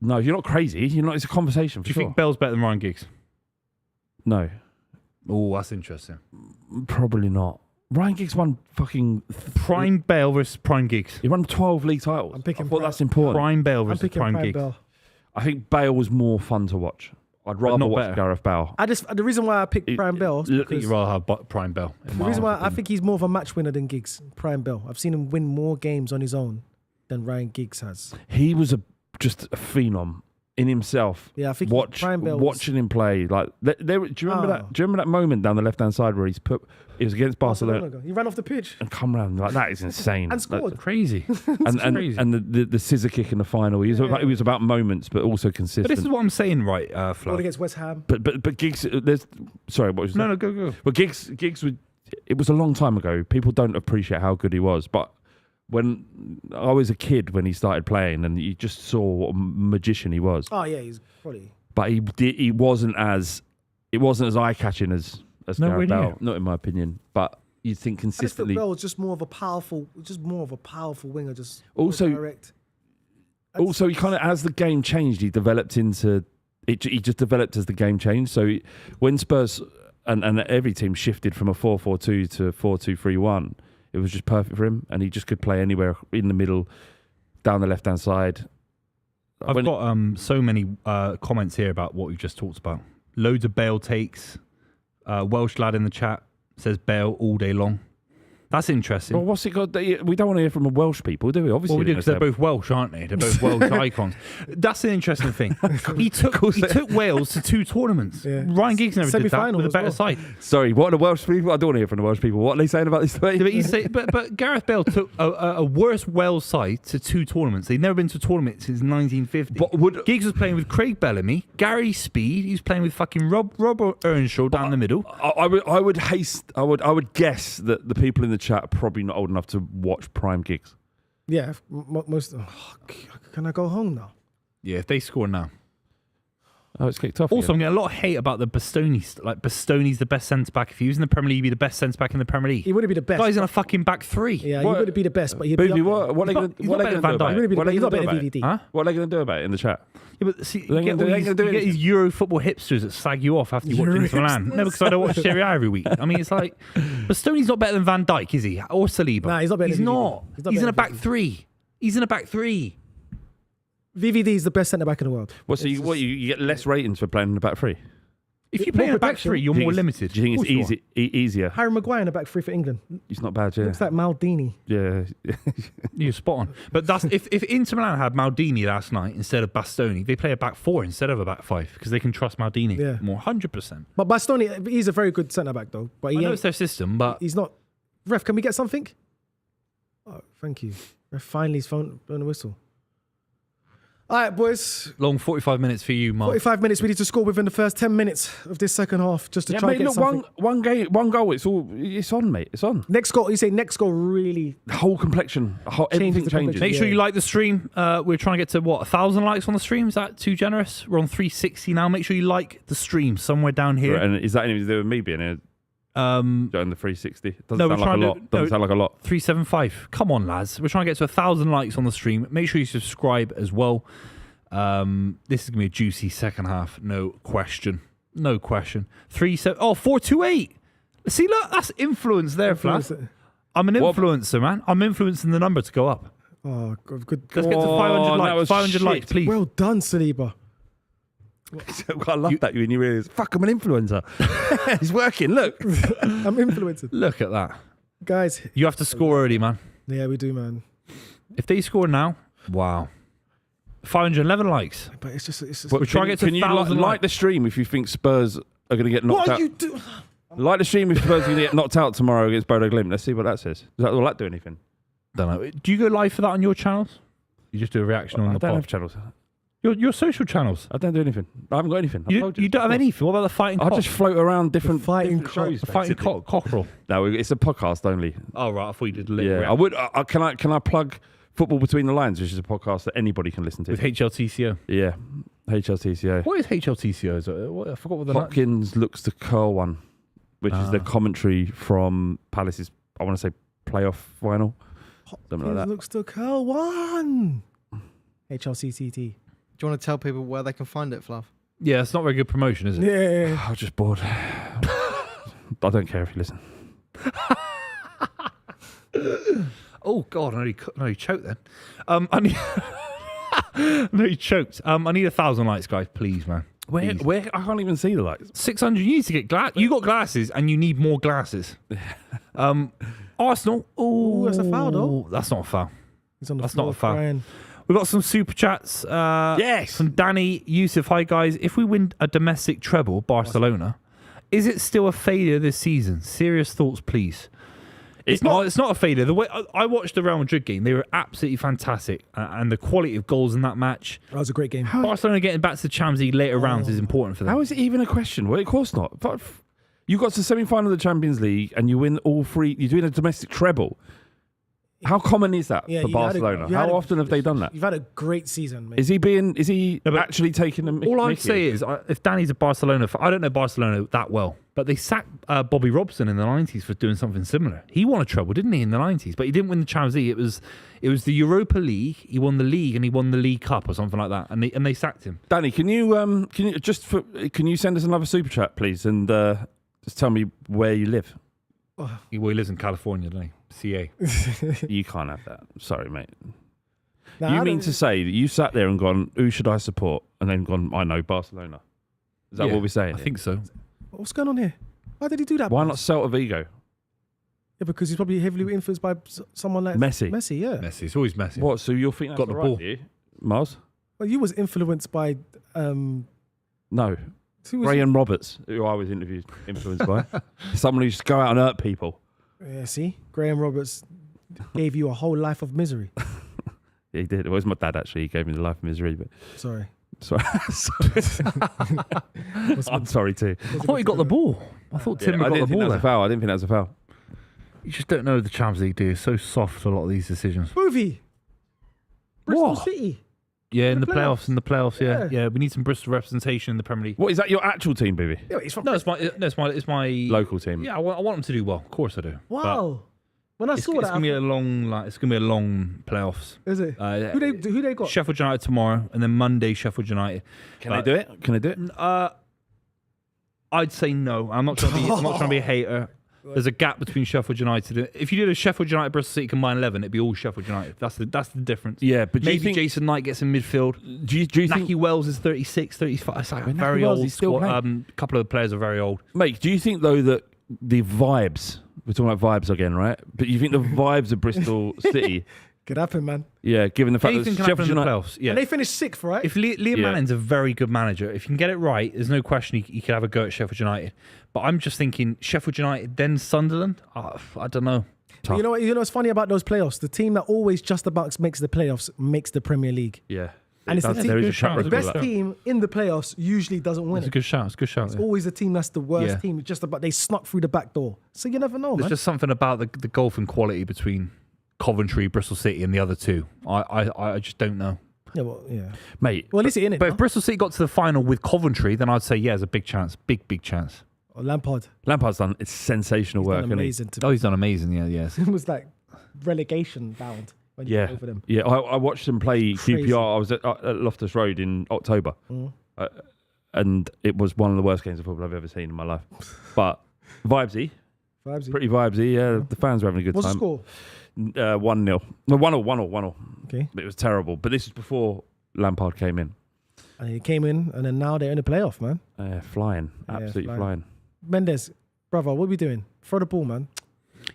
No, you're not crazy. You're not. It's a conversation. Do you think Bell's better than Ryan Giggs? No. Oh, that's interesting. Probably not. Ryan Giggs won fucking Prime Bale versus Prime Giggs. He won 12 league titles. I'm picking I thought that's important. Prime Bale I'm versus picking Prime Prime Giggs. Bale. I think Bale was more fun to watch. I'd rather not watch better. Gareth Bale. The reason why I picked Prime Bale is I think because you'd rather have Prime Bale. the reason why I think he's more of a match winner than Giggs. Prime Bale. I've seen him win more games on his own than Ryan Giggs has. He was just a phenom in himself. Yeah, I think Prime Bale watching him play like do you remember that? Do you remember that moment down the left hand side where it was against Barcelona He ran off the pitch and come round like that is insane and scored. Like, crazy. and the scissor kick in the final. It was about moments, but also consistent. But this is what I'm saying, right, Flo? against West Ham. But Giggs, sorry, what was that? No, go. Well, Giggs it was a long time ago. People don't appreciate how good he was, but when I was a kid when he started playing, and you just saw what a magician he was. Oh yeah, he's probably. But it wasn't as eye catching as Gareth Bale, near. not in my opinion. But you think consistently. I just feel Bale was just more of a powerful winger. Just Also- more direct. Also, he kind of, as the game changed, he developed into it. He just developed as the game changed. So when Spurs and every team shifted from a 4-4-2 to 4-2-3-1. It was just perfect for him, and he just could play anywhere in the middle, down the left-hand side. I've got so many comments here about what we've just talked about. Loads of Bale takes. Welsh lad in the chat says Bale all day long. That's interesting. Well, what's it got? We don't want to hear from Welsh people, do we? Obviously, well, we do because they're both Welsh, aren't they? They're both Welsh icons. That's an interesting thing. He took Wales to 2 tournaments. Yeah. Ryan Giggs never did that with a better side. Sorry, what are the Welsh people? I don't want to hear from the Welsh people. What are they saying about this thing? But Gareth Bale took a worse Wales side to 2 tournaments. They'd never been to a tournament since 1950. Giggs was playing with Craig Bellamy, Gary Speed. He was playing with fucking Robert Earnshaw down the middle. I would guess that the people in the chat are probably not old enough to watch prime Giggs. Yeah, most. Can I go home now? Yeah, if they score now. Oh, it's kicked off. Also, I'm getting a lot of hate about the Bastoni. Like, Bastoni's the best centre back. If he was in the Premier League, he'd be the best centre back in the Premier League. He wouldn't be the best. Guy's in a fucking back 3. Yeah, he wouldn't be the best, but he'd Buvey, be. what are they going to do about it? He's not better than VVD. Huh? What are they going to do about it in the chat? Yeah, but see, you get these Euro football hipsters that slag you off after you watch Inter Milan. No, because I don't watch Serie A every week. I mean, it's like, Bastoni's not better than Van Dijk, is he? Or Saliba? Nah, he's not better than VVD. He's in a back 3. He's in a back 3. VVD is the best centre back in the world. Well, so you get less ratings for playing in the back 3? If you play in a back 3, you're more limited. Do you think it's easier? Harry Maguire in the back 3 for England. He's not bad, yeah. Looks like Maldini. Yeah. You're spot on. But that's if Inter Milan had Maldini last night instead of Bastoni, they play a back 4 instead of a back 5 because they can trust Maldini more, 100%. But Bastoni, he's a very good centre back though. But I know it's their system, but he's not. Ref, can we get something? Oh, thank you. Ref finally's blown the whistle. All right, boys. Long 45 minutes for you, Mark. 45 minutes. We need to score within the first 10 minutes of this second half just to try and get something. One goal. It's on, mate. It's on. Next goal. You say next goal really. The whole complexion. Everything changes. Make sure you like the stream. We're trying to get to 1,000 likes on the stream. Is that too generous? We're on 360 now. Make sure you like the stream somewhere down here. Right, and is that anything to do with me being here? Doing the 360 doesn't sound like a lot. 375. Come on, lads. We're trying to get to 1,000 likes on the stream. Make sure you subscribe as well. This is gonna be a juicy second half, no question. 428. See, look, that's influence there, Flash. I'm an influencer, man. I'm influencing the number to go up. Oh, good. Let's get to 500 likes. 500 likes, please. Well done, Saliba. I love that when you realise, fuck, I'm an influencer. It's working, look. I'm influencing. Look at that. Guys. You have to score early, man. Yeah, we do, man. If they score now, wow. 511 likes. But it's just we're trying to get to 1,000 like the stream if you think Spurs are going to get knocked out. What are you doing? Like the stream if Spurs are going to get knocked out tomorrow against Bodo Glimt. Let's see what that says. Will that do anything? Don't know. Do you go live for that on your channels? You just do a reaction on the pod? I don't have channels. Your social channels. I don't do anything. I haven't got anything. You don't have anything. What about the fighting cock? I just float around different shows. Fighting cockerel. No, it's a podcast only. Oh right, I thought you did. Yeah, I would. Can I plug Football Between the Lines, which is a podcast that anybody can listen to with HLTCO? Yeah, HLTCO. What is HLTCO? I forgot what the Hopkins looks to curl one, which is the commentary from Palace's. I want to say playoff final. Something like that. Looks to curl one. HLCCT. Do you want to tell people where they can find it, Fluff? Yeah, it's not very good promotion, is it? Yeah. I'm just bored. I don't care if you listen. Oh God, I nearly choked then. I nearly choked. I need 1,000 likes, guys, please, man. Where? I can't even see the likes. 600. You need to get glass. You got glasses, and you need more glasses. Arsenal. Oh, that's a foul, though. That's not a foul. That's not a foul. Crying. We've got some super chats. Yes. From Danny Yusuf. Hi, guys. If we win a domestic treble, Barcelona, is it still a failure this season? Serious thoughts, please. It's not a failure. The way I watched the Real Madrid game, they were absolutely fantastic. And the quality of goals in that match. That was a great game. Barcelona getting back to the Champions League later rounds is important for them. How is it even a question? Well, of course not. But you got to the semi-final of the Champions League and you win all 3. You're doing a domestic treble. How common is that for Barcelona? How often have they done that? You've had a great season, mate. Is he actually taking them? All I'd say is, if Danny's a Barcelona fan, I don't know Barcelona that well, but they sacked Bobby Robson in the 90s for doing something similar. He won a treble, didn't he, in the 90s? But he didn't win the Champions League. It was the Europa League. He won the league and he won the League Cup or something like that. And they sacked him. Danny, can you send us another super chat, please, and Just tell me where you live. Well, he lives in California, doesn't he? CA. You can't have that. Sorry, mate. Nah, You mean to say that you sat there and gone, who should I support? And then gone, I know, Barcelona. Is that what we're saying? I think so. What's going on here? Why did he do that? Why not Celta Vigo? Yeah, because he's probably heavily influenced by someone like Messi. Messi, yeah. Messi. It's always Messi. What? So you're thinking Got the ball. You, Mars? Well, you was influenced by No. who was Graham Roberts, who I was influenced by. Someone who used to go out and hurt people. Yeah, see, Graham Roberts gave you a whole life of misery. Yeah, he did. It was my dad, actually. He gave me the life of misery. But Sorry. sorry. I'm sorry, too. I thought he got the ball. I thought Timber got the I didn't think ball that was a there. foul. I didn't think that was a foul. You just don't know the Champions League, do you? It's so soft, a lot of these decisions. Buvey. Bristol What? City. Yeah, in the playoffs. playoffs, yeah. We need some Bristol representation in the Premier League. What, is that your actual team, Buvey? Yeah, he's from No, it's my Local team. Yeah, I want them to do well. Of course I do. Wow. When I It's saw gonna that, be a long, playoffs. is it? Who they got? Sheffield United tomorrow, and then Monday Sheffield United. Can they do it? Can they do it? I'd say no. I'm not trying to be a hater. There's a gap between Sheffield United. If you did a Sheffield United Bristol City combined 11, it'd be all Sheffield United. That's the difference. Yeah, but do you Maybe think, Jason Knight gets in midfield. do you think, Naki Wells is 36, 35. It's like Naki very Wells, old. he's still playing. A couple of the players are very old. mate, do you think, though, that the vibes, we're talking about vibes again, right? But you think the vibes of Bristol City, Could happen, man. yeah, given the fact that Anything can happen Sheffield in the United... playoffs. Yeah. And they finished sixth, right? If Liam Manning's a very good manager, if you can get it right, there's no question he could have a go at Sheffield United. But I'm just thinking Sheffield United, then Sunderland. I don't know. You know what's funny about those playoffs? The team that always just about makes the playoffs makes the Premier League. Yeah. And it's the team, there is a good track shout. record the of best that. team in the playoffs usually doesn't win It's a it. good shout. It's a good shout. It's Yeah. always the team that's the worst Yeah. team. Just about they snuck through the back door. So you never know, There's man. just something about the golfing quality between Coventry, Bristol City, and the other two. I just don't know. Yeah, well, yeah. Mate, Well, at least it in it. But if Bristol City got to the final with Coventry, then I'd say yeah, there's a big chance, big chance. Lampard. Lampard's done it's sensational He's work, done hasn't he? amazing. Oh, he's done amazing. Yeah, yes. It was like relegation bound when you Yeah. go over them. Yeah, I watched them play Crazy. QPR. I was at Loftus Road in October. And it was one of the worst games of football I've ever seen in my life. But vibesy, Vibes. pretty vibesy. Yeah, the fans were having a good What's the time. score? 1-0. No, 1-0. Okay. It was terrible. But this was before Lampard came in. And he came in, and then now they're in the playoff, man. Flying. Yeah, Absolutely flying. flying. Mendes, brother, what are we doing? Throw the ball, man.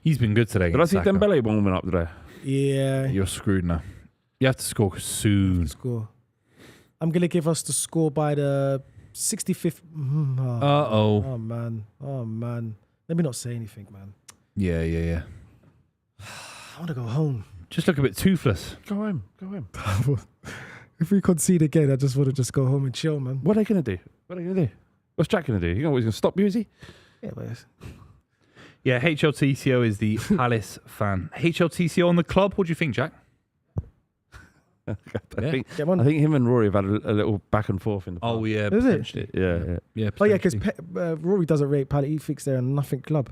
He's been good today. Did I see Saka. Dembele warming up today? Yeah. You're screwed now. You have to score soon. Score. I'm going to give us the score by the 65th. Uh-oh. Oh, man. Let me not say anything, man. Yeah. I want to go home. Just look a bit toothless. Go home. If we concede again, I just want to just go home and chill, man. What are they going to do? What's Jack going to do? You know what he's going to stop you, is he? Yeah, but it's- Yeah, HLTCO is the Palace fan. HLTCO on the club. What do you think, Jack? I Yeah. think Get one. I think him and Rory have had a little back and forth in the past. Oh yeah, Is it? potentially. Yeah. Oh, yeah, because potentially. Rory doesn't rate Palace. He thinks they're a nothing club.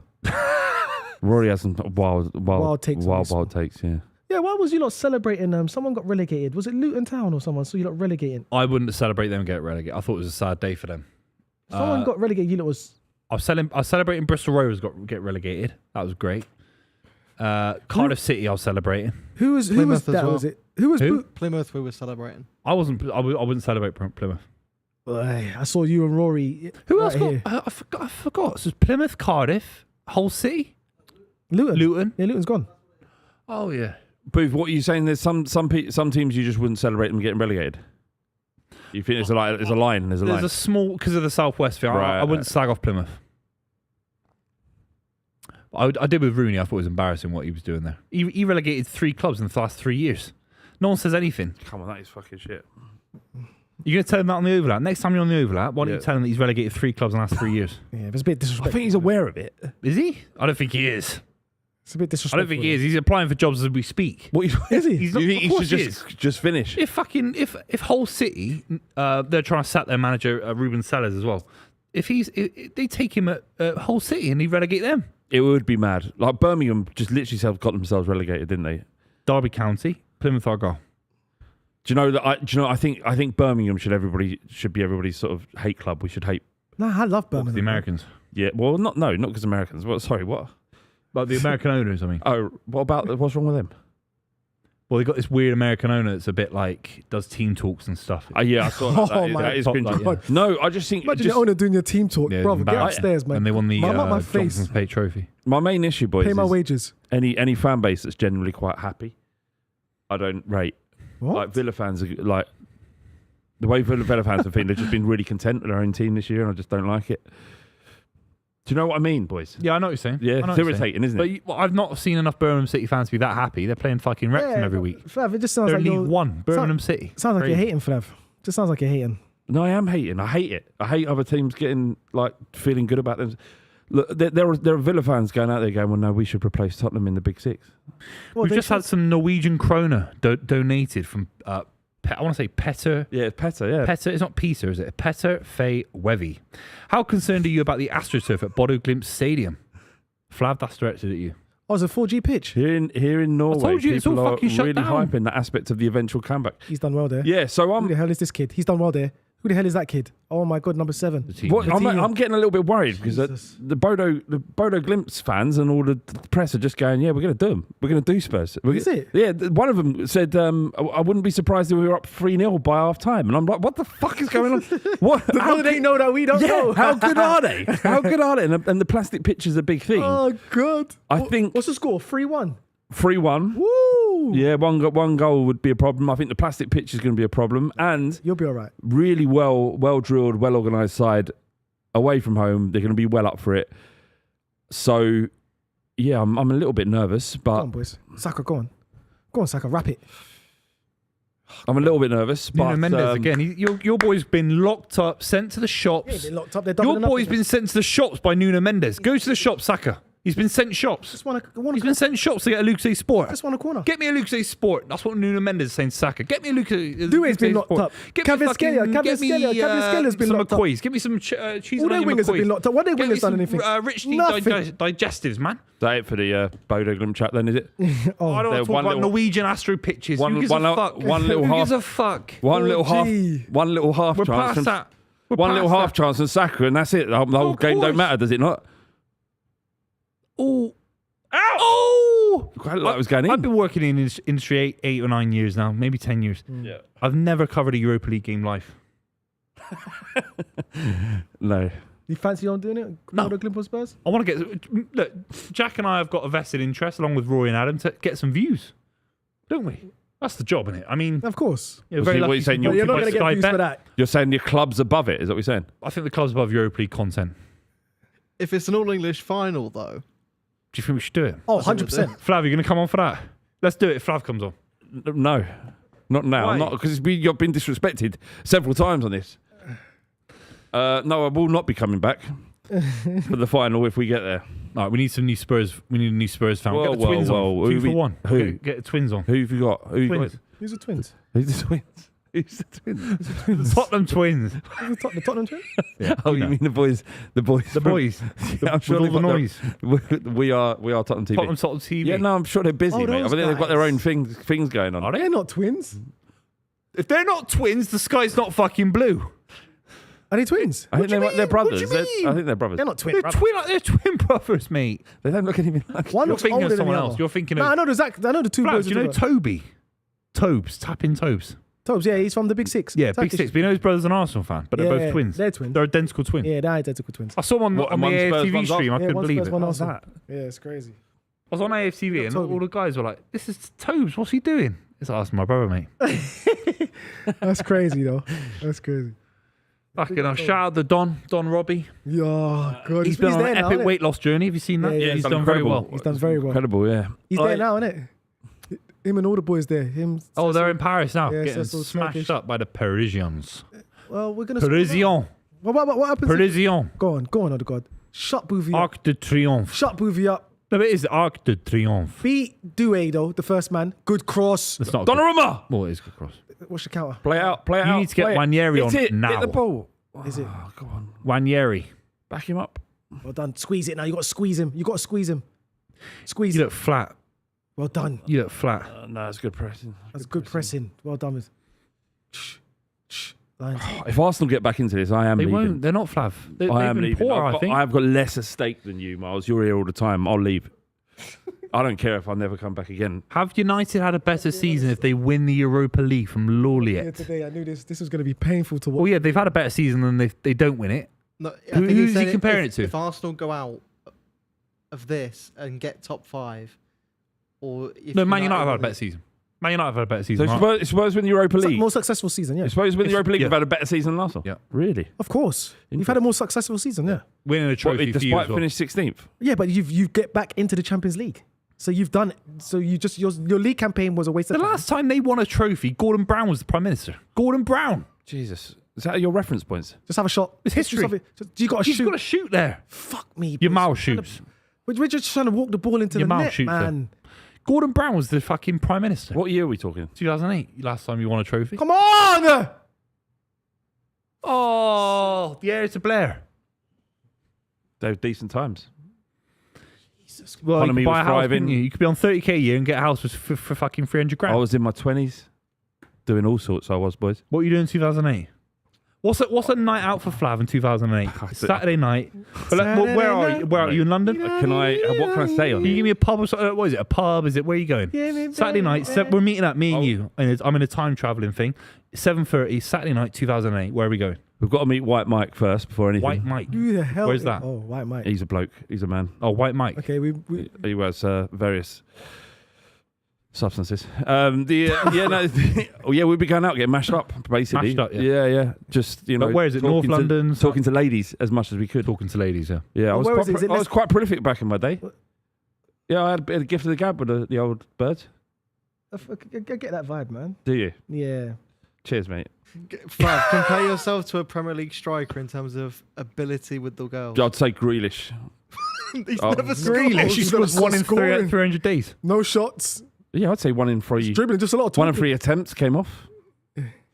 Rory has some wild takes on this one. takes, yeah. Yeah, why was you lot celebrating? Someone got relegated. Was it Luton Town or someone? So you lot relegating. I wouldn't celebrate them get relegated. I thought it was a sad day for them. Someone got relegated. You lot was. I was celebrating Bristol Rovers get relegated. That was great. Cardiff City, I was celebrating. Who was Plymouth as that? well. Was it? Who was? Who? Plymouth, we were celebrating. I wouldn't celebrate Plymouth. I saw you and Rory. Who right else got? here. I forgot. So it's Plymouth, Cardiff, Hull City, Luton. Yeah, Luton's gone. Oh yeah. Booth, what are you saying? There's some teams you just wouldn't celebrate them getting relegated. You think there's a line? There's a There's line. a small because of the Southwest thing. Right. I wouldn't slag off Plymouth. I did with Rooney. I thought it was embarrassing what he was doing there. He relegated 3 clubs in the last 3 years. No one says anything. Come on, that is fucking shit. You're going to tell him that on the overlap. Next time you're on the overlap, why don't you tell him that he's relegated 3 clubs in the last 3 years? Yeah, it's a bit I disrespectful. think he's aware of it. Is he? I don't think he is. It's a bit I disrespectful. don't think he is. He's applying for jobs as we speak. What Is he? He's Do not, you think of he course should he is. just finish? If Hull City, they're trying to sack their manager Ruben Sellers as well. If they take him at Hull City and he relegate them, It would be mad. Like Birmingham just literally got themselves relegated, didn't they? Derby County, Plymouth Argyle. Do you know that? I think Birmingham should be everybody's sort of hate club. We should hate. Nah, I love Birmingham. The Americans. Yeah, well, not because Americans. What? Sorry, what? Like the American owners, I mean. Oh, what's wrong with them? Well, they got this weird American owner that's a bit like does team talks and stuff. Yeah, I saw that. Oh my that is God. cringy. Like, yeah. No, I just think Imagine your owner doing your team talk, Yeah, brother. Get embarrassing. upstairs, man. And they won the my face. Johnson's Pay Trophy. my main issue, boys, Pay my is wages. any fan base that's generally quite happy. I don't rate. What? Like Villa fans are like the way Villa fans have been. They've just been really content with their own team this year, and I just don't like it. Do you know what I mean, boys? Yeah, I know what you're saying. Yeah, it's irritating, isn't it? But I've not seen enough Birmingham City fans to be that happy. They're playing fucking Wrexham every week. Flav, it just sounds They're like League One, Birmingham City. Sounds like Crazy. you're hating, Flav. Just sounds like you're hating. No, I am hating. I hate it. I hate other teams getting like feeling good about them. Look, there are Villa fans going out there going, "Well, no, we should replace Tottenham in the Big Six." Well, We've just had some Norwegian kroner donated from, I want to say Petter. Yeah, Petter. Yeah, Petter, it's not Peter, is it? Petter Fay Wevy. How concerned are you about the AstroTurf at Bodo Glimt Stadium? Flav, that's directed at you. Oh, it's a 4G pitch. Here in Norway, told you, it's all people are fucking shut really down. hyping that aspect of the eventual comeback. He's done well there. Yeah, so Who the hell is this kid? He's done well there. Who the hell is that kid? Oh my God, number 7. The team. I'm getting a little bit worried because Jesus. the Bodo Glimps fans and all the press are just going, yeah, we're going to do them. We're going to do Spurs. Is it? Yeah, one of them said, I wouldn't be surprised if we were up 3-0 by half time. And I'm like, what the fuck is going on? What? How they know that we don't know? How good are they? How good are they? And the plastic pitch is a big thing. Oh God. I think What's the score? 3-1. 3-1. Woo! Yeah, one goal would be a problem. I think the plastic pitch is going to be a problem. And You'll be all right. really well drilled, well organised side away from home. They're going to be well up for it. So, yeah, I'm a little bit nervous, Go but on, boys. Saka, go on. Go on, Saka, wrap it. I'm a little bit nervous. Nuno But Mendes again. Your boy's been locked up, sent to the Yeah, shops. they're locked up. They're Your doubling up. boy's been sent to the shops by Nuno Mendes. Go to the shop, Saka. He's been sent shops. Just want He's been sent shops to get a Luxe Sport. Just want a corner. Get me a Luxe Sport. That's what Nuno Mendes is saying to Saka. Get me a Luxe Due's been locked Sport. up. Get me Kvaratskhelia been some locked up. McCoys. Give me some cheese All and their onion wingers have McCoys. been locked up. What have their Get me wingers done some, anything? rich Nothing. is digestives, man. that it for the Bodo Glimt chat then, is it? Oh, I don't want There, to talk one about little- Norwegian Astro pitches. one- Who gives one a little- fuck? one little Who half- gives a fuck? One little gee. half We're chance. past And, that. We're one little past half that. chance and Saka, and that's it. The whole Of game don't course. matter, does it not? Oh. Oh! Quite like it was going in. I've been working in this industry 8 or 9 years now, maybe 10 years. Yeah. I've never covered a Europa League game live. No. You fancy on doing it? No. Bodo Glimt Spurs? I want to get... Look, Jack and I have got a vested interest, along with Rory and Adam, to get some views. Don't we? That's the job, innit? I mean... Of course. You're What very are you lucky saying? to be But you're not brought going to by get Sky views Bet. for that. You're saying your club's above it, is that what you're saying? I think the club's above Europa League content. If it's an all-English final, though, Do you think we should do it? Oh, 100%. Flav, you going to come on for that? Let's do it if Flav comes on. No. Not now. Why? Not because you've been disrespected several times on this. No, I will not be coming back for the final if we get there. All right, we need some new Spurs. We need a new Spurs fan. Whoa, Get the twins whoa. on. Who 2 for we- 1. who? Okay, get the twins on. Who have you got? Who you Twins. got? Who's the twins? Who's the twins? Who's the twins? The Tottenham twins. Who's the Tottenham twins? Oh, you mean the boys? The boys. The boys. Yeah, I'm sure with they've all got the their- noise. we are Tottenham TV. Tottenham TV. Yeah, no, I'm sure they're busy, Oh, mate. I those think they've got their guys. own things going on. Are they? They're not twins. If they're not twins, the sky's not fucking blue. Are they twins? I think do you they're mean? brothers. What do you mean? I think they're brothers. They're not twin. They're brothers. they're twin brothers, mate. They don't look anything like. One You're looks thinking older of than someone the else. other. You're thinking No, of... I know the Zach. I know the two Flav, boys. do you know together. Tobes? Tap in Tobes. Tobes, yeah, he's from the Big Six. Yeah, Turkish. Big Six. But you know his brother's an Arsenal fan, but they're Yeah, both yeah, twins. they're twins. They're identical twins. Yeah, they're identical twins. I saw them What, on the one's Spurs, AFTV one's stream. I Yeah, couldn't one's believe Spurs, it. one How's Arsenal. that? Yeah, it's crazy. I was on AFTV and Toby. all the guys were like, "This is Tobes. What's he doing?" It's like, "That's my brother, mate." That's crazy, though. That's crazy. Fucking hell. Shout out to Don Robbie. Yeah, God. He's been on there an now, epic innit? weight loss journey. Have you seen that? Yeah, yeah, he's it's done very incredible. well. He's done very well. Incredible, yeah. He's there now, isn't it? Him and all the boys there. Him. Oh, they're in Paris now, Yeah, getting Cecil smashed Turkish. up by the Parisians. Well, we're gonna. Parisian. What happens? Parisian. Go on, Odegaard. Shut Buvey up. Arc de Triomphe. Shut Buvey up. No, it is Arc de Triomphe. Beat Doué though, the first man. Good cross. That's not a good. Donnarumma! Well, it is a good cross. What's your counter? Play out. You out. need to get play it. Wanyeri on Hit it. now. Hit the ball. Is it? Oh, go on. Wanyeri. Back him up. Well done. Squeeze it now. You got to squeeze him. Squeeze You it. look flat. Well done. You look flat. No, it's good pressing. That's good pressing. Well done. If Arsenal get back into this, I am They leaving. won't. They're not, Flav. They've I am been leaving. poor, I think. I've got less at stake than you, Miles. You're here all the time. I'll leave. I don't care if I never come back again. Have United had a better season if they win the Europa League from Lorient? Yeah, today I knew this was going to be painful to watch. Well, yeah, they've had a better season than they don't win it. No, Who's he comparing it to? If Arsenal go out of this and get top 5, or if No, Man United have had a better season. Man United have had a better season. So Spurs win the Europa League. More successful season, yeah. Spurs win the Europa League. We've had a better season than Arsenal. Yeah. Really? Of course. You've had a more successful season, yeah. Winning a trophy for you despite as well. finished 16th. Yeah, but you get back into the Champions League. So you've done. So you just your league campaign was a waste of The time. last time they won a trophy, Gordon Brown was the Prime Minister. Gordon Brown. Jesus. Is that your reference points? Just have a shot. It's history. You got to You've shoot. got to shoot there. Fuck me. Your boys. mouth shoots. We're just trying to walk the ball into Your the mouth net, shoots man. Gordon Brown was the fucking Prime Minister. What year are we talking? 2008, last time you won a trophy. Come on! Oh, the heir to Blair. They were decent times. Well, Economy you could buy was a house, thriving. couldn't you? You could be on 30k a year and get a house for fucking 300 grand. I was in my 20s doing all sorts. I was, boys. What were you doing in 2008? What's a night out for Flav in 2008? Saturday night. Where are you? Where are you in London? What can I say on Can you it? give me a pub or something? What is it? A pub? Is it? Where are you going? Saturday night. We're meeting up, me and you. And I'm in a time traveling thing. 7:30 Saturday night, 2008. Where are we going? We've got to meet White Mike first before anything. White Mike. Who the hell? Where's that? Oh, White Mike. He's a bloke. He's a man. Oh, White Mike. Okay, we He wears various substances. We'll be going out getting mashed up, basically. Mashed up, yeah. Yeah. Just, But where is it? North London? Talking to ladies as much as we could. Talking to ladies, yeah. Yeah, I was, where is it? Is it I was quite prolific back in my day. Yeah, I had a bit of the gift of the gab with the old birds. I get that vibe, man. Do you? Yeah. Cheers, mate. Flav, compare yourself to a Premier League striker in terms of ability with the girls. I'd say Grealish. He's Oh, never scored. She scores 1 in scoring. 300 days. No shots. Yeah, I'd say 1 in 3. Dribbling, just a lot of 1 in talking. 3 attempts came off.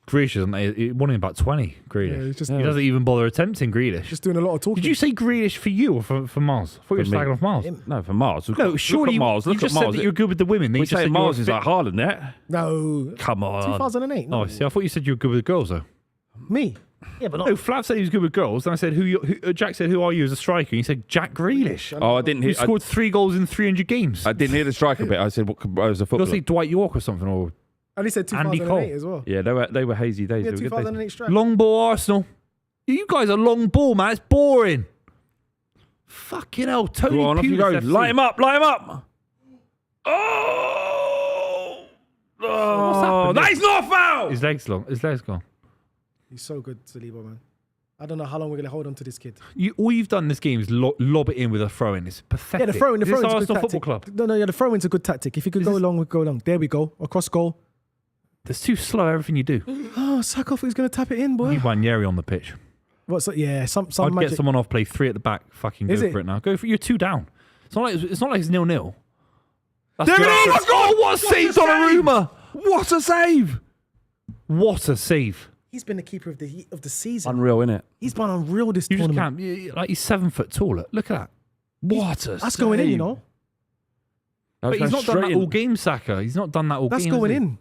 Grealish isn't. He won in about 20. Grealish. Yeah, he's just, He doesn't even bother attempting Grealish. just doing a lot of talking. Did you say Grealish for you or for Mars? I thought you were For me. slagging off Mars. No, for Mars. No, surely look at Mars. you Look just at said Mars. that you're good with the women. Then We you just say said Mars you're is fit. like Haaland, yeah? No. Come on. 2008. No. Oh, see, I thought you said you were good with girls though. Me. Yeah, but not. No, Flav said he was good with girls. Then I said, Jack said, who are you as a striker? And he said, Jack Grealish. Oh, I didn't Who hear. scored 3 goals in 300 games. I didn't hear the striker bit. I said, what I was a You'll footballer. say Dwight York or something, or And he said Andy 2008 Cole. as well. Yeah, they were hazy days. Yeah, They were good days. 2008 strike. long ball Arsenal. You guys are long ball, man. It's boring. Fucking hell, Tony. Go on, off you go. Pulis FC. Light him up. Oh! What's happened? That is not a foul! His legs long. His legs gone. He's so good, Saliba, man. I don't know how long we're going to hold on to this kid. All you've done in this game is lob it in with a throw in. It's pathetic. Yeah, the throw-in. The Is this throw-in's a good Arsenal tactic. Football Club. No, yeah, the throw-in's a good tactic. If you could go along, we'd go along. There we go. Across goal. It's too slow, everything you do. Oh, Sakov is going to tap it in, boy. You want Yeri on the pitch. What's that? Yeah, some I'd magic. get someone off, play 3 at the back. Fucking go Is for it? it now. Go for it. You're 2 down. It's not like it's 0-0. That's There good. it is! Let's go! What a save, Donnarumma! What a save! What a save! He's been the keeper of the season. Unreal, innit? He's been unreal this You just tournament. can't. Like he's 7 foot tall. Look at that. What a That's going in, you know. But he's not done that all game, Saka. He's not done that all That's game. going has he? in.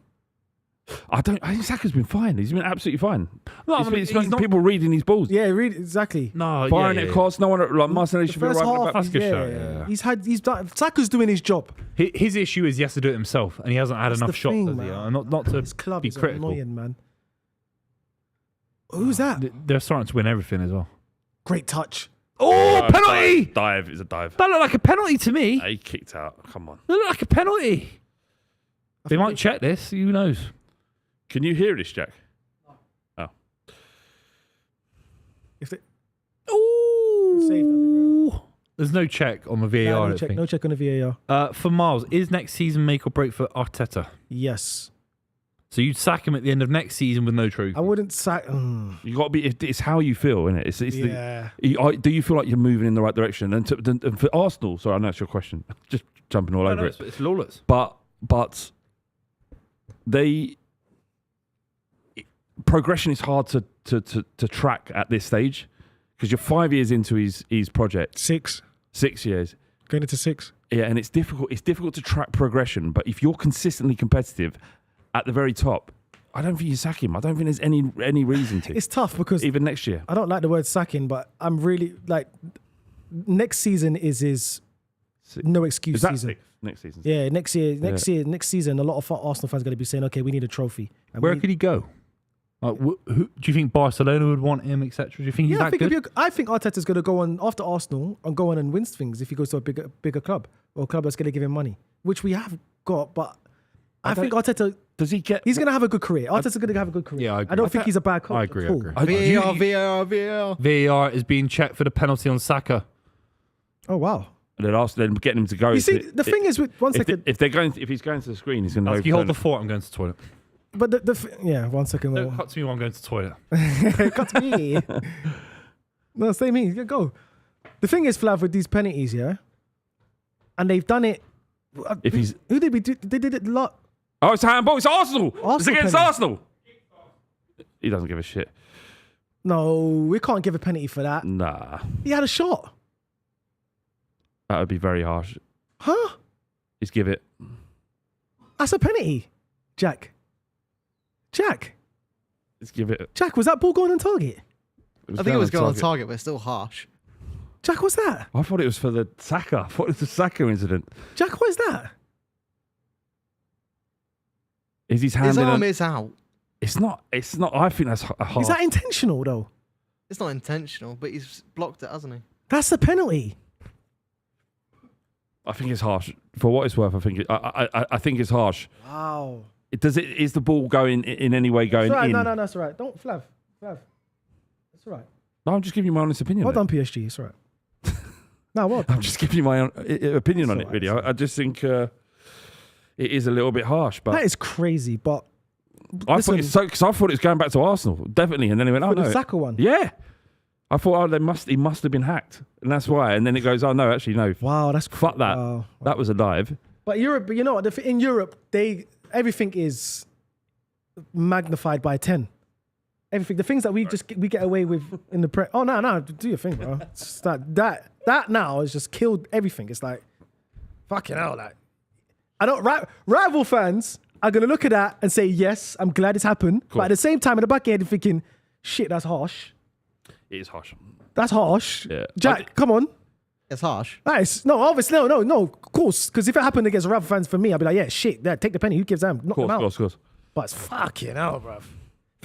I think Saka's been fine. He's been absolutely fine. No, It's I mean, been he's not- people reading his balls. Yeah, really, exactly. No, Firing yeah, it yeah. across. No one like Martinelli The should be first right half, back. That's a good yeah, shot, yeah. He's done. Saka's doing his job. His issue is he has to do it himself, and he hasn't had That's enough the shots. thing, Has he? man. Not to This club be is critical. annoying, man. Who's that? They're starting to win everything as well. Great touch. Oh, penalty! Dive is a dive. That looked like a penalty to me. He kicked out. Come on. That looked like a penalty. They might check this. Who knows? Can you hear this, Jack? Oh. If they, Ooh. There's no check on the VAR. I no don't check. think. No check on the VAR. For Miles, is next season make or break for Arteta? Yes. So you'd sack him at the end of next season with no trophy. I wouldn't sack. You got to be. It's how you feel, isn't it? It's Yeah. do you feel like you're moving in the right direction? And for Arsenal, sorry, I know that's your question. Just jumping all over it. It's lawless. But progression is hard to track at this stage because you're 5 years into his project. 6. 6 years. Going into 6. Yeah, and it's difficult. It's difficult to track progression. But if you're consistently competitive at the very top, I don't think you sack him. I don't think there's any reason to. It's tough because even next year. I don't like the word sacking, but I'm really like next season is his no excuse season. Next season. Yeah, next season, a lot of Arsenal fans are going to be saying, okay, we need a trophy. And where could he go? Like, who, do you think Barcelona would want him, etc.? Do you think he's that good? I think Arteta's going to go on after Arsenal and go on and win things if he goes to a bigger club or a club that's going to give him money, which we have got. But I think Arteta he's going to have a good career. Arteta's going to have a good career. Yeah, I agree. I don't think he's a bad coach. I agree. VAR is being checked for the penalty on Saka. Oh wow. And then getting him to go. You see, the thing is, with one second, if he's going to the screen, he's going to. You hold the fort. I'm going to the toilet. But yeah, 1 second. Don't cut to me while I'm going to the toilet. Cut to me. No, stay me. Go. The thing is, Flav, with these penalties, yeah, and they've done it. Who did we do? They did it a lot. Oh, it's a handball. It's Arsenal. It's against penalty. Arsenal. He doesn't give a shit. No, we can't give a penalty for that. Nah. He had a shot. That would be very harsh. Huh? Just give it. That's a penalty. Jack. Just give it. Jack, was that ball going on target? I think it was going on target, but it's still harsh. Jack, what's that? I thought it was for the Saka. I thought it was the Saka incident. Jack, what is that? Is his hand His in arm is out. It's not. I think that's harsh. Is that intentional, though? It's not intentional, but he's blocked it, hasn't he? That's a penalty. I think it's harsh. For what it's worth, I think it's harsh. Wow. Is the ball going in any way going right. in? No, that's all right. Don't Flav. That's all right. No, I'm just giving you my honest opinion. Well done, PSG. It's all right. No, well done. I'm just giving you my own opinion on it, really. I just think it is a little bit harsh. But that is crazy, but I thought it was going back to Arsenal, definitely. And then he went, the Saka one. Yeah. I thought, he must have been hacked. And that's why. And then it goes, oh, no, actually, no. Wow, that's fuck that. Wow. That was a dive. But Europe, you know what? In Europe, everything is magnified by 10. Everything, the things that we get away with in the press. Oh no, do your thing, bro. It's that now has just killed everything. It's like, fucking hell, like I don't. Rival fans are gonna look at that and say, yes, I'm glad it's happened. Cool. But at the same time, in the back of your head, thinking, shit, that's harsh. It is harsh. That's harsh. Yeah. Jack, come on. It's harsh. Nice. No, obviously, no, of course. Because if it happened against rival fans for me, I'd be like, yeah, shit, take the penny. Who gives them? Knock them out. Of course. But it's fucking hell, bruv.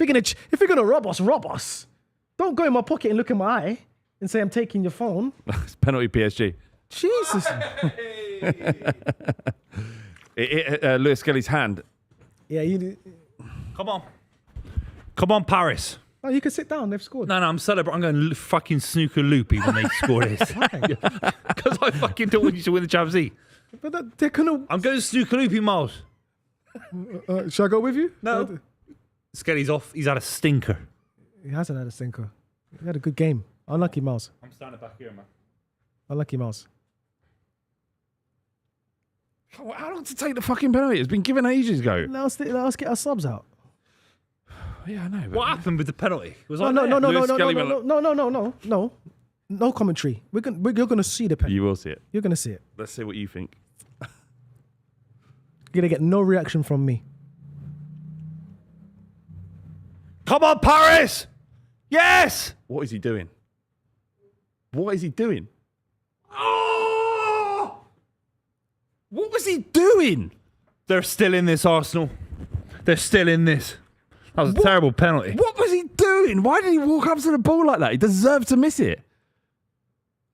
If you're gonna rob us. Don't go in my pocket and look in my eye and say I'm taking your phone. It's penalty PSG. Jesus. Lewis Skelly's hand. Yeah, you. Come on, Paris. Oh, you can sit down. They've scored. No, I'm celebrating. I'm going fucking snooker loopy when they score this. Because I fucking don't want you to win the Champions League. But they're gonna. I'm going snooker loopy, Miles. Should I go with you? No. Skelly's off. He's had a stinker. He hasn't had a stinker. He had a good game. Unlucky Miles. I'm standing back here, man. Unlucky Miles. How long to take the fucking penalty? It's been given ages ago. Let us get our subs out. Yeah, I know. What happened with the penalty? Was no, no commentary. You're gonna see the penalty. You will see it. You're gonna see it. Let's see what you think. You're gonna get no reaction from me. Come on, Paris! Yes! What is he doing? Oh! What was he doing? They're still in this, Arsenal. They're still in this. That was a terrible penalty. What was he doing? Why did he walk up to the ball like that? He deserved to miss it.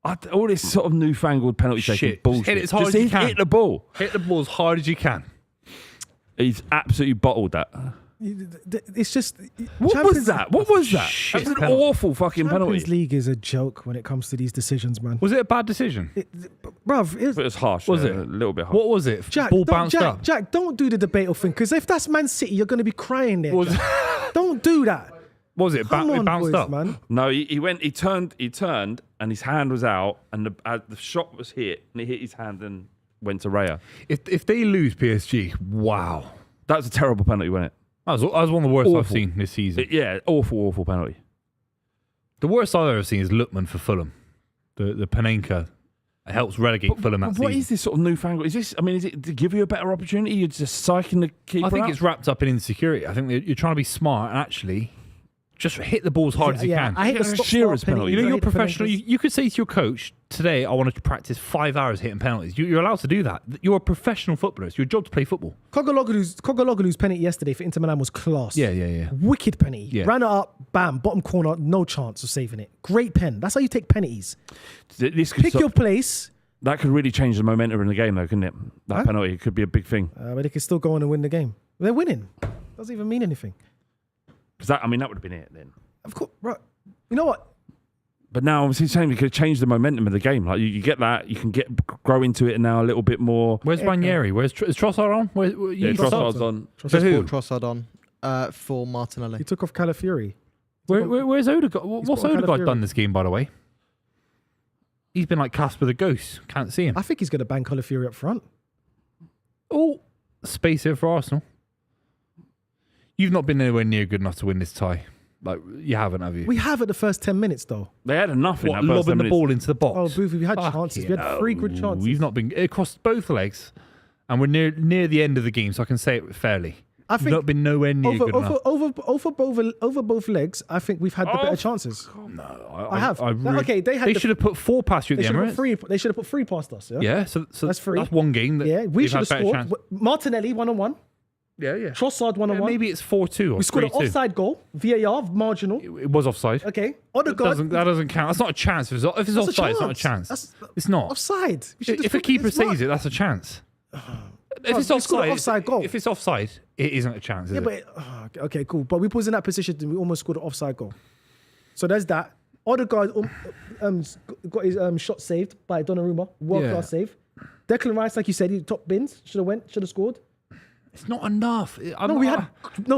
All this sort of newfangled penalty taking bullshit. Hit it as hard as you can. Hit the ball. Hit the ball as hard as you can. He's absolutely bottled that. It's just What was that? That was an penalty. Awful fucking penalty. Champions League is a joke when it comes to these decisions, man. Was it a bad decision? Bruv, But it was harsh. Was yeah, it? a little bit harsh? What was it? Jack, Ball bounced up. Jack, don't do the debate thing, because if that's Man City, you're going to be crying there. Don't do that. What was it? Come on, it bounced boys, up, man. No, he turned, and his hand was out, and the shot was hit, and it hit his hand and went to Raya. If they lose PSG, wow, that was a terrible penalty, wasn't it? That was one of the worst I've seen this season. Awful penalty. The worst I've ever seen is Lutman for Fulham, the Panenka. It helps relegate Fulham that What season. is this sort of newfangled? Is this? I mean, is it to give you a better opportunity? You're just psyching the keeper I think out? it's wrapped up in insecurity. I think that you're trying to be smart and actually just hit the ball as hard as you can. I hate the stop Shearer's start penalty. You know, I you're hate the professional. penalties. You could say to your coach, today I want to practice 5 hours hitting penalties. You're allowed to do that. You're a professional footballer. It's your job to play football. Kogologlu's penalty yesterday for Inter Milan was class. Yeah. Wicked penalty. Yeah. Ran it up, bam, bottom corner, no chance of saving it. Great pen. That's how you take penalties. This could Pick your place. That could really change the momentum in the game, though, couldn't it? That penalty could be a big thing. But they can still go on and win the game. They're winning. Doesn't even mean anything. Because that would have been it then. Of course, right. You know what? But now, obviously, saying we could change the momentum of the game. Like you get that, you can grow into it now a little bit more. Where's Ranieri? Is Trossard on? Trossard's on. For who? Trossard on for Martinelli. He took off Calafiori. Where's Odegaard? What's put on Odegaard Calafiori. done this game, by the way? He's been like Casper the Ghost. Can't see him. I think he's going to bang Calafiori up front. Oh, space here for Arsenal. You've not been anywhere near good enough to win this tie. Like, you haven't, have you? We have at the first 10 minutes, though. They had enough in What, that first 10 lobbing the minutes. ball into the box? Oh, Buvey, we had Fuck chances. it. We had 3 good chances. We've not been across both legs, and we're near the end of the game, so I can say it fairly. I We've think not been nowhere near good enough. over both legs, I think we've had the better chances. No, I have. They They should have put 4 past you at They the should have Emirates. put 3. They should have put 3 past us. Yeah. Yeah, so That's 3. That's one game. That Yeah, we they've should have had better scored. chance. Martinelli 1-on-1. Yeah. Trossard 1-on-1. Maybe it's 4-2 or We scored an 3-2. offside goal. VAR marginal. It was offside. Okay. That Odegaard. doesn't count. That's not a chance. If it's That's a offside, it's not a chance. It's not. Offside. We should If just a keeper it's not. saves it, that's a chance. If it's we scored an offside, offside goal. if it's offside, it isn't a chance. Is Yeah, it? but okay, cool. But we was in that position and we almost scored an offside goal. So there's that. Odegaard got his shot saved by Donnarumma. World class save. Declan Rice, like you said, he top bins. Should have scored. It's not enough.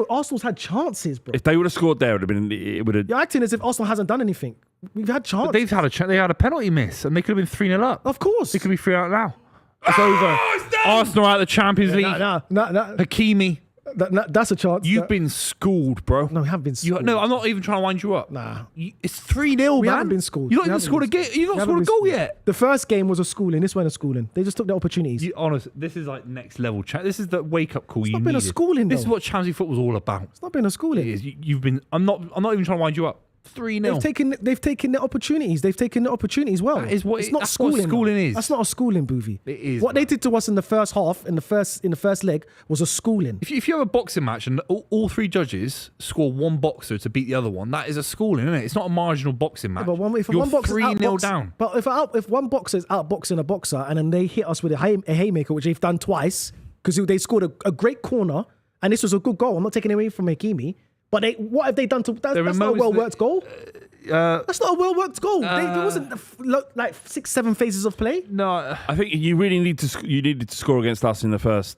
Arsenal's had chances, bro. If they would have scored there, it would have. You're acting as if Arsenal hasn't done anything. We've had chances. But they've had they had a penalty miss, and they could have been 3-0 up. Of course. They could be 3-0 now. It's over. Arsenal out of the Champions League. Nah. Hakimi, That's a chance. you've been schooled, bro. No, we haven't been schooled. No, I'm not even trying to wind you up. Nah. It's 3-0, man. We haven't been schooled. You've not We even haven't scored a been game. You've not We haven't scored a been goal schooled. yet. The first game was a schooling. This wasn't a schooling. They just took the opportunities. Honest, this is like next level. This is the wake up call It's you not been a needed. schooling, This is though. what Champions League football's all about. It's not been a schooling. It is. You've been. I'm not even trying to wind you up. 3-0. They've taken the opportunities. They've taken the opportunities well. That is what it's it- not that's what schooling. schooling though. is. That's not a schooling, Buvey. It is, What they man. did to us in the first half, in the first leg, was a schooling. If you have a boxing match and all 3 judges score one boxer to beat the other one, that is a schooling, isn't it? It's not a marginal boxing match. But if You're one boxer's 3-0 down. But if one boxer is outboxing a boxer and then they hit us with a haymaker, which they've done twice, because they scored a great corner, and this was a good goal. I'm not taking it away from Hakimi. But what have they done to that's not a well-worked goal? That's not a well-worked goal. There wasn't like 6-7 phases of play. No, I think you really needed to score against us in the first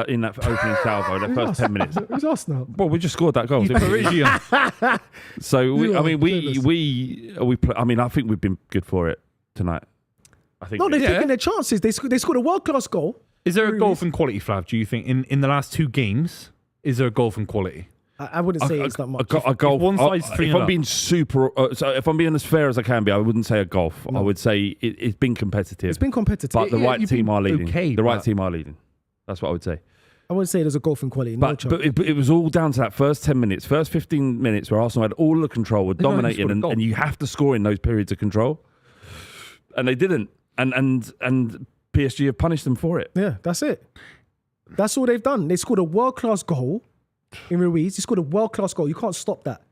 in that opening salvo, the first 10 minutes. Who's Arsenal? Well, we just scored that goal. Didn't we? Parisian. So are I think we've been good for it tonight. I think. No, they've Yeah. taken their chances. They scored a world-class goal. Is there a Ruiz. golf and quality, Flav? Do you think in the last 2 games is there a golf and quality? I wouldn't say it's that much. A golf. one side's If 3-0 I'm up. being if I'm being as fair as I can be, I wouldn't say a golf. I would say it's been competitive. It's been competitive. but the Yeah, right you've team been are leading. okay, the right but- team are leading. That's what I would say. I wouldn't say there's a golf in quality. No But chance. it was all down to that first 10 minutes, first 15 minutes where Arsenal had all the control, were They not even dominating, scored a goal. and you have to score in those periods of control. And they didn't. And PSG have punished them for it. Yeah, that's it. That's all they've done. They scored a world-class goal in Ruiz. He scored a world-class goal. You can't stop that.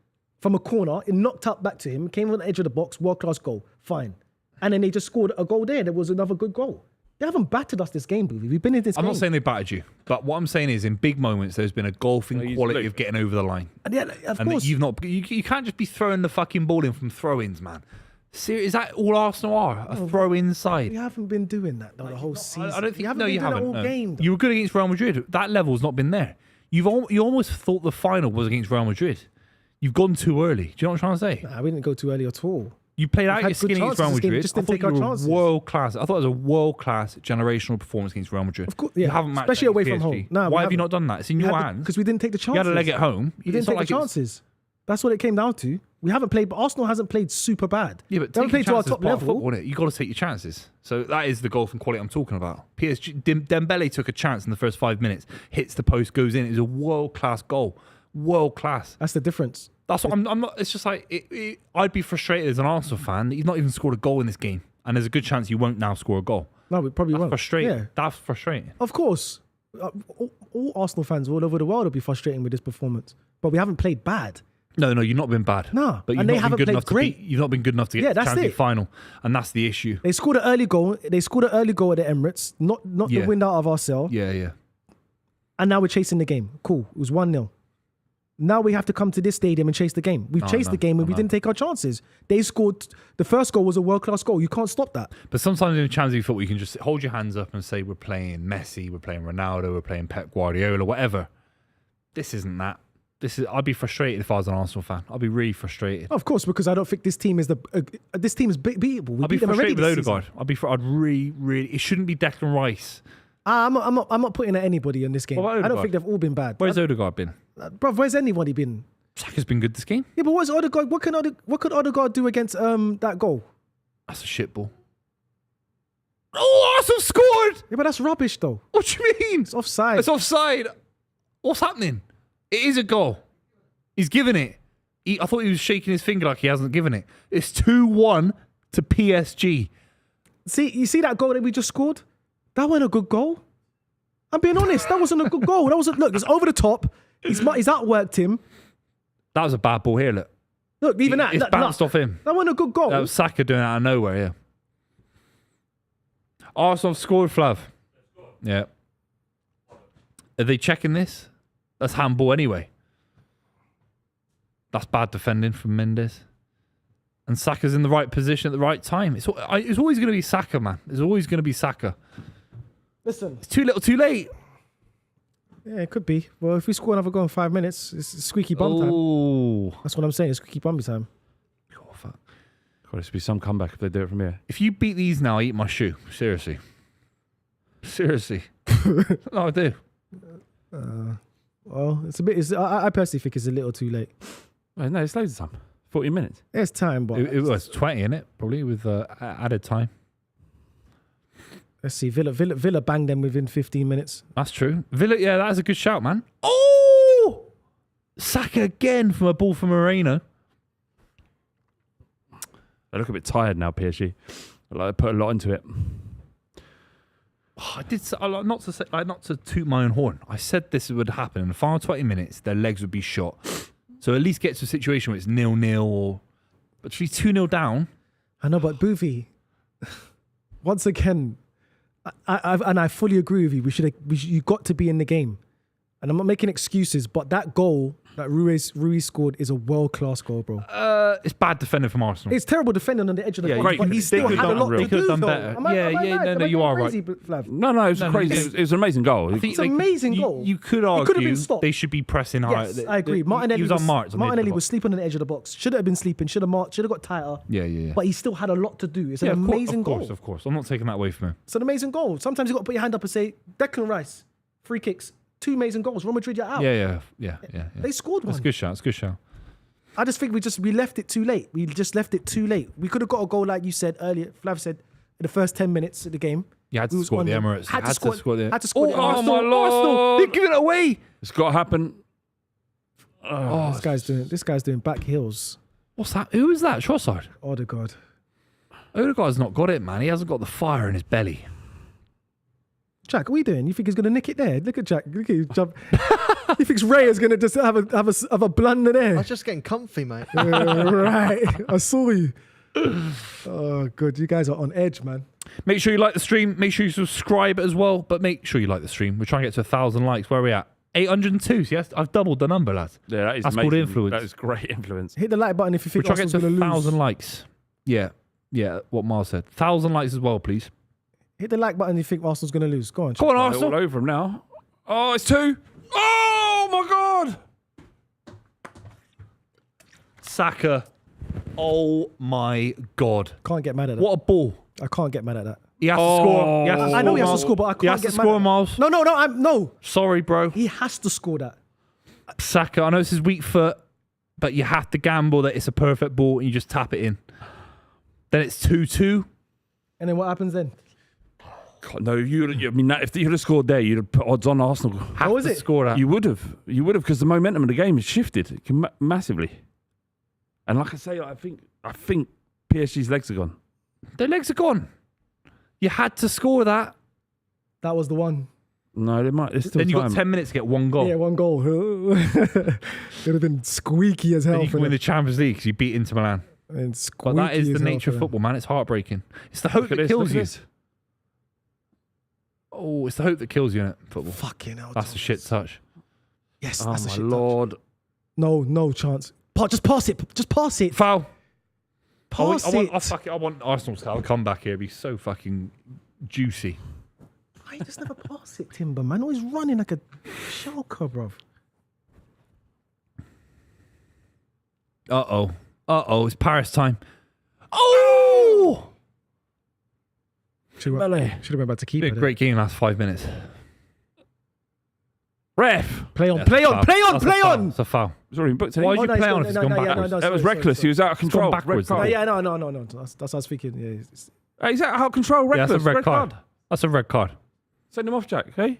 From a corner, it knocked up back to him, came on the edge of the box, world-class goal. Fine. And then they just scored a goal there. There was another good goal. They haven't battered us this game, Buvey. We've been in this I'm game. not saying they battered you, but what I'm saying is in big moments there's been a golfing he's quality look. of getting over the line. And yeah, of And that course. you've not you can't just be throwing the fucking ball in from throw-ins, man. Is that all Arsenal are? A throw-in side? We haven't been doing that the whole season. I don't think we haven't no, been you doing haven't. that all no. game. though. You were good against Real Madrid. That level's not been there. You almost thought the final was against Real Madrid. You've gone too early. Do you know what I'm trying to say? Nah, we didn't go too early at all. You played out had your good skin against chances Real this game, Madrid. just I didn't thought take our you were chances. world class. I thought it was a world class generational performance against Real Madrid. Of course, You yeah. haven't matched Especially that away against from PSG. home. Nah, we Why have you haven't. not done that? It's in your hands. Because we didn't take the chances. You had a leg at home. We didn't It's not take the like it's- chances. That's what it came down to. We haven't played, but Arsenal hasn't played super bad. Yeah, but they haven't played to our top level. Football, you got to take your chances. So that is the golf and quality I'm talking about. PSG, Dembele took a chance in the first 5 minutes, hits the post, goes in. It's a world-class goal. World class. That's the difference. That's what I'm not. It's just like I'd be frustrated as an Arsenal fan that he's not even scored a goal in this game, and there's a good chance he won't now score a goal. No, we probably won't. Frustrating. Yeah. That's frustrating. Of course, all Arsenal fans all over the world will be frustrating with this performance. But we haven't played bad. No, you've not been bad. No, but and they haven't played great. You've not been good enough to get to the Champions League final, and that's the issue. They scored an early goal. They scored an early goal at the Emirates. Not the wind out of ourselves. Yeah. And now we're chasing the game. Cool. It was 1-0. Now we have to come to this stadium and chase the game. We've chased the game and we didn't take our chances. They scored. The first goal was a world-class goal. You can't stop that. But sometimes in Champions League football, you can just hold your hands up and say, we're playing Messi, we're playing Ronaldo, we're playing Pep Guardiola, whatever. This isn't that. I'd be frustrated if I was an Arsenal fan. I'd be really frustrated. Of course, because I don't think this team is beatable. I'd be frustrated with Odegaard. I'd really. It shouldn't be Declan Rice. I'm not putting at anybody in this game. I don't think they've all been bad. Where's Odegaard been? Bruv, where's anybody been? Saka's been good this game. Yeah, but what's Odegaard? What could Odegaard do against that goal? That's a shit ball. Oh, Arsenal scored! Yeah, but that's rubbish though. What do you mean? It's offside. It's offside. What's happening? It is a goal. He's given it. I thought he was shaking his finger like he hasn't given it. It's 2-1 to PSG. You see that goal that we just scored? That wasn't a good goal. I'm being honest. That wasn't a good goal. Look, it's over the top. He's outworked him. That was a bad ball here, look. Look, even it's bounced off him. That wasn't a good goal. That was Saka doing it out of nowhere, yeah. Arsenal scored, Flav. Yeah. Are they checking this? That's handball anyway. That's bad defending from Mendes. And Saka's in the right position at the right time. It's always going to be Saka, man. It's always going to be Saka. Listen. It's too little, too late. Yeah, it could be. Well, if we score another goal in 5 minutes, it's squeaky bum time. That's what I'm saying. It's squeaky bummy time. Oh, fuck. Got to be some comeback if they do it from here. If you beat these now, I eat my shoe. Seriously. No, I do. Well, it's a bit. I personally think it's a little too late. No, it's loads of time. 40 minutes. It's time, but It was 20, innit? Probably with added time. Let's see. Villa banged them within 15 minutes. That's true. Villa, yeah, that is a good shout, man. Oh! Saka again from a ball from Moreno. They look a bit tired now, PSG. They put a lot into it. Oh, I did not to toot my own horn. I said this would happen in the final 20 minutes. Their legs would be shot. So at least get to a situation where it's 0-0 but to be 2-0 down. I know, but Buvey, once again, I fully agree with you. You got to be in the game. And I'm not making excuses, but that goal that Ruiz scored is a world-class goal, bro. It's bad defending from Arsenal. It's terrible defending on the edge of the box, great. but he still had a lot to do. They could have done better. No, you are right. No, it was crazy. It was an amazing goal. It's an amazing goal. You could argue they should be pressing higher. Yes, I agree. Martinelli was sleeping on the edge of the box. Should have been sleeping. Should have got tighter. Yeah. But he still had a lot to do. It's an amazing goal. Of course. I'm not taking that away from him. It's an amazing goal. Sometimes you got to put your hand up and say, Declan Rice, free kicks. 2 amazing goals. Real Madrid, you're out. Yeah. They scored one. That's a good shout. I just think we left it too late. We just left it too late. We could have got a goal like you said earlier. Flav said in the first 10 minutes of the game. You had to score the Emirates. Had to score the Arsenal. Arsenal. They give it away. It's got to happen. This guy's doing back heels. What's that? Who is that? Trossard. Odegaard. Odegaard's not got it, man. He hasn't got the fire in his belly. Jack, what are you doing? You think he's going to nick it there? Look at Jack. Look at him jump. He thinks Ray is going to just have a blunder there. I was just getting comfy, mate. Right. I saw you. Oh, good. You guys are on edge, man. Make sure you like the stream. Make sure you subscribe as well. But make sure you like the stream. We're trying to get to 1,000 likes. Where are we at? 802. So yes, I've doubled the number, lads. Yeah, that's called influence. That is great influence. Hit the like button if you think we're trying to get to 1,000 lose. likes. Yeah. What Miles said. 1,000 likes as well, please. Hit the like button if you think Arsenal's going to lose. Go on, Arsenal. All over him now. Oh, it's 2. Oh, my God. Saka. Oh, my God. Can't get mad at that. What a ball. I can't get mad at that. He has to score. I know he has to score, but I can't get mad at that. He has to score, Miles. No. Sorry, bro. He has to score that. Saka, I know it's his weak foot, but you have to gamble that it's a perfect ball and you just tap it in. Then it's 2-2. And then what happens then? God, no, if you'd have scored there, you'd have put odds on Arsenal. How was it? Score that. You would have, because the momentum of the game has shifted massively. And like I say, I think PSG's legs are gone. Their legs are gone. You had to score that. That was the one. No, they might. Then you got 10 minutes to get one goal. Yeah, one goal. It would have been squeaky as hell. Then you can win the Champions League because you beat Inter Milan. But that is the nature of football, man. It's heartbreaking. It's the hope that kills you. Oh, it's the hope that kills you in it, football. Fucking hell. That's a shit touch. Yes, oh that's a my shit Lord. touch. No chance. Just pass it. Just pass it. Foul. Pass it. I want Arsenal to come back here. It'd be so fucking juicy. I just never pass it, Timber, man. Always running like a shulker, bruv. Uh-oh. It's Paris time. Oh! Should have been about to keep it. Great game last 5 minutes. Ref! Play on. It's a foul. It's already booked. Why would you play on if it's gone backwards? That was reckless. He was out of control. backwards. Red card. Yeah, no. That's what I was thinking. Yeah, He's out of control. Reckless. That's a red card. That's a red card. Send him off, Jack. Okay.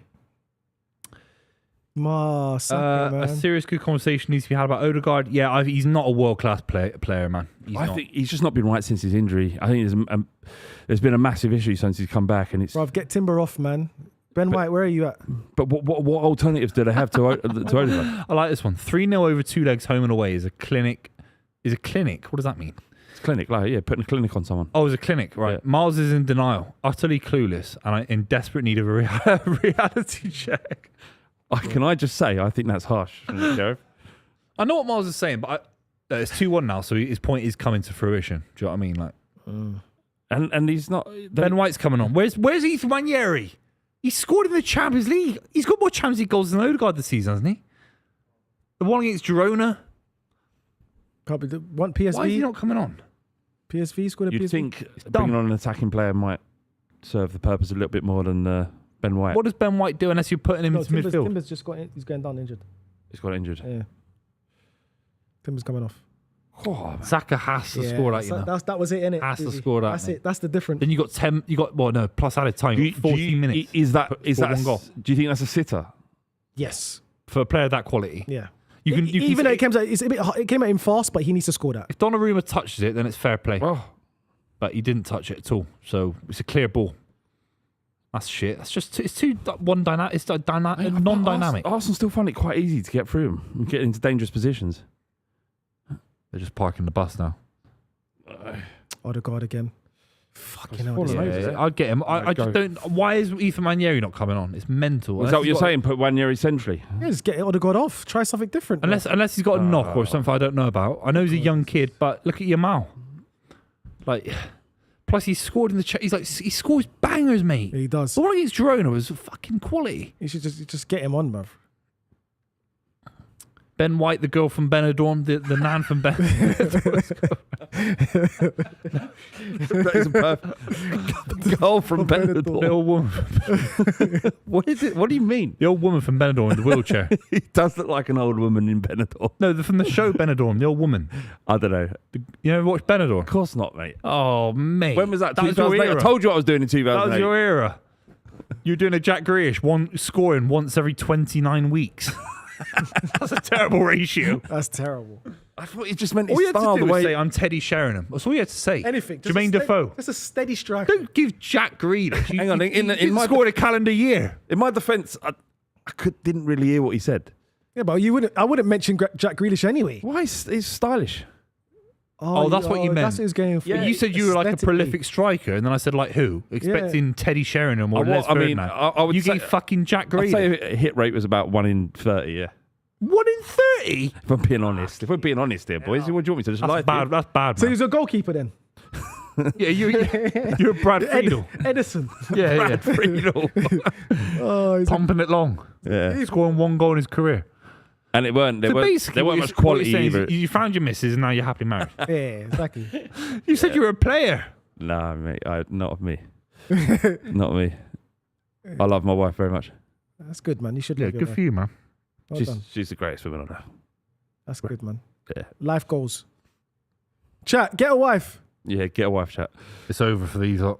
man. A serious good conversation needs to be had about Odegaard. Yeah, he's not a world-class player, man. I think he's just not been right since his injury. I think there's been a massive issue since he's come back, and it's. Bruv, get Timber off, man. Ben White, where are you at? But what alternatives do they have to Odegaard? I like this one. 3-0 over 2 legs home and away is a clinic. What does that mean? It's clinic, putting a clinic on someone. Oh, it's a clinic, right. Yeah. Miles is in denial, utterly clueless, and in desperate need of a reality check. Can I just say, I think that's harsh. I know what Miles is saying, but it's 2-1 now, so his point is coming to fruition. Do you know what I mean? Like, and he's not. Ben White's coming on. Where's Ethan Nwaneri? He scored in the Champions League. He's got more Champions League goals than Odegaard this season, hasn't he? The one against Girona. Probably the one PSV. Why is he not coming on? PSV scored a PSV. You'd think bringing on an attacking player might serve the purpose a little bit more than Ben White. What does Ben White do unless you're putting him into midfield? Timber's just he's going down injured. He's got injured. Yeah. Timber's coming off. Oh, Saka has to score that, that was it, innit? Has to score that. That's it. That's the difference. Then you got 10. Plus added time. 14 minutes. Is that one goal? Do you think that's a sitter? Yes. For a player of that quality. Yeah. You can even though it came at him fast, but he needs to score that. If Donnarumma touches it, then it's fair play. Oh. But he didn't touch it at all, so it's a clear ball. That's shit. That's just it's too non-dynamic. Arsenal still find it quite easy to get through him and get into dangerous positions. They're just parking the bus now. Odegaard again. Fucking hell. I'd get him. I just don't. Why is Ethan Nwaneri not coming on? It's mental. Is that what you're saying? Put Nwaneri centrally? Yeah, just get Odegaard off. Try something different. Unless he's got a knock or something I don't know about. I know he's a young kid, but look at Yamal. Plus he scored in the he scores bangers, mate. Yeah, he does. The one against Girona was fucking quality. You should just get him on, bruv. Ben White, the girl from Benidorm, the nan from Benidorm. That is a perfect girl from Benidorm. The old woman. What is it? What do you mean? The old woman from Benidorm in the wheelchair. He does look like an old woman in Benidorm. No, from the show Benidorm, the old woman. I don't know. You ever watched Benidorm? Of course not, mate. Oh, mate. When was that? That was your era. I told you what I was doing in 2008. That was your era. You were doing a Jack Grealish, scoring once every 29 weeks. That's a terrible ratio. That's terrible. I thought it just meant all his you had style. to do was say, I'm Teddy Sheringham. That's all you had to say. Anything. Jermaine Defoe. That's a steady striker. Don't give Jack Grealish. Hang on. In my scored a calendar year. In my defence, I didn't really hear what he said. Yeah, but I wouldn't mention Jack Grealish anyway. Why? He's stylish. Oh, that's what you meant. That's what he's going for. Yeah, you said you were like a prolific striker, and then I said like who? Expecting Teddy Sheringham or Les Ferdinand. I would you say, gave fucking Jack Grealish. I'd say hit rate was about 1 in 30. Yeah. 1 in 30? If I'm being honest. If we're being honest here, boys, what do you want me to just lie? That's bad. So he's a goalkeeper then. Yeah, you're Brad Friedel. Edison. Yeah, Brad Friedel. Pumping it long. Yeah. He's scoring 1 goal in his career. And there weren't much quality either. You found your missus and now you're happily married. Yeah, exactly. You said you were a player. Nah, mate, not of me. Not me. I love my wife very much. That's good, man. You should. Yeah, good for you, man. Well done. She's the greatest woman I know. That's good, man. Yeah. Life goals. Chat, get a wife. Yeah, get a wife, chat. It's over for these lot.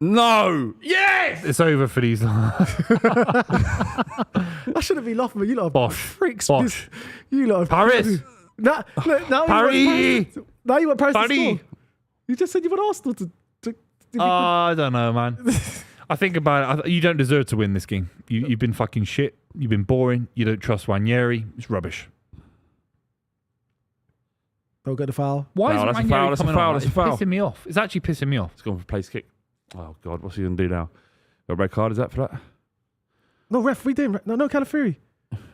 No! Yes! It's over for these lot. I shouldn't be laughing, but you lot are Bosh. freaks. Bosh. You lot are Paris. Now Paris. You want Paris to Paris. score. You just said you want Arsenal to I don't know, man. I think about it. You don't deserve to win this game. You've been fucking shit. You've been boring. You don't trust Ranieri. It's rubbish. Don't get the foul. Why No, is that's a Ranieri foul, that's a coming foul, on? that's a It's foul. pissing me off. It's actually pissing me off. It's gone for place kick. Oh, God. What's he going to do now? Got a red card, is that for that? No, ref, we didn't. No, Calafiori.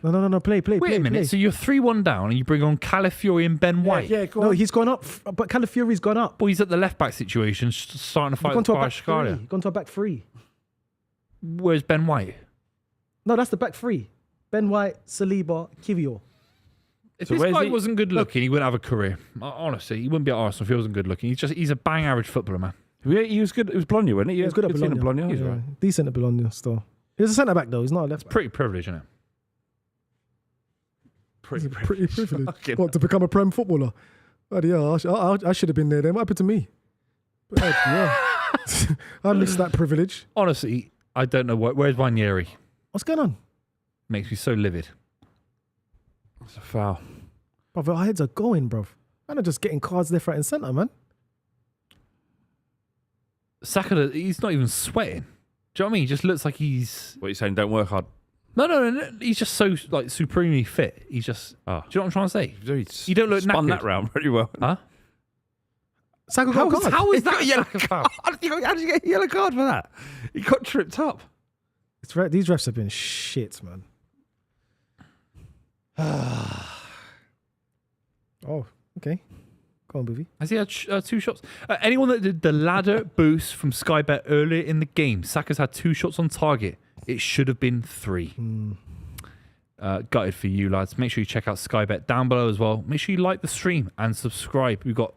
No. Play. Wait a minute. Play. So you're 3-1 down and you bring on Calafiori and Ben White. Yeah, go on. No, he's gone up, but Calafiori's gone up. Well, he's at the left back situation, starting to fight with Kvaratskhelia. He's gone to a back three. Where's Ben White? No, that's the back three. Ben White, Saliba, Kiwior. If So this where's guy he? wasn't good looking, he wouldn't have a career. Honestly, he wouldn't be at Arsenal if he wasn't good looking. He's a bang average footballer, man. Yeah, he was good. It was Bologna, wasn't he? He was good at team Bologna. He was Yeah. right. Decent at Bologna still. He was a centre back though. He's not a left back. Pretty privileged, isn't it? He's pretty privileged. Fucking What, to become a Prem footballer? Bloody hell, I should have been there then. What happened to me? Yeah. I missed that privilege. Honestly, I don't know. Where's Ranieri? What's going on? Makes me so livid. It's a foul. Bro, our heads are going, bro. Man are just getting cards left, right, and centre, man. Saka, he's not even sweating. Do you know what I mean? He just looks like he's... What are you saying? Don't work hard. No. He's just so like supremely fit. He's just... Oh. Do you know what I'm trying to say? He You don't look spun knackered. that round pretty well. Huh? Saka got a card. How is that a yellow card? How did you get a yellow card for that? He got tripped up. These refs have been shit, man. Oh, okay. Go on, Buvey. Has he had 2 shots? Anyone that did the ladder boost from Sky Bet earlier in the game, Saka's had 2 shots on target. It should have been 3. Gutted for you, lads. Make sure you check out Sky Bet down below as well. Make sure you like the stream and subscribe. We've got,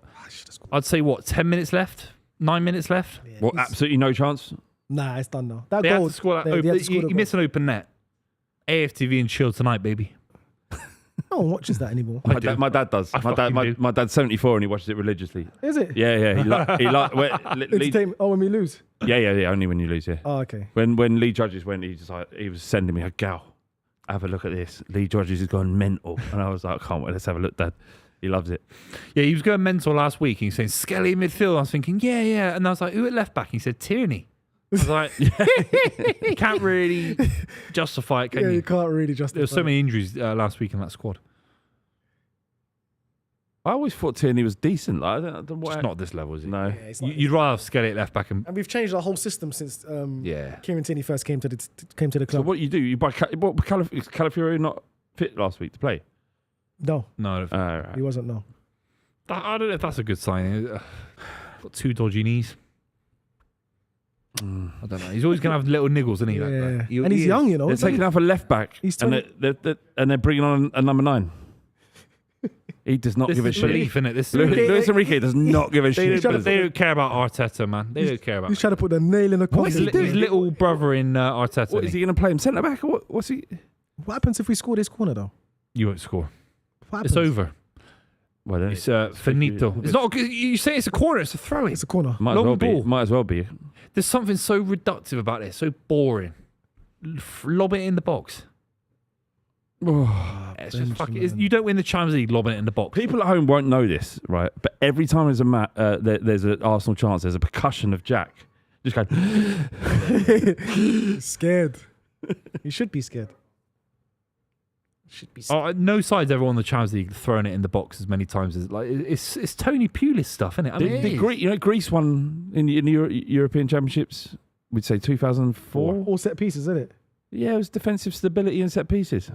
I'd say, 10 minutes left? 9 minutes left? Yeah, Well, absolutely no chance. Nah, it's done now. That They had goal. to score that they had to score the you goal. missed an open net. AFTV and chill tonight, baby. No one watches that anymore. I do. My dad does. I fucking do. My dad's 74 and he watches it religiously. Is it? Yeah. He Entertainment. Oh, when we lose. Yeah. Only when you lose. Yeah. Oh, okay. When Lee Judges went, he was sending me a gal. Have a look at this. Lee Judges has gone mental, and I was like, I can't wait. Let's have a look, Dad. He loves it. Yeah, he was going mental last week. He was saying Skelly in midfield. I was thinking, yeah. And I was like, who at left back? He said Tierney. I was like, you can't really justify it, can Yeah, you? you can't really justify. There were so many injuries last week in that squad. I always thought Tierney was decent. Like, I don't know It's not at this level, is it? No. Yeah, it's not- You'd rather have Skelly at left back and And we've changed our whole system since yeah. Kieran Tierney first came to the So club. what you do? You buy is Calafiori not fit last week to play? No, No, Right. he wasn't. No. I don't know if that's a good sign. Got 2 dodgy knees. I don't know. He's always going to have little niggles, isn't he? Yeah, Like, he- and he he's is. young, you know. They're taking out a left back, He's and 20. they're bringing on a number 9. He does not This give a is shit. belief, innit? This Luis Enrique does not give a they shit. don't care about Arteta, man. They don't care about He's trying to put the nail in the What is coffin. he doing? his little brother in Arteta. What is he going to play him centre back? Or what's he? What happens if we score this corner though? You won't score. What It's happens? over. Well, then It's finito. It's not. You say it's a corner. It's a throw-in. It's a corner. Might as long well be. ball. Might as well be. There's something so reductive about it. So boring. Lob it in the box. It's just fucking. You don't win the Champions League lobbing it in the box. People at home won't know this, right? But every time there's there's an Arsenal chance, there's a percussion of Jack just going. Scared. You should be scared. Should be scared. No side's ever won the Champions League throwing it in the box as many times as like it's Tony Pulis stuff, isn't it? I mean, it is. Greece won in the European Championships. We'd say 2004. All set pieces, isn't it? Yeah, it was defensive stability and set pieces.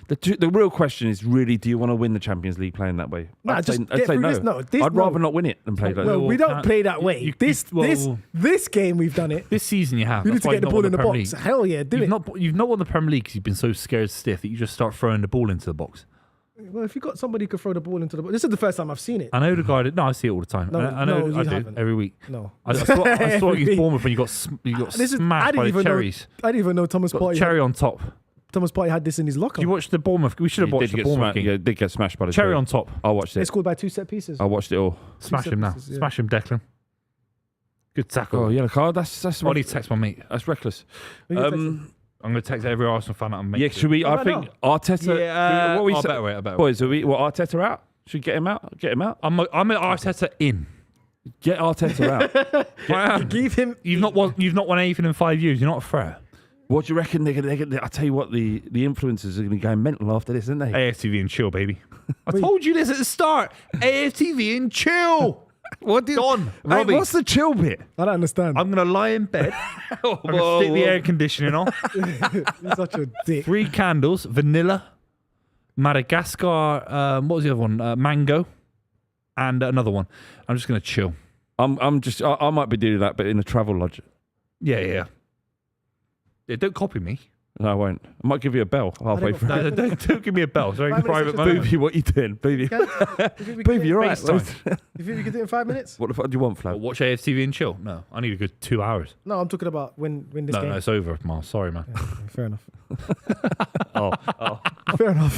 The real question is really, do you want to win the Champions League playing that way? Nah, I'd just say get through no. this. No, I'd rather not win it than play like No, that. we don't can't- play that way. you- This game we've done it. This season you have. We need That's to why get the you've not ball won in the Premier box. League. Hell yeah, do it. You've not won the Premier League because you've been so scared stiff that you just start throwing the ball into the box. Well, if you got somebody who could throw the ball into the box, this is the first time I've seen it. I know the guy. No, I see it all the time. No, I know. no, I you do haven't. every week. No, I saw Every against week. Bournemouth when you got This is- I smashed didn't by the even know- cherries. I didn't even know Thomas Got Partey. cherry on top. Thomas Partey had this in his locker. You watched the Bournemouth. We should have watched the Bournemouth game. Yeah, did get smashed by the Cherry on top. I watched They it. scored by 2 set pieces. I watched it all. Smash him now. Yeah. Smash him, Declan. Good tackle. Oh, yellow card. That's I need to text my mate. That's reckless. Who you texting? I'm going to text every Arsenal fan that I'm Yeah, making. should we? I Right think now? Arteta. Yeah, what we I say- better wait. I better wait. Boys, are we? What, Arteta out? Should we get him out? Get him out. I'm at Arteta in. Get Arteta out. I am. Give him. You've not won anything in 5 years. You're not a threat. What do you reckon they're gonna I tell you what, the influencers are going to go mental after this, aren't they? AFTV and chill, baby. I told you this at the start. AFTV and chill. What did Don, Hey, Robbie. what's the chill bit? I don't understand. I'm going to lie in bed. I'm going to stick the air conditioning on. You're such a dick. 3 candles, vanilla, Madagascar, what was the other one? Mango, and another one. I'm just going to chill. I might be doing that, but in a travel lodge. Yeah. Don't copy me. No, I won't. I might give you a bell halfway through. No, don't give me a bell. Sorry, 5 minutes private is moment. Buvey, what you doing? Buvey, Buvey, you're right. FaceTime. You think we could do it in 5 minutes? What the fuck do you want, Flav? Watch AFTV and chill? No, I need a good 2 hours. No, I'm talking about when this No, game. it's over, Miles. Sorry, man. Yeah, fair enough. Oh, Fair enough.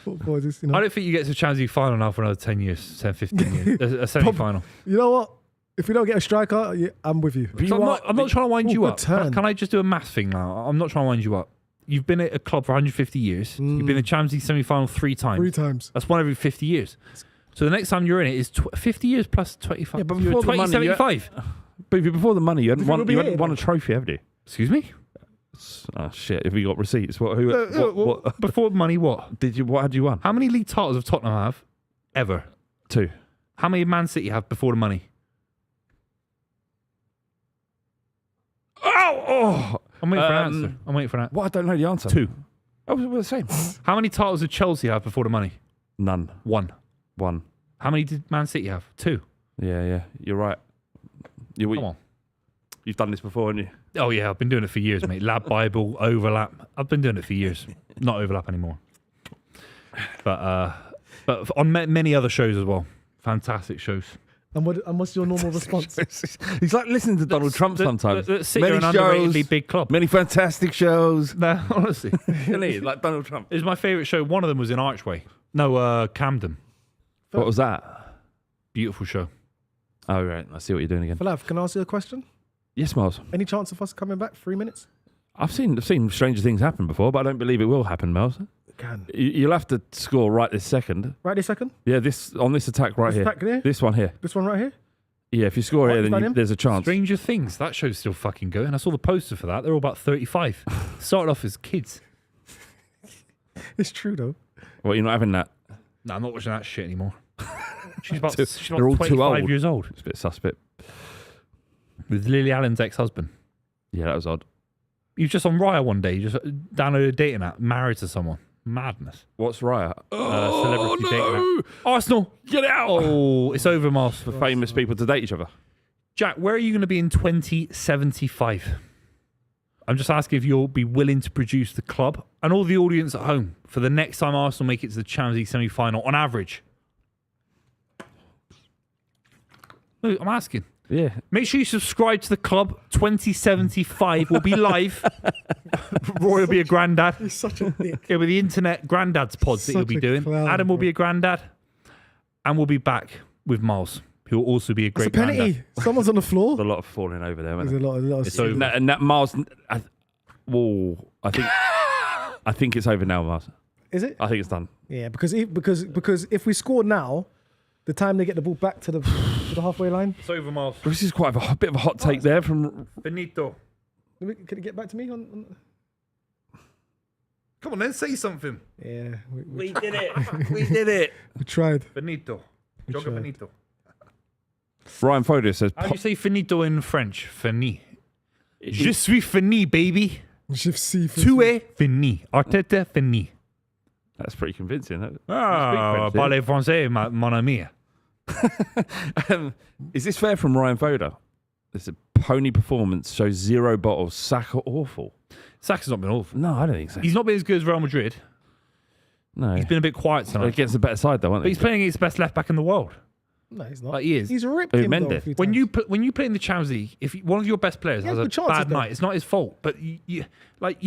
Football, just, I don't think you get to Champions League final now for another 10 years, 10, 15 years. A semi-final. You know what? If we don't get a striker, yeah, I'm with you. So I'm not trying to wind you good up. turn. Can I just do a math thing now? I'm not trying to wind you up. You've been at a club for 150 years. You've been in the Champions League semi-final 3 times. 3 times. That's one every 50 years. So the next time you're in it is 50 years plus 25. Yeah, but You're before the money, 75. Buvey, before the money, you hadn't We'll be here, won a trophy, have you? Excuse me? Oh shit! Have you got receipts? What Before money, what? did you? What had you won? How many league titles have Tottenham have ever? 2. How many Man City have before the money? Oh! I'm waiting for an answer. I'm waiting for an answer. What? I don't know the answer. 2. Oh, we're the same. How many titles did Chelsea have before the money? None. 1. 1. How many did Man City have? 2. Yeah. You're right. Come on. You've done this before, haven't you? Oh yeah, I've been doing it for years, mate. Lab Bible, overlap. I've been doing it for years. Not overlap anymore. But on many other shows as well. Fantastic shows. And what's your normal response? He's like listening to Donald Trump sometimes. City are an underratedly big club. Many fantastic shows. No, honestly. Isn't he? Like Donald Trump. It's my favourite show. One of them was in Archway. No, Camden. What was that? Beautiful show. Oh, right. I see what you're doing again. Falav, can I ask you a question? Yes, Miles. Any chance of us coming back? 3 minutes? I've seen stranger things happen before, but I don't believe it will happen, Miles. Can. You'll have to score right this second. Right this second? Yeah, on this attack right This here. attack here? This one here. This one right here? Yeah, if you score What, here, you've done then him? there's a chance. Stranger Things. That show's still fucking going. I saw the poster for that. They're all about 35. Started off as kids. It's true though. Well, you're not having that. No, I'm not watching that shit anymore. She's about They're all too 25 old. years old. It's a bit suspect. With Lily Allen's ex-husband. Yeah, that was odd. He was just on Raya one day. He just downloaded a dating app, married to someone. Madness. What's Raya? Celebrity dating app. Arsenal, Get out! oh, it's over, Miles. For famous people to date each other. Jack, where are you going to be in 2075? I'm just asking if you'll be willing to produce the club and all the audience at home for the next time Arsenal make it to the Champions League semi-final on average. No, I'm asking. Yeah. Make sure you subscribe to the club. 2075 will be live. Roy will be a granddad. He's such a dick. It'll be the internet granddad's pods that you'll Such be a doing. clown, Adam will bro. be a granddad. And we'll be back with Miles, who will also be a It's great a penalty. granddad. Someone's on the floor. There's a lot of falling over there, There's isn't a lot of It's over. And that Miles, I think it's over now, Miles. Is it? I think it's done. Yeah, because if we score now, the time they get the ball back to the halfway line. It's over, Miles. This is quite a bit of a hot take there from. Benito. Can you get back to me on? Come on then, say something. Yeah, We did it. We did it. we tried. Benito. Joga tried. Benito. Ryan Foder says, How do you say finito in French? Fini. Je suis fini, baby. Tu es fini. Arteta fini. That's pretty convincing. Ah, French, yeah? parlez français, mon ami. Is this fair from Ryan Foder? It's a pony performance, shows 0 bottles. Saka awful. Saka's not been awful. No, I don't think so. He's not been as good as Real Madrid. No. He's been a bit quiet tonight. Against the better side, though, aren't But they? he's playing against the best left back in the world. No, he's not. Like he is. He's ripped Who, him though, Mendes? a few When times. you play in the Champions League, if one of your best players He has has a good chances, bad though. night, it's not his fault. But you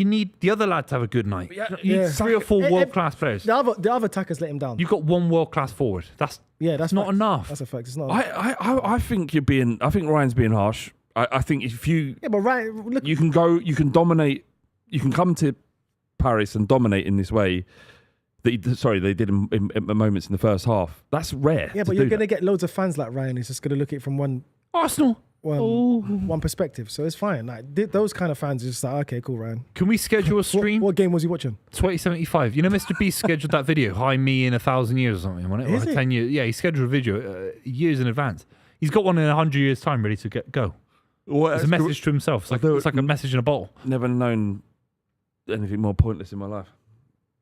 need the other lad to have a good night. Yeah, You need 3 or 4 world class players. The other attackers let him down. You've got 1 world class forward. That's that's not facts. enough. That's a fact. It's not. I think you're being. I think Ryan's being harsh. I think if you Yeah, but Ryan, look. you can dominate. You can come to Paris and dominate in this way. They did in moments in the first half. That's rare. Yeah, but you're going to get loads of fans like Ryan who's just going to look at it from Arsenal. one perspective. So it's fine. Like those kind of fans are just like, okay, cool, Ryan. Can we schedule a stream? What game was he watching? 2075. You know, Mr. Beast scheduled that video. Hi, me in 1,000 years or something. Wasn't it? Is Or it? 10 years. Yeah, he scheduled a video years in advance. He's got one in 100 years' time ready to go. It's a message to himself. It's like a message in a bottle. Never known anything more pointless in my life.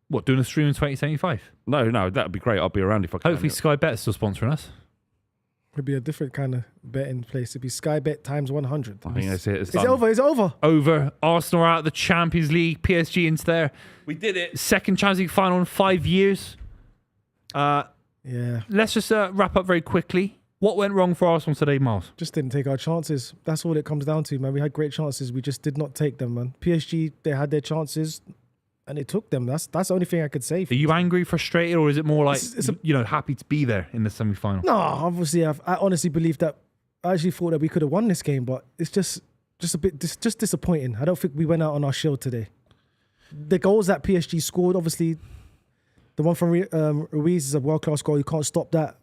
What, doing a stream in 2075? No, that'd be great. I'll be around if I can. Hopefully Sky Bet's still sponsoring us. Could be a different kind of betting place. It'd be Sky Bet times 100. I think that's it. Is it over? Is it over? Over. Arsenal are out of the Champions League. PSG into there. We did it. Second Champions League final in 5 years. Yeah. Let's just wrap up very quickly. What went wrong for Arsenal today, Miles? Just didn't take our chances. That's all it comes down to, man. We had great chances. We just did not take them, man. PSG, they had their chances and it took them. That's the only thing I could say. Are you angry, frustrated, or is it more like, It's happy to be there in the semi-final? No, obviously, I honestly believe that. I actually thought that we could have won this game, but it's just a bit disappointing. I don't think we went out on our shield today. The goals that PSG scored, obviously, the one from Ruiz is a world-class goal. You can't stop that.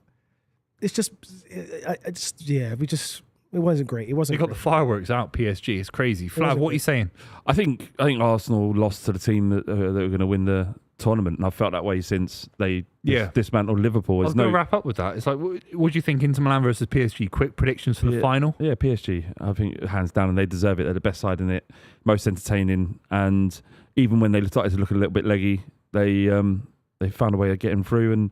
It's just, it wasn't great. It wasn't. They got the fireworks out, PSG. It's crazy. Flav, what are you saying? I think Arsenal lost to the team that were going to win the tournament, and I've felt that way since they dismantled Liverpool. I was going to wrap up with that. It's like, what do you think Inter Milan versus PSG? Quick predictions for the final? Yeah, PSG. I think hands down, and they deserve it. They're the best side in it, most entertaining, and even when they started to look a little bit leggy, they found a way of getting through. And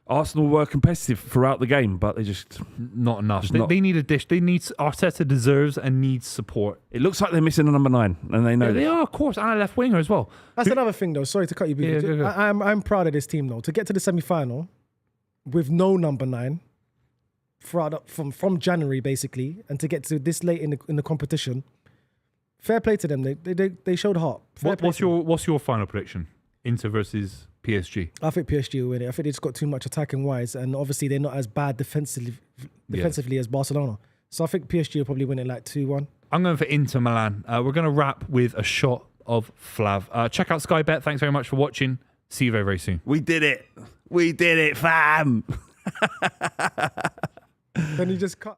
Arsenal were competitive throughout the game, but they just not enough. They need a dish. Arteta deserves and needs support. It looks like they're missing a number 9, and they know that. They are, of course, and a left winger as well. That's another thing, though. Sorry to cut you, Buvey. Go. I'm proud of this team, though. To get to the semi-final with no number 9 from January, basically, and to get to this late in the competition, fair play to them. They showed heart. What's your final prediction? Inter versus PSG. I think PSG will win it. I think they just got too much attacking wise, and obviously they're not as bad defensively as Barcelona. So I think PSG will probably win it like 2-1. I'm going for Inter Milan. We're going to wrap with a shot of Flav. Check out Sky Bet. Thanks very much for watching. See you very, very soon. We did it, fam. Then you just cut.